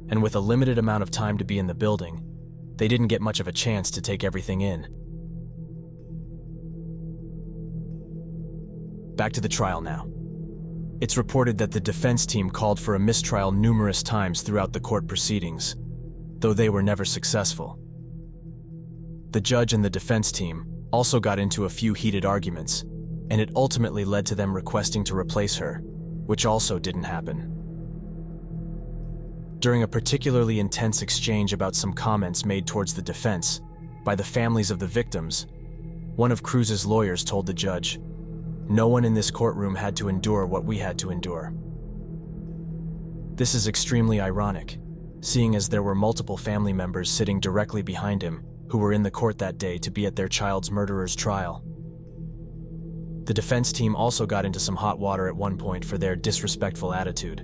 and with a limited amount of time to be in the building, they didn't get much of a chance to take everything in. Back to the trial now. It's reported that the defense team called for a mistrial numerous times throughout the court proceedings, though they were never successful. The judge and the defense team also got into a few heated arguments, and it ultimately led to them requesting to replace her, which also didn't happen. During a particularly intense exchange about some comments made towards the defense by the families of the victims, one of Cruz's lawyers told the judge, "No one in this courtroom had to endure what we had to endure." This is extremely ironic, seeing as there were multiple family members sitting directly behind him who were in the court that day to be at their child's murderer's trial. The defense team also got into some hot water at one point for their disrespectful attitude.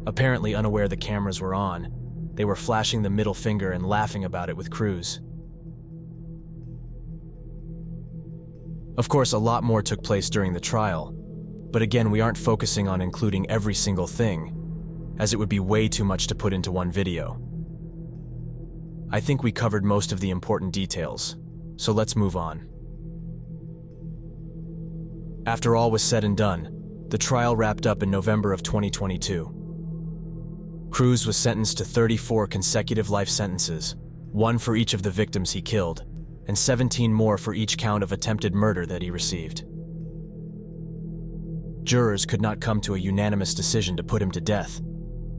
Apparently unaware the cameras were on, they were flashing the middle finger and laughing about it with Cruz. Of course, a lot more took place during the trial, but again, we aren't focusing on including every single thing, as it would be way too much to put into one video. I think we covered most of the important details, so let's move on. After all was said and done, the trial wrapped up in November of 2022. Cruz was sentenced to 34 consecutive life sentences, 1 for each of the victims he killed, and 17 more for each count of attempted murder that he received. Jurors could not come to a unanimous decision to put him to death,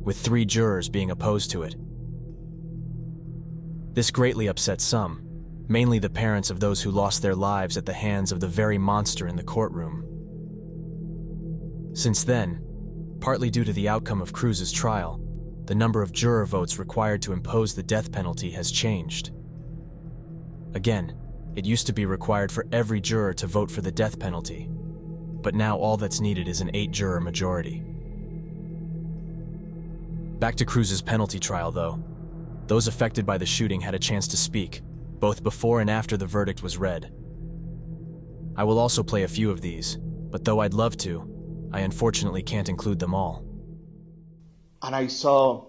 with 3 jurors being opposed to it. This greatly upset some, mainly the parents of those who lost their lives at the hands of the very monster in the courtroom. Since then, partly due to the outcome of Cruz's trial, the number of juror votes required to impose the death penalty has changed. Again, it used to be required for every juror to vote for the death penalty, but now all that's needed is an 8-juror majority. Back to Cruz's penalty trial, though. Those affected by the shooting had a chance to speak, both before and after the verdict was read. I will also play a few of these, but though I'd love to, I unfortunately can't include them all. And I saw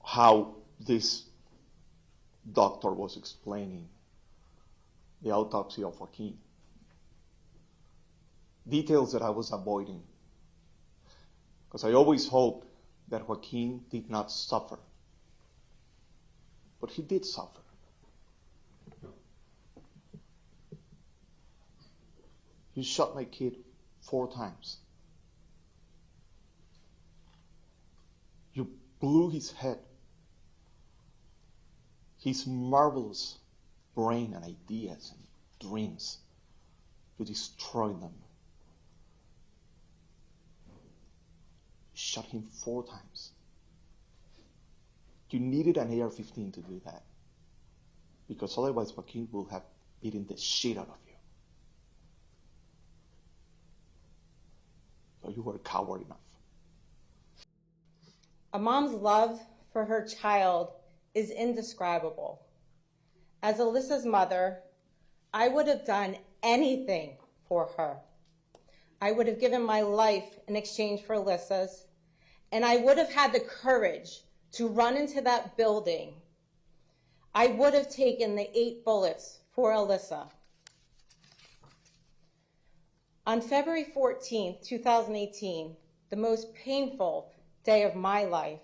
how this doctor was explaining the autopsy of Joaquin. details that I was avoiding. Because I always hoped that Joaquin did not suffer. But he did suffer. You shot my kid 4 times. You blew his head. His marvelous brain and ideas and dreams. You destroyed them. You shot him 4 times. You needed an AR-15 to do that. Because otherwise Joaquin will have beaten the shit out of you. But you were a coward enough. A mom's love for her child is indescribable. As Alyssa's mother, I would have done anything for her. I would have given my life in exchange for Alyssa's, and I would have had the courage to run into that building. I would have taken the 8 bullets for Alyssa. On February 14th, 2018, the most painful day of my life,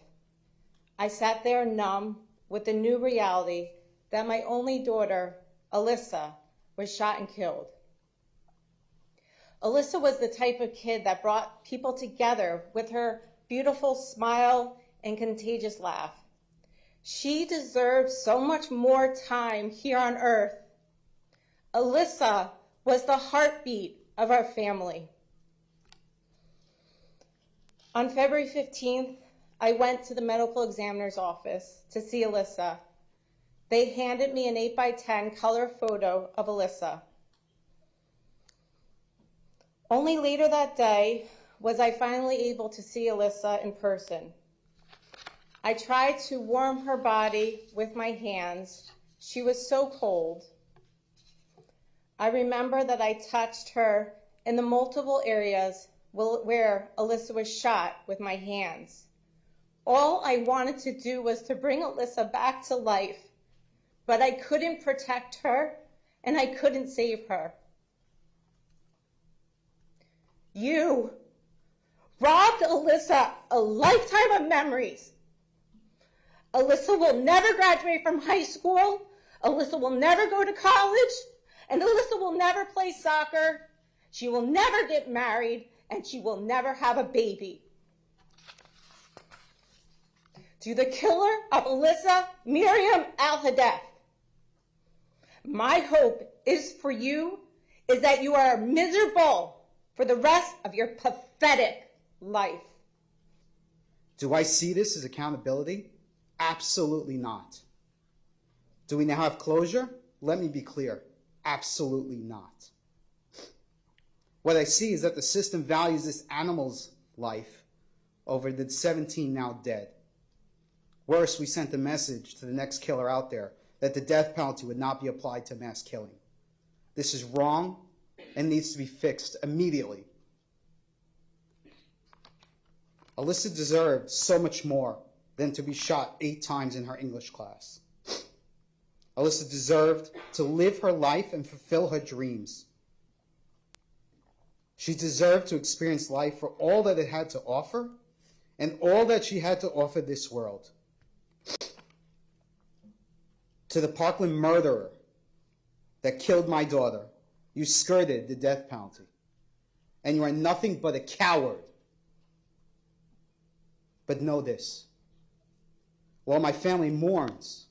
I sat there numb with the new reality that my only daughter, Alyssa, was shot and killed. Alyssa was the type of kid that brought people together with her beautiful smile and contagious laugh. She deserved so much more time here on earth. Alyssa was the heartbeat of our family. On February 15th, I went to the medical examiner's office to see Alyssa. They handed me an 8x10 color photo of Alyssa. Only later that day was I finally able to see Alyssa in person. I tried to warm her body with my hands. She was so cold. I remember that I touched her in the multiple areas where Alyssa was shot with my hands. All I wanted to do was to bring Alyssa back to life, but I couldn't protect her and I couldn't save her. You robbed Alyssa a lifetime of memories. Alyssa will never graduate from high school. Alyssa will never go to college. And Alyssa will never play soccer. She will never get married. And she will never have a baby. To the killer of Alyssa Miriam Al-Hadef, my hope is for you is that you are miserable for the rest of your pathetic life. Do I see this as accountability? Absolutely not. Do we now have closure? Let me be clear. Absolutely not. What I see is that the system values this animal's life over the 17 now dead. Worse, we sent a message to the next killer out there that the death penalty would not be applied to mass killing. This is wrong and needs to be fixed immediately. Alyssa deserved so much more than to be shot 8 times in her English class. Alyssa deserved to live her life and fulfill her dreams. She deserved to experience life for all that it had to offer and all that she had to offer this world. To the Parkland murderer that killed my daughter, you skirted the death penalty. And you are nothing but a coward. But know this. While my family mourns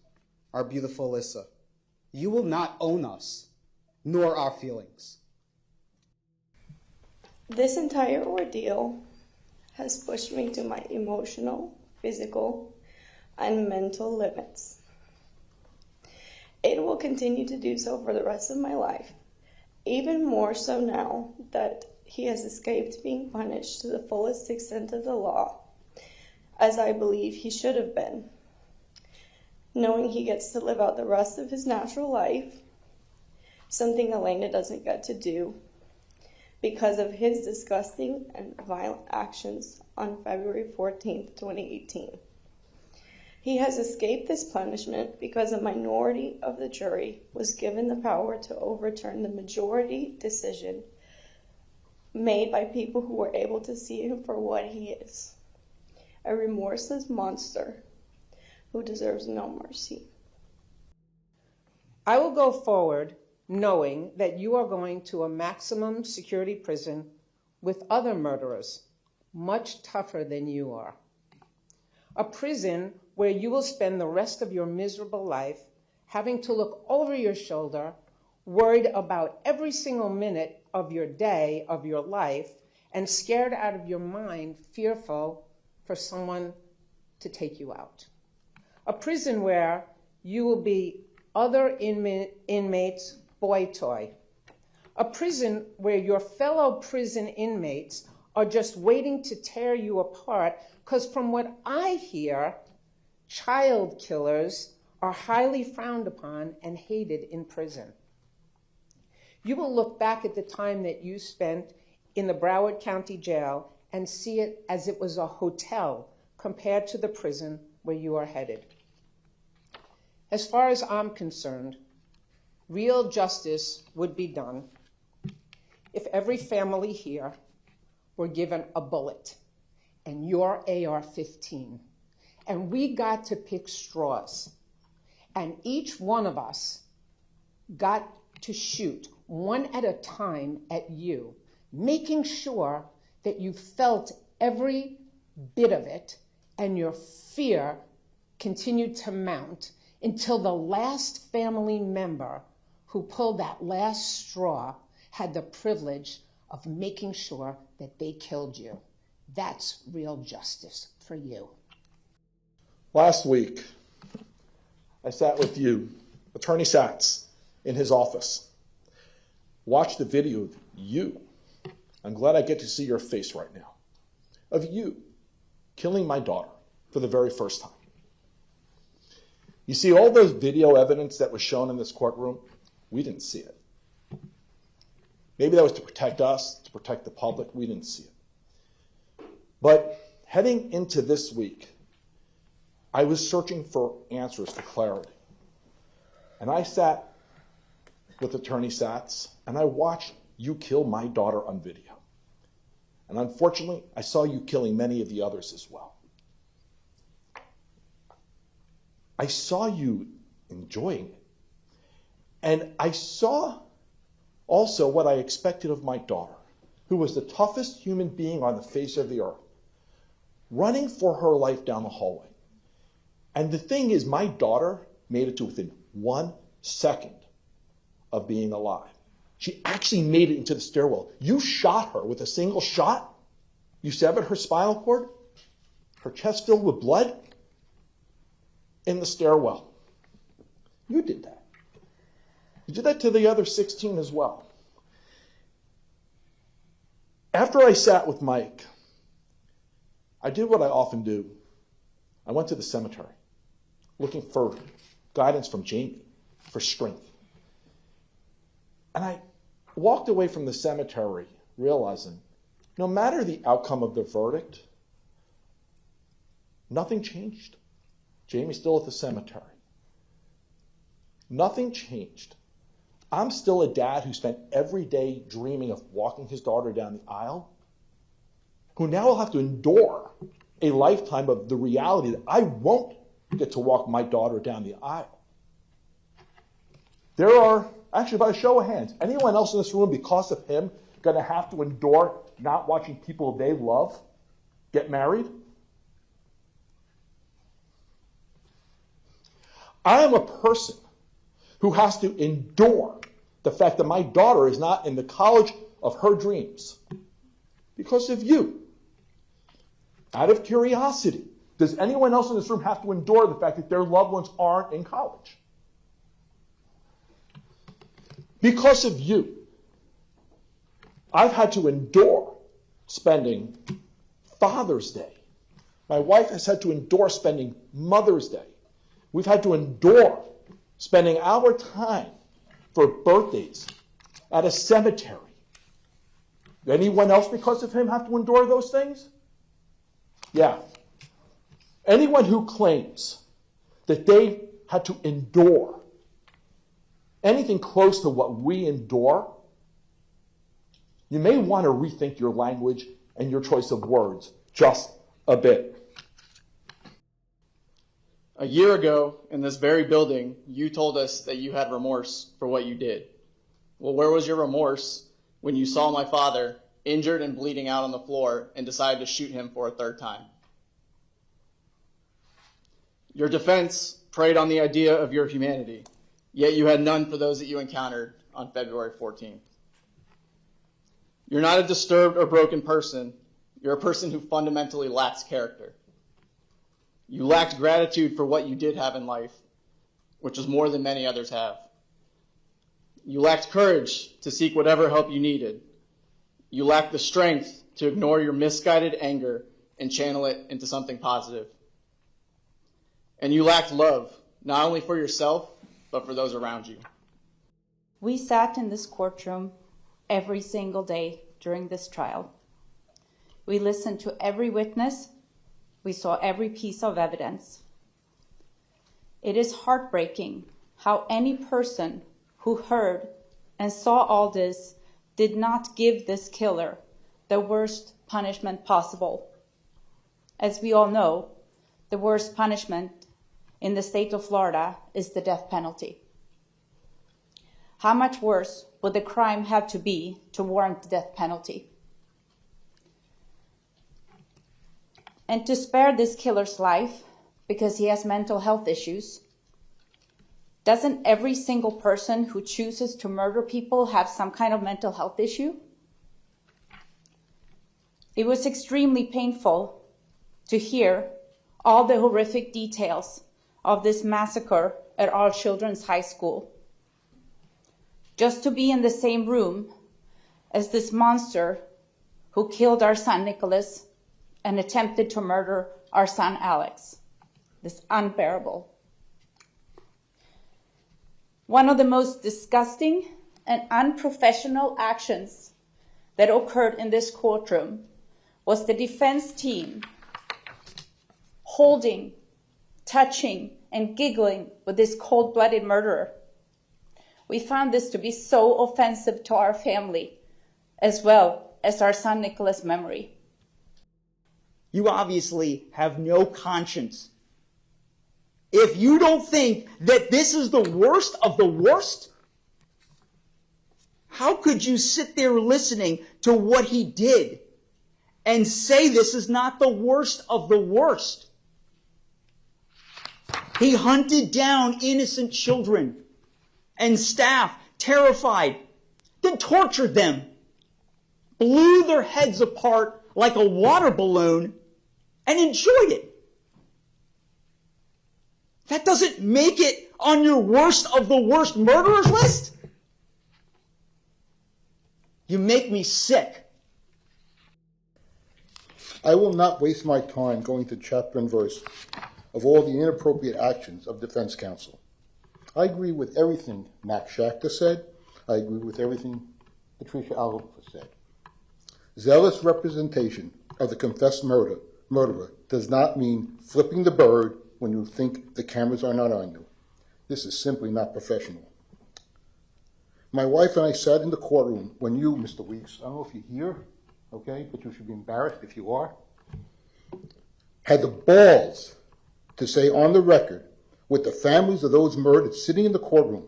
our beautiful Alyssa, you will not own us, nor our feelings. This entire ordeal has pushed me to my emotional, physical, and mental limits. It will continue to do so for the rest of my life, even more so now that he has escaped being punished to the fullest extent of the law, as I believe he should have been. Knowing he gets to live out the rest of his natural life, something Elena doesn't get to do because of his disgusting and violent actions on February 14th, 2018. He has escaped this punishment because a minority of the jury was given the power to overturn the majority decision made by people who were able to see him for what he is, a remorseless monster who deserves no mercy. I will go forward knowing that you are going to a maximum security prison with other murderers, much tougher than you are. A prison where you will spend the rest of your miserable life having to look over your shoulder, worried about every single minute of your day, of your life, and scared out of your mind, fearful for someone to take you out. A prison where you will be other inmates' boy toy. A prison where your fellow prison inmates are just waiting to tear you apart, because from what I hear, child killers are highly frowned upon and hated in prison. You will look back at the time that you spent in the Broward County Jail and see it as it was a hotel compared to the prison where you are headed. As far as I'm concerned, real justice would be done if every family here were given a bullet and your AR-15, and we got to pick straws, and each one of us got to shoot one at a time at you, making sure that you felt every bit of it and your fear continued to mount until the last family member who pulled that last straw had the privilege of making sure that they killed you. That's real justice for you. Last week, I sat with you, Attorney Sachs, in his office. Watched the video of you. I'm glad I get to see your face right now. Of you killing my daughter for the very first time. You see, all those video evidence that was shown in this courtroom, we didn't see it. Maybe that was to protect us, to protect the public. We didn't see it. But heading into this week, I was searching for answers, for clarity. And I sat with Attorney Sachs, and I watched you kill my daughter on video. And unfortunately, I saw you killing many of the others as well. I saw you enjoying it. And I saw also what I expected of my daughter, who was the toughest human being on the face of the earth, running for her life down the hallway. And the thing is, my daughter made it to within 1 second of being alive. She actually made it into the stairwell. You shot her with a single shot. You severed her spinal cord, her chest filled with blood, in the stairwell. You did that. You did that to the other 16 as well. After I sat with Mike, I did what I often do. I went to the cemetery, looking for guidance from Jamie, for strength. And I walked away from the cemetery realizing no matter the outcome of the verdict, nothing changed. Jamie's still at the cemetery. Nothing changed. I'm still a dad who spent every day dreaming of walking his daughter down the aisle, who now will have to endure a lifetime of the reality that I won't get to walk my daughter down the aisle. There are, actually by a show of hands, anyone else in this room, because of him, going to have to endure not watching people they love get married? I am a person who has to endure the fact that my daughter is not in the college of her dreams because of you. Out of curiosity, does anyone else in this room have to endure the fact that their loved ones aren't in college? Because of you, I've had to endure spending Father's Day. My wife has had to endure spending Mother's Day. We've had to endure spending our time for birthdays at a cemetery. Anyone else, because of him, have to endure those things? Yeah. Anyone who claims that they had to endure anything close to what we endure You may want to rethink your language and your choice of words just a bit. A year ago, in this very building, you told us that you had remorse for what you did. Well, where was your remorse when you saw my father injured and bleeding out on the floor and decided to shoot him for a third time? Your defense preyed on the idea of your humanity, yet you had none for those that you encountered on February 14th. You're not a disturbed or broken person. You're a person who fundamentally lacks character. You lacked gratitude for what you did have in life, which is more than many others have. You lacked courage to seek whatever help you needed. You lacked the strength to ignore your misguided anger and channel it into something positive. And you lacked love, not only for yourself, but for those around you. We sat in this courtroom every single day during this trial. We listened to every witness. We saw every piece of evidence. It is heartbreaking how any person who heard and saw all this did not give this killer the worst punishment possible. As we all know, the worst punishment in the state of Florida is the death penalty. How much worse would the crime have to be to warrant the death penalty? And to spare this killer's life, because he has mental health issues, doesn't every single person who chooses to murder people have some kind of mental health issue? It was extremely painful to hear all the horrific details of this massacre at All Children's High School. Just to be in the same room as this monster who killed our son Nicholas and attempted to murder our son Alex. This unbearable. One of the most disgusting and unprofessional actions that occurred in this courtroom was the defense team holding, touching, and giggling with this cold-blooded murderer. We found this to be so offensive to our family, as well as our son Nicholas' memory. You obviously have no conscience. If you don't think that this is the worst of the worst, how could you sit there listening to what he did and say this is not the worst of the worst? He hunted down innocent children and staff, terrified, then tortured them, blew their heads apart like a water balloon, and enjoyed it. That doesn't make it on your worst of the worst murderers list? You make me sick. I will not waste my time going to chapter and verse of all the inappropriate actions of defense counsel. I agree with everything Max Schachter said. I agree with everything Patricia Alva said. Zealous representation of the confessed murderer does not mean flipping the bird when you think the cameras are not on you. This is simply not professional. My wife and I sat in the courtroom when you, Mr. Weeks, I don't know if you're here, okay, but you should be embarrassed if you are, had the balls to say on the record, with the families of those murdered sitting in the courtroom,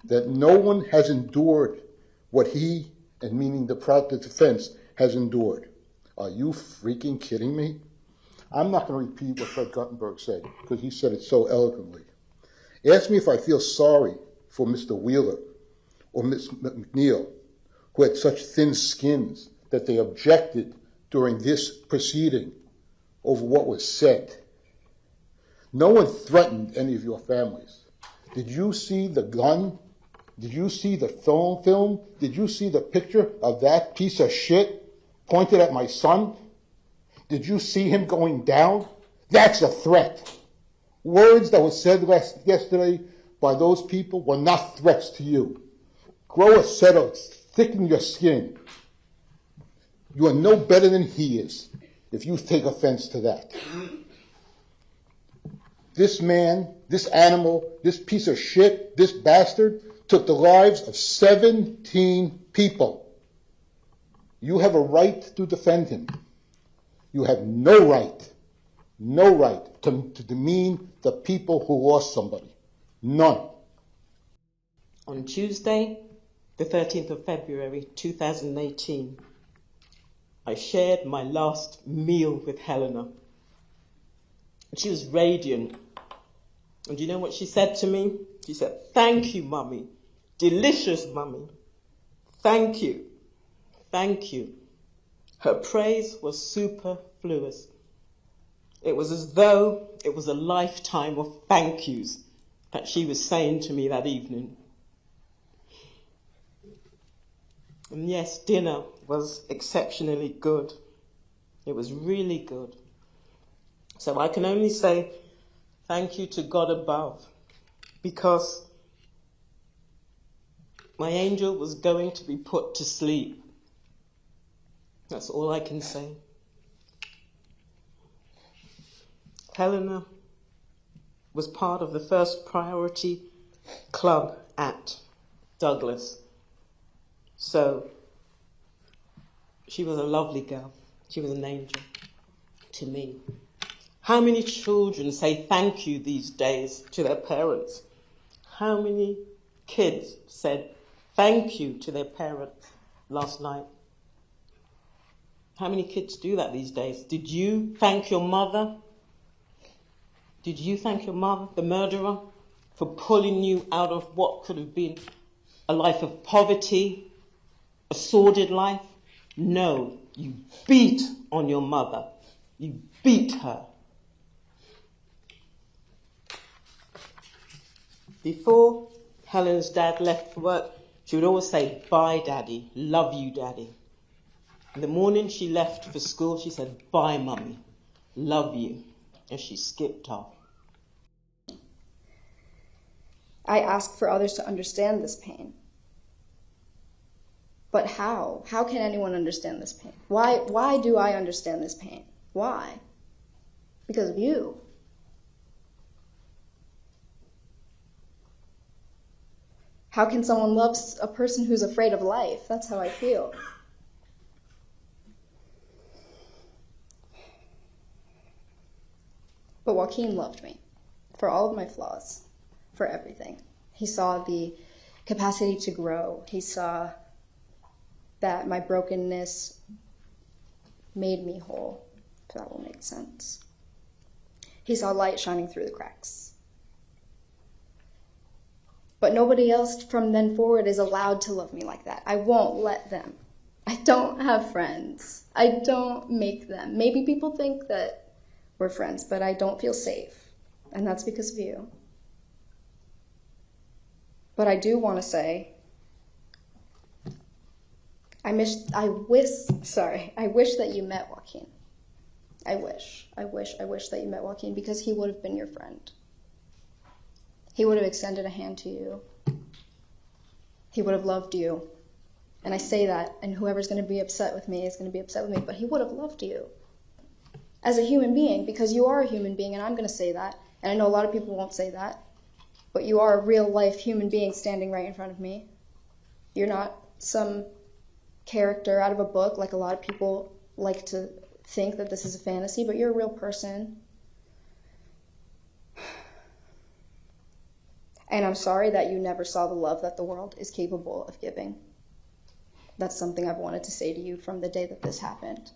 that no one has endured what he, and meaning the defense, has endured. Are you freaking kidding me? I'm not going to repeat what Fred Guttenberg said, because he said it so eloquently. Ask me if I feel sorry for Mr. Wheeler or Ms. McNeil, who had such thin skins that they objected during this proceeding over what was said. No one threatened any of your families. Did you see the gun? Did you see the film? Did you see the picture of that piece of shit pointed at my son? Did you see him going down? That's a threat. Words that were said yesterday by those people were not threats to you. Grow a set of thicken your skin. You are no better than he is if you take offense to that. This man, this animal, this piece of shit, this bastard took the lives of 17 people. You have a right to defend him. You have no right to demean the people who lost somebody. None. On Tuesday, the 13th of February 2018, I shared my last meal with Helena. She was radiant. And do you know what she said to me? She said, "Thank you, Mummy. Delicious, Mummy. Thank you. Thank you." Her praise was superfluous. It was as though it was a lifetime of thank yous that she was saying to me that evening. And yes, dinner was exceptionally good. It was really good. So I can only say thank you to God above, because my angel was going to be put to sleep. That's all I can say. Helena was part of the First Priority Club at Douglas. So she was a lovely girl. She was an angel to me. How many children say thank you these days to their parents? How many kids said thank you to their parents last night? How many kids do that these days? Did you thank your mother? Did you thank your mother, the murderer, for pulling you out of what could have been a life of poverty, a sordid life? No, you beat on your mother. You beat her. Before Helen's dad left for work, she would always say, "Bye, Daddy. Love you, Daddy." In the morning she left for school, she said, "Bye, Mummy. Love you." And she skipped off. I ask for others to understand this pain. But how? How can anyone understand this pain? Why do I understand this pain? Why? Because of you. How can someone love a person who's afraid of life? That's how I feel. But Joaquin loved me for all of my flaws, for everything. He saw the capacity to grow. He saw that my brokenness made me whole, if that will make sense. He saw light shining through the cracks. But nobody else from then forward is allowed to love me like that. I won't let them. I don't have friends. I don't make them. Maybe people think that we're friends, but I don't feel safe. And that's because of you. But I do want to say, I wish that you met Joaquin. I wish that you met Joaquin, because he would have been your friend. He would have extended a hand to you. He would have loved you. And I say that, and whoever's going to be upset with me is going to be upset with me, but he would have loved you as a human being, because you are a human being, and I'm going to say that. And I know a lot of people won't say that, but you are a real-life human being standing right in front of me. You're not some character out of a book, like a lot of people like to think that this is a fantasy, but you're a real person. And I'm sorry that you never saw the love that the world is capable of giving. That's something I've wanted to say to you from the day that this happened.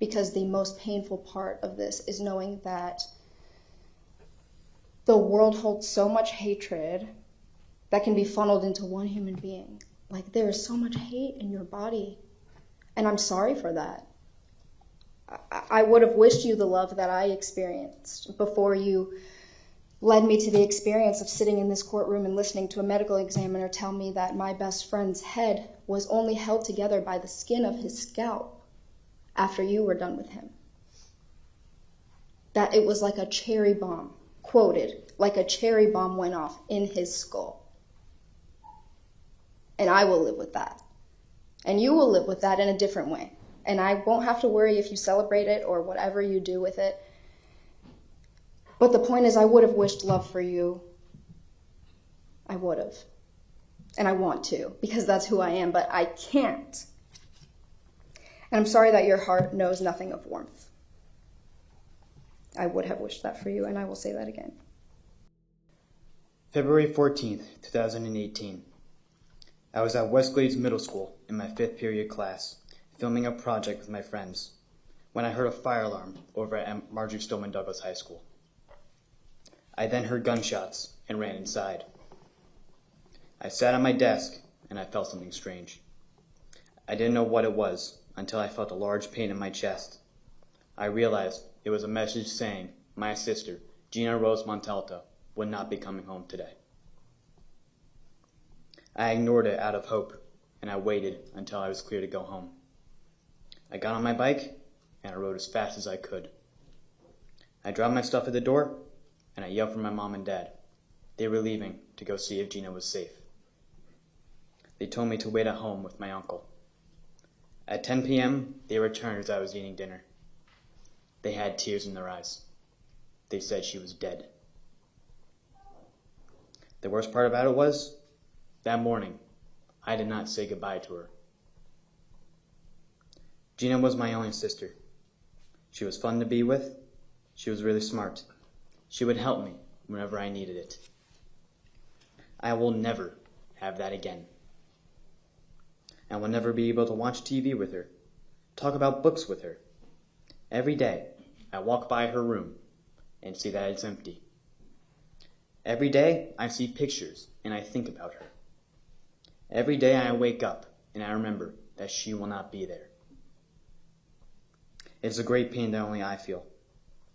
Because the most painful part of this is knowing that the world holds so much hatred that can be funneled into one human being. Like, there is so much hate in your body. And I'm sorry for that. I would have wished you the love that I experienced before you led me to the experience of sitting in this courtroom and listening to a medical examiner tell me that my best friend's head was only held together by the skin of his scalp after you were done with him. That it was like a cherry bomb, quoted, like a cherry bomb went off in his skull. And I will live with that. And you will live with that in a different way. And I won't have to worry if you celebrate it or whatever you do with it. But the point is, I would have wished love for you. I would have. And I want to, because that's who I am, but I can't. And I'm sorry that your heart knows nothing of warmth. I would have wished that for you, and I will say that again. February 14th, 2018. I was at Westglades Middle School in my 5th period class, filming a project with my friends, when I heard a fire alarm over at Marjorie Stoneman Douglas High School. I then heard gunshots and ran inside. I sat on my desk and I felt something strange. I didn't know what it was until I felt a large pain in my chest. I realized it was a message saying my sister, Gina Rose Montalto, would not be coming home today. I ignored it out of hope, and I waited until I was clear to go home. I got on my bike, and I rode as fast as I could. I dropped my stuff at the door, and I yelled for my mom and dad. They were leaving to go see if Gina was safe. They told me to wait at home with my uncle. At 10 p.m., they returned as I was eating dinner. They had tears in their eyes. They said she was dead. The worst part about it was, that morning, I did not say goodbye to her. Gina was my only sister. She was fun to be with. She was really smart. She would help me whenever I needed it. I will never have that again. I will never be able to watch TV with her, talk about books with her. Every day, I walk by her room and see that it's empty. Every day, I see pictures and I think about her. Every day I wake up and I remember that she will not be there. It's a great pain that only I feel.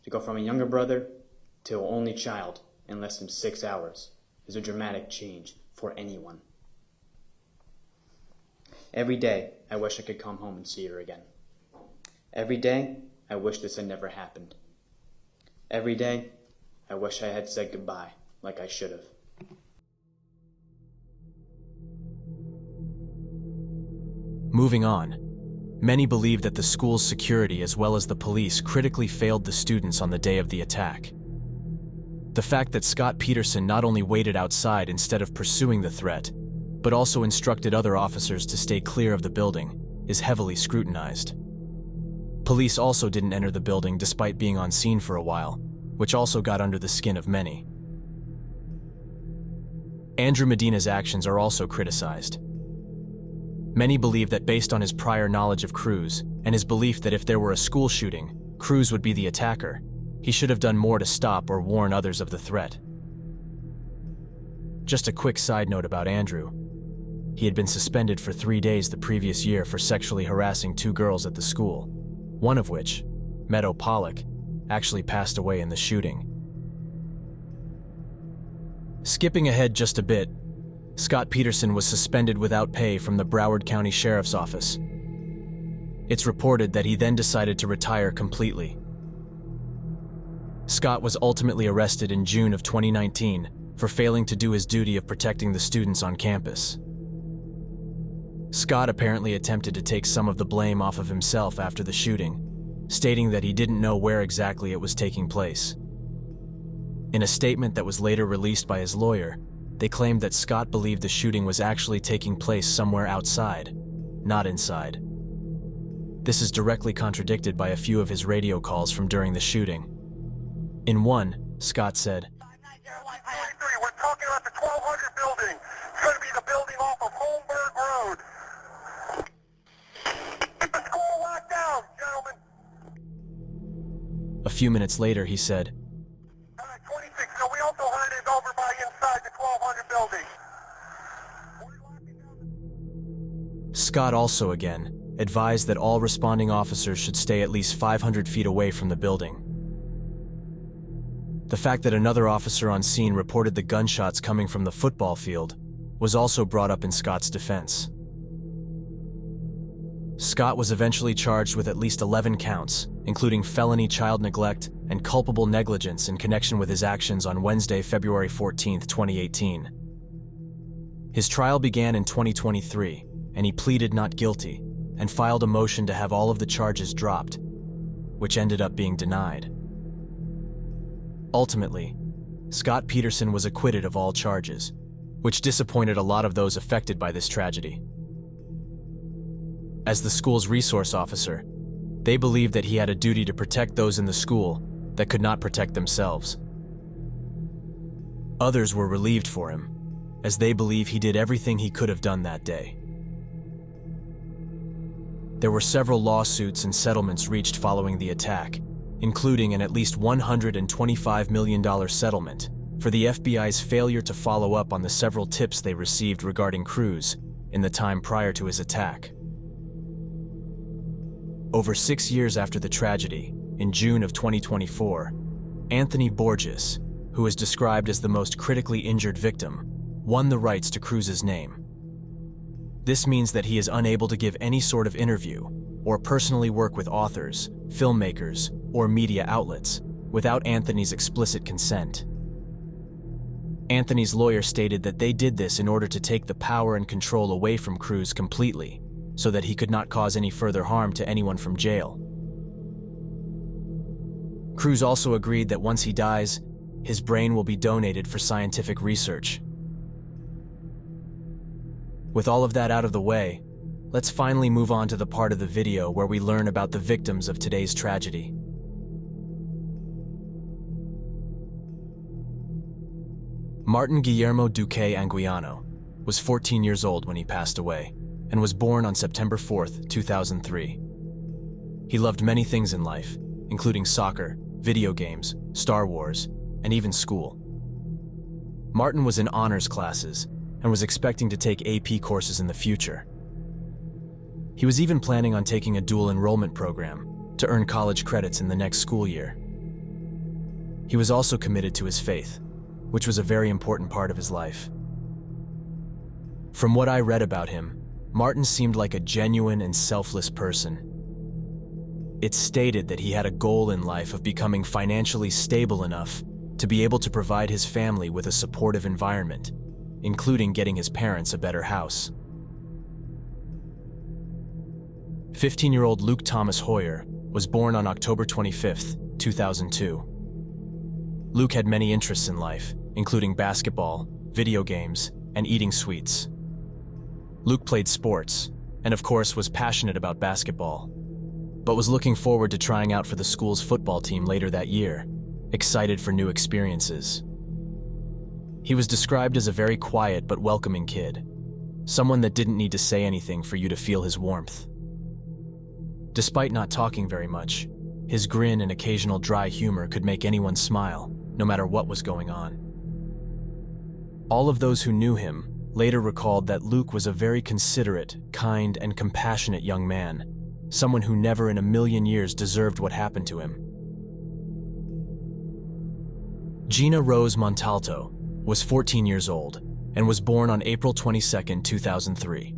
To go from a younger brother to an only child in less than 6 hours is a dramatic change for anyone. Every day, I wish I could come home and see her again. Every day, I wish this had never happened. Every day, I wish I had said goodbye like I should have. Moving on, many believe that the school's security as well as the police critically failed the students on the day of the attack. The fact that Scott Peterson not only waited outside instead of pursuing the threat, but also instructed other officers to stay clear of the building, is heavily scrutinized. Police also didn't enter the building despite being on scene for a while, which also got under the skin of many. Andrew Medina's actions are also criticized. Many believe that based on his prior knowledge of Cruz and his belief that if there were a school shooting, Cruz would be the attacker, he should have done more to stop or warn others of the threat. Just a quick side note about Andrew. He had been suspended for 3 days the previous year for sexually harassing 2 girls at the school, one of which, Meadow Pollock, actually passed away in the shooting. Skipping ahead just a bit, Scott Peterson was suspended without pay from the Broward County Sheriff's Office. It's reported that he then decided to retire completely. Scott was ultimately arrested in June of 2019 for failing to do his duty of protecting the students on campus. Scott apparently attempted to take some of the blame off of himself after the shooting, stating that he didn't know where exactly it was taking place. In a statement that was later released by his lawyer, they claimed that Scott believed the shooting was actually taking place somewhere outside, not inside. This is directly contradicted by a few of his radio calls from during the shooting. In one, Scott said, We're talking about the 1200 building. It's going to be the building off of Holmberg Road. Keep the school locked down, gentlemen. A few minutes later, he said, 26. So we also heard it over by inside the 1200 building. Scott also again advised that all responding officers should stay at least 500 feet away from the building. The fact that another officer on scene reported the gunshots coming from the football field was also brought up in Scott's defense. Scott was eventually charged with at least 11 counts, including felony child neglect and culpable negligence in connection with his actions on Wednesday, February 14, 2018. His trial began in 2023, and he pleaded not guilty and filed a motion to have all of the charges dropped, which ended up being denied. Ultimately, Scott Peterson was acquitted of all charges, which disappointed a lot of those affected by this tragedy. As the school's resource officer, they believed that he had a duty to protect those in the school that could not protect themselves. Others were relieved for him, as they believe he did everything he could have done that day. There were several lawsuits and settlements reached following the attack, including an at least $125 million settlement for the FBI's failure to follow up on the several tips they received regarding Cruz in the time prior to his attack. Over 6 years after the tragedy, in June of 2024, Anthony Borges, who is described as the most critically injured victim, won the rights to Cruz's name. This means that he is unable to give any sort of interview or personally work with authors, filmmakers, or media outlets without Anthony's explicit consent. Anthony's lawyer stated that they did this in order to take the power and control away from Cruz completely, so that he could not cause any further harm to anyone from jail. Cruz also agreed that once he dies, his brain will be donated for scientific research. With all of that out of the way, let's finally move on to the part of the video where we learn about the victims of today's tragedy. Martin Guillermo Duque Anguiano was 14 years old when he passed away and was born on September 4th, 2003. He loved many things in life, including soccer, video games, Star Wars, and even school. Martin was in honors classes and was expecting to take AP courses in the future. He was even planning on taking a dual enrollment program to earn college credits in the next school year. He was also committed to his faith, which was a very important part of his life. From what I read about him, Martin seemed like a genuine and selfless person. It's stated that he had a goal in life of becoming financially stable enough to be able to provide his family with a supportive environment, including getting his parents a better house. 15-year-old Luke Thomas Hoyer was born on October 25th, 2002. Luke had many interests in life, including basketball, video games, and eating sweets. Luke played sports, and of course was passionate about basketball, but was looking forward to trying out for the school's football team later that year, excited for new experiences. He was described as a very quiet but welcoming kid, someone that didn't need to say anything for you to feel his warmth. Despite not talking very much, his grin and occasional dry humor could make anyone smile, no matter what was going on. All of those who knew him later recalled that Luke was a very considerate, kind, and compassionate young man, someone who never in a million years deserved what happened to him. Gina Rose Montalto was 14 years old and was born on April 22, 2003.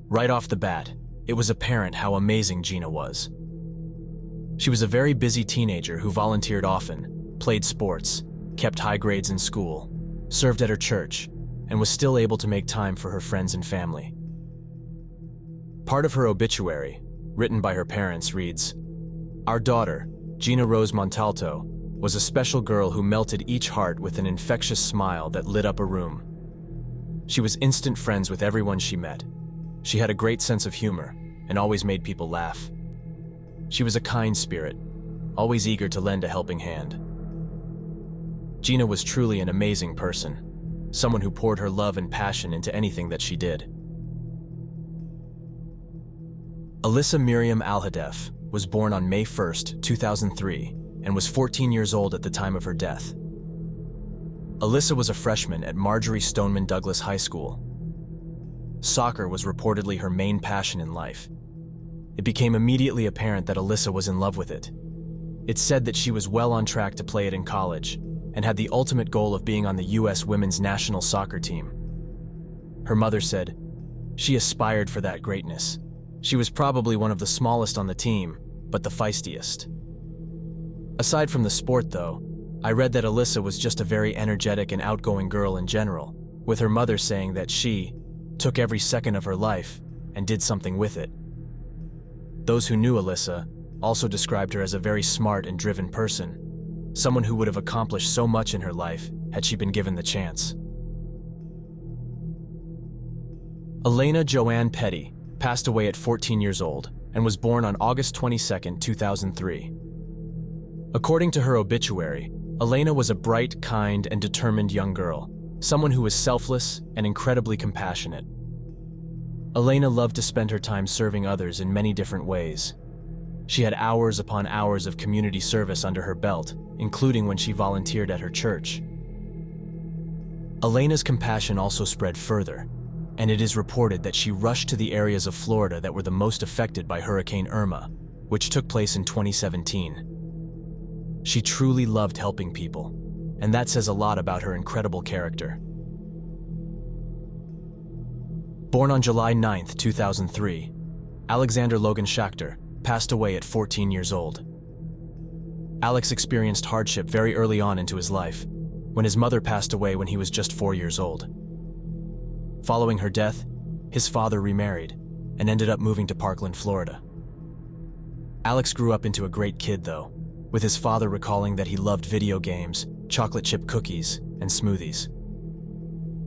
Right off the bat, it was apparent how amazing Gina was. She was a very busy teenager who volunteered often, played sports, kept high grades in school, served at her church, and was still able to make time for her friends and family. Part of her obituary, written by her parents, reads, "Our daughter, Gina Rose Montalto, was a special girl who melted each heart with an infectious smile that lit up a room. She was instant friends with everyone she met. She had a great sense of humor and always made people laugh. She was a kind spirit, always eager to lend a helping hand. Gina was truly an amazing person, someone who poured her love and passion into anything that she did." Alyssa Miriam Alhadeff was born on May 1st, 2003, and was 14 years old at the time of her death. Alyssa was a freshman at Marjorie Stoneman Douglas High School. Soccer was reportedly her main passion in life. It became immediately apparent that Alyssa was in love with it. It's said that she was well on track to play it in college and had the ultimate goal of being on the U.S. women's national soccer team. Her mother said, "She aspired for that greatness. She was probably one of the smallest on the team, but the feistiest." Aside from the sport, though, I read that Alyssa was just a very energetic and outgoing girl in general, with her mother saying that she took every second of her life and did something with it. Those who knew Alyssa also described her as a very smart and driven person, someone who would have accomplished so much in her life had she been given the chance. Elena Joanne Petty passed away at 14 years old and was born on August 22, 2003. According to her obituary, Elena was a bright, kind, and determined young girl, someone who was selfless and incredibly compassionate. Elena loved to spend her time serving others in many different ways. She had hours upon hours of community service under her belt, including when she volunteered at her church. Elena's compassion also spread further, and it is reported that she rushed to the areas of Florida that were the most affected by Hurricane Irma, which took place in 2017. She truly loved helping people, and that says a lot about her incredible character. Born on July 9, 2003, Alexander Logan Schachter passed away at 14 years old. Alex experienced hardship very early on into his life, when his mother passed away when he was just 4 years old. Following her death, his father remarried and ended up moving to Parkland, Florida. Alex grew up into a great kid, though, with his father recalling that he loved video games, chocolate chip cookies, and smoothies.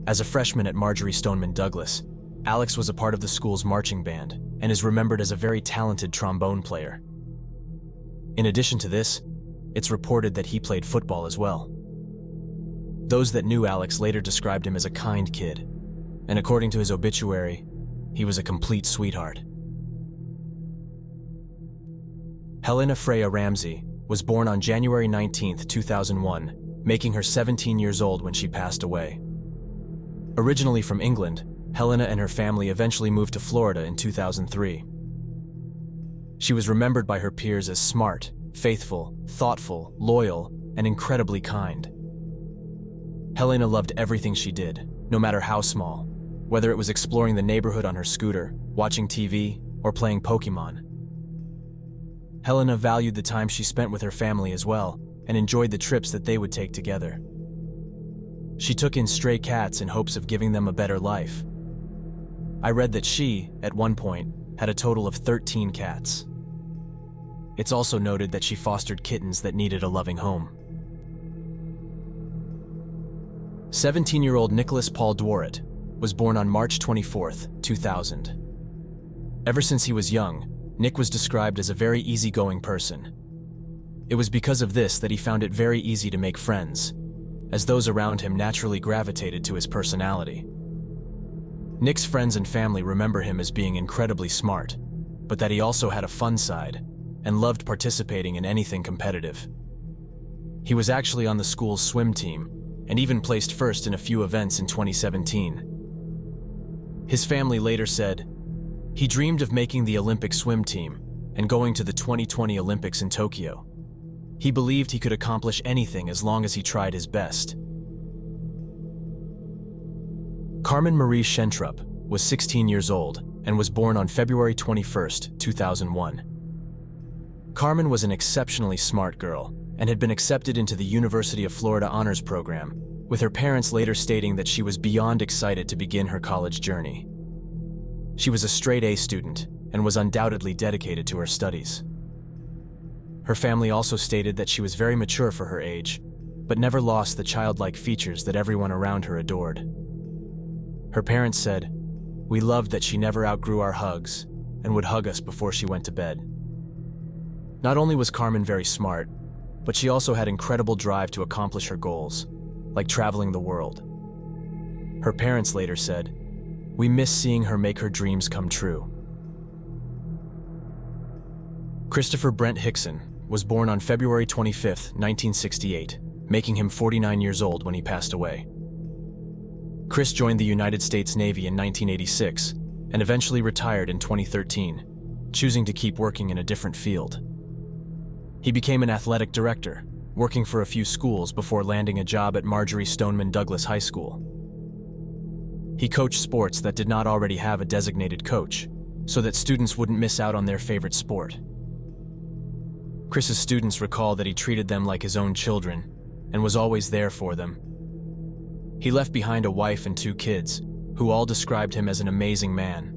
As a freshman at Marjorie Stoneman Douglas, Alex was a part of the school's marching band and is remembered as a very talented trombone player. In addition to this, it's reported that he played football as well. Those that knew Alex later described him as a kind kid, and according to his obituary, he was a complete sweetheart. Helena Freya Ramsey was born on January 19, 2001, making her 17 years old when she passed away. Originally from England, Helena and her family eventually moved to Florida in 2003. She was remembered by her peers as smart, faithful, thoughtful, loyal, and incredibly kind. Helena loved everything she did, no matter how small, whether it was exploring the neighborhood on her scooter, watching TV, or playing Pokemon. Helena valued the time she spent with her family as well, and enjoyed the trips that they would take together. She took in stray cats in hopes of giving them a better life. I read that she, at one point, had a total of 13 cats. It's also noted that she fostered kittens that needed a loving home. 17-year-old Nicholas Paul Dworet was born on March 24, 2000. Ever since he was young, Nick was described as a very easygoing person. It was because of this that he found it very easy to make friends, as those around him naturally gravitated to his personality. Nick's friends and family remember him as being incredibly smart, but that he also had a fun side and loved participating in anything competitive. He was actually on the school's swim team and even placed first in a few events in 2017. His family later said, "He dreamed of making the Olympic swim team and going to the 2020 Olympics in Tokyo. He believed he could accomplish anything as long as he tried his best." Carmen Marie Schentrup was 16 years old and was born on February 21, 2001. Carmen was an exceptionally smart girl and had been accepted into the University of Florida Honors Program, with her parents later stating that she was beyond excited to begin her college journey. She was a straight-A student and was undoubtedly dedicated to her studies. Her family also stated that she was very mature for her age, but never lost the childlike features that everyone around her adored. Her parents said, "We loved that she never outgrew our hugs and would hug us before she went to bed." Not only was Carmen very smart, but she also had incredible drive to accomplish her goals, like traveling the world. Her parents later said, "We miss seeing her make her dreams come true." Christopher Brent Hickson was born on February 25, 1968, making him 49 years old when he passed away. Chris joined the United States Navy in 1986 and eventually retired in 2013, choosing to keep working in a different field. He became an athletic director, working for a few schools before landing a job at Marjorie Stoneman Douglas High School. He coached sports that did not already have a designated coach, so that students wouldn't miss out on their favorite sport. Chris's students recall that he treated them like his own children and was always there for them. He left behind a wife and 2 kids, who all described him as an amazing man.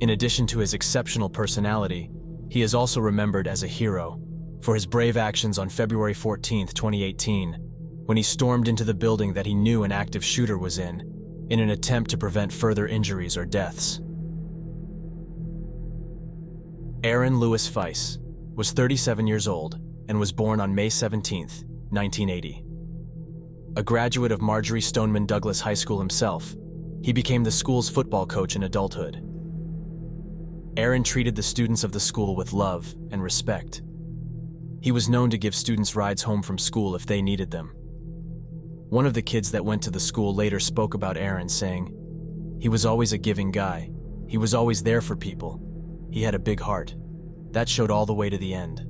In addition to his exceptional personality, he is also remembered as a hero for his brave actions on February 14, 2018, when he stormed into the building that he knew an active shooter was in an attempt to prevent further injuries or deaths. Aaron Lewis Feiss was 37 years old and was born on May 17, 1980. A graduate of Marjory Stoneman Douglas High School himself, he became the school's football coach in adulthood. Aaron treated the students of the school with love and respect. He was known to give students rides home from school if they needed them. One of the kids that went to the school later spoke about Aaron, saying, "He was always a giving guy. He was always there for people. He had a big heart. That showed all the way to the end."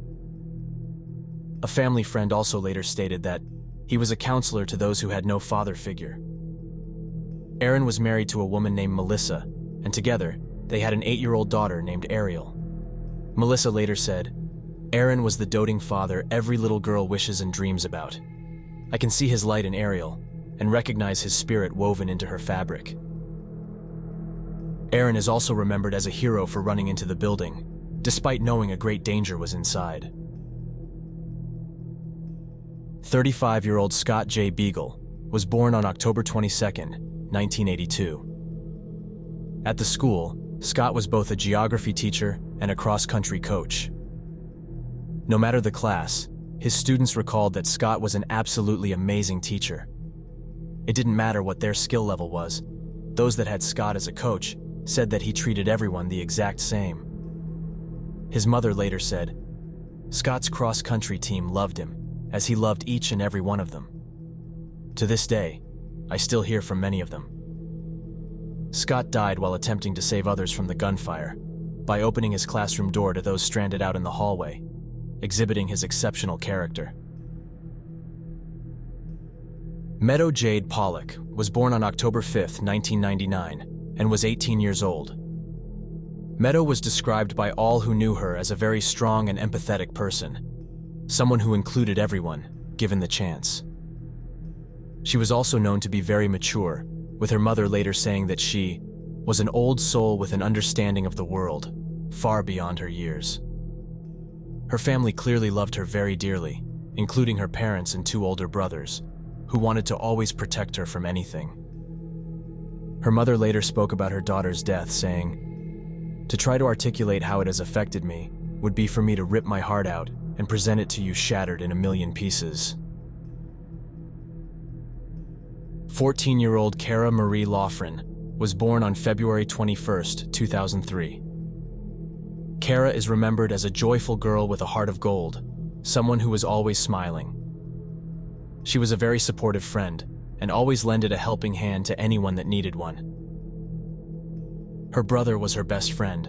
A family friend also later stated that he was a counselor to those who had no father figure. Aaron was married to a woman named Melissa, and together, they had an 8-year-old daughter named Ariel. Melissa later said, "Aaron was the doting father every little girl wishes and dreams about. I can see his light in Ariel and recognize his spirit woven into her fabric." Aaron is also remembered as a hero for running into the building, despite knowing a great danger was inside. 35-year-old Scott J. Beagle was born on October 22, 1982. At the school, Scott was both a geography teacher and a cross-country coach. No matter the class, his students recalled that Scott was an absolutely amazing teacher. It didn't matter what their skill level was. Those that had Scott as a coach said that he treated everyone the exact same. His mother later said, "Scott's cross-country team loved him, as he loved each and every one of them. To this day, I still hear from many of them." Scott died while attempting to save others from the gunfire by opening his classroom door to those stranded out in the hallway, exhibiting his exceptional character. Meadow Jade Pollock was born on October 5, 1999, and was 18 years old. Meadow was described by all who knew her as a very strong and empathetic person, someone who included everyone, given the chance. She was also known to be very mature, with her mother later saying that she was an old soul with an understanding of the world, far beyond her years. Her family clearly loved her very dearly, including her parents and 2 older brothers, who wanted to always protect her from anything. Her mother later spoke about her daughter's death, saying, "To try to articulate how it has affected me would be for me to rip my heart out and present it to you shattered in a million pieces." 14-year-old Cara Marie Loughran was born on February 21, 2003. Cara is remembered as a joyful girl with a heart of gold, someone who was always smiling. She was a very supportive friend and always lended a helping hand to anyone that needed one. Her brother was her best friend,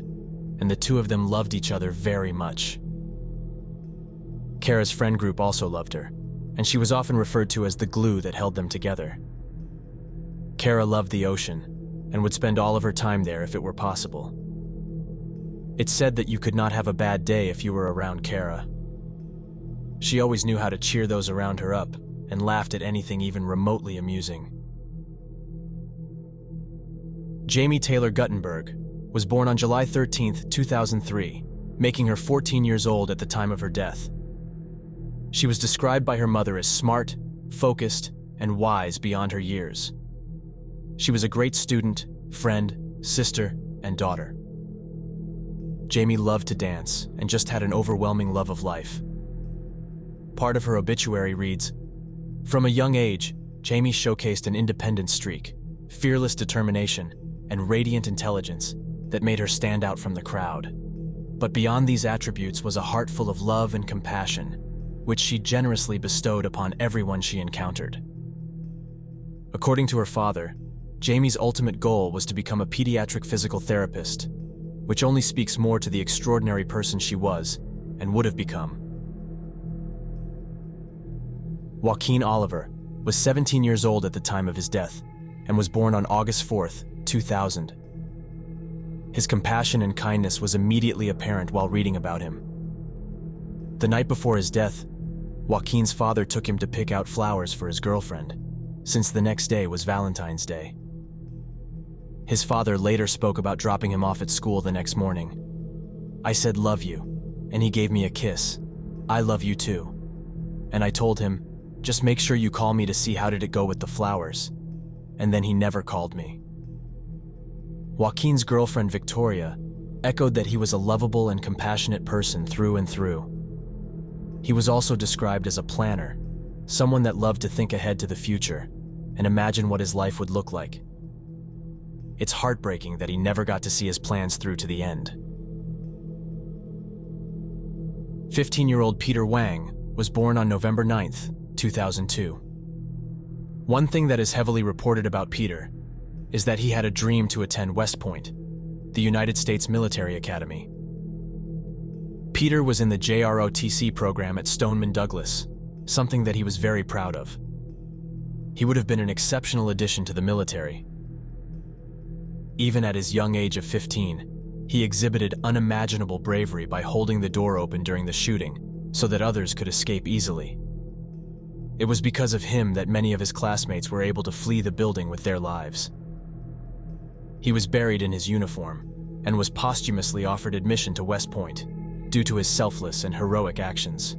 and the two of them loved each other very much. Cara's friend group also loved her, and she was often referred to as the glue that held them together. Cara loved the ocean and would spend all of her time there if it were possible. It's said that you could not have a bad day if you were around Cara. She always knew how to cheer those around her up and laughed at anything even remotely amusing. Jamie Taylor Guttenberg was born on July 13, 2003, making her 14 years old at the time of her death. She was described by her mother as smart, focused, and wise beyond her years. She was a great student, friend, sister, and daughter. Jamie loved to dance and just had an overwhelming love of life. Part of her obituary reads, "From a young age, Jamie showcased an independent streak, fearless determination, and radiant intelligence that made her stand out from the crowd. But beyond these attributes was a heart full of love and compassion, which she generously bestowed upon everyone she encountered." According to her father, Jamie's ultimate goal was to become a pediatric physical therapist, which only speaks more to the extraordinary person she was and would have become. Joaquin Oliver was 17 years old at the time of his death and was born on August 4, 2000. His compassion and kindness was immediately apparent while reading about him. The night before his death, Joaquin's father took him to pick out flowers for his girlfriend, since the next day was Valentine's Day. His father later spoke about dropping him off at school the next morning. "I said, 'Love you,' and he gave me a kiss. 'I love you too.' And I told him, 'Just make sure you call me to see how did it go with the flowers.' And then he never called me." Joaquin's girlfriend Victoria echoed that he was a lovable and compassionate person through and through. He was also described as a planner, someone that loved to think ahead to the future and imagine what his life would look like. It's heartbreaking that he never got to see his plans through to the end. 15-year-old Peter Wang was born on November 9th, 2002. One thing that is heavily reported about Peter is that he had a dream to attend West Point, the United States Military Academy. Peter was in the JROTC program at Stoneman Douglas, something that he was very proud of. He would have been an exceptional addition to the military. Even at his young age of 15, he exhibited unimaginable bravery by holding the door open during the shooting so that others could escape easily. It was because of him that many of his classmates were able to flee the building with their lives. He was buried in his uniform and was posthumously offered admission to West Point due to his selfless and heroic actions.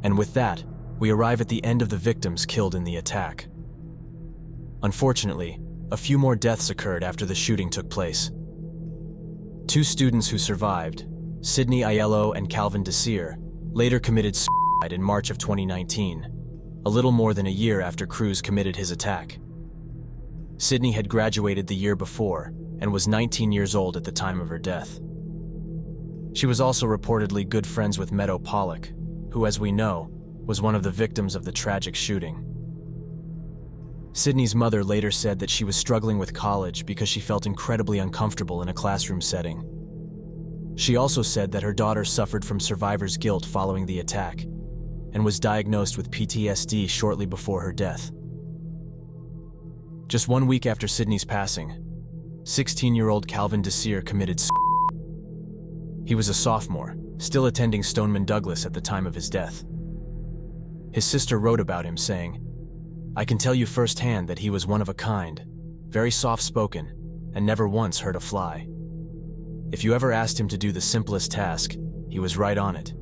And with that, we arrive at the end of the victims killed in the attack. Unfortunately, a few more deaths occurred after the shooting took place. 2 students who survived, Sydney Aiello and Calvin Desir, later committed suicide in March of 2019, a little more than a year after Cruz committed his attack. Sydney had graduated the year before and was 19 years old at the time of her death. She was also reportedly good friends with Meadow Pollock, who, as we know, was one of the victims of the tragic shooting. Sydney's mother later said that she was struggling with college because she felt incredibly uncomfortable in a classroom setting. She also said that her daughter suffered from survivor's guilt following the attack and was diagnosed with PTSD shortly before her death. Just 1 week after Sydney's passing, 16-year-old Calvin Desir committed suicide. He was a sophomore, still attending Stoneman Douglas at the time of his death. His sister wrote about him saying, "I can tell you firsthand that he was one of a kind, very soft-spoken, and never once hurt a fly. If you ever asked him to do the simplest task, he was right on it.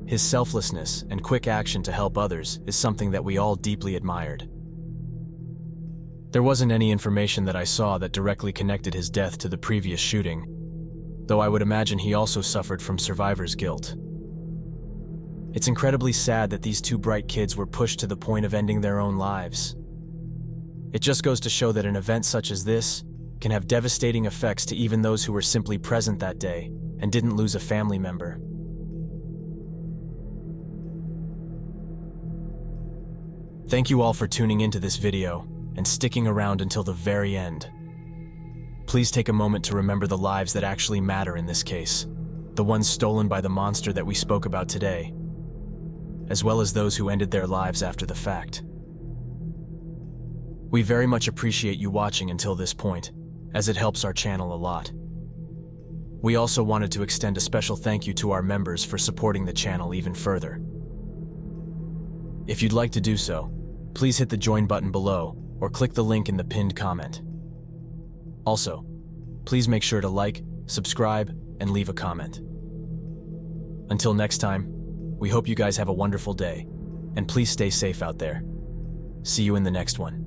His selflessness and quick action to help others is something that we all deeply admired." There wasn't any information that I saw that directly connected his death to the previous shooting, though I would imagine he also suffered from survivor's guilt. It's incredibly sad that these 2 bright kids were pushed to the point of ending their own lives. It just goes to show that an event such as this can have devastating effects to even those who were simply present that day and didn't lose a family member. Thank you all for tuning into this video and sticking around until the very end. Please take a moment to remember the lives that actually matter in this case, the ones stolen by the monster that we spoke about today, as well as those who ended their lives after the fact. We very much appreciate you watching until this point, as it helps our channel a lot. We also wanted to extend a special thank you to our members for supporting the channel even further. If you'd like to do so, please hit the join button below or click the link in the pinned comment. Also, please make sure to like, subscribe, and leave a comment. Until next time, we hope you guys have a wonderful day, and please stay safe out there. See you in the next one.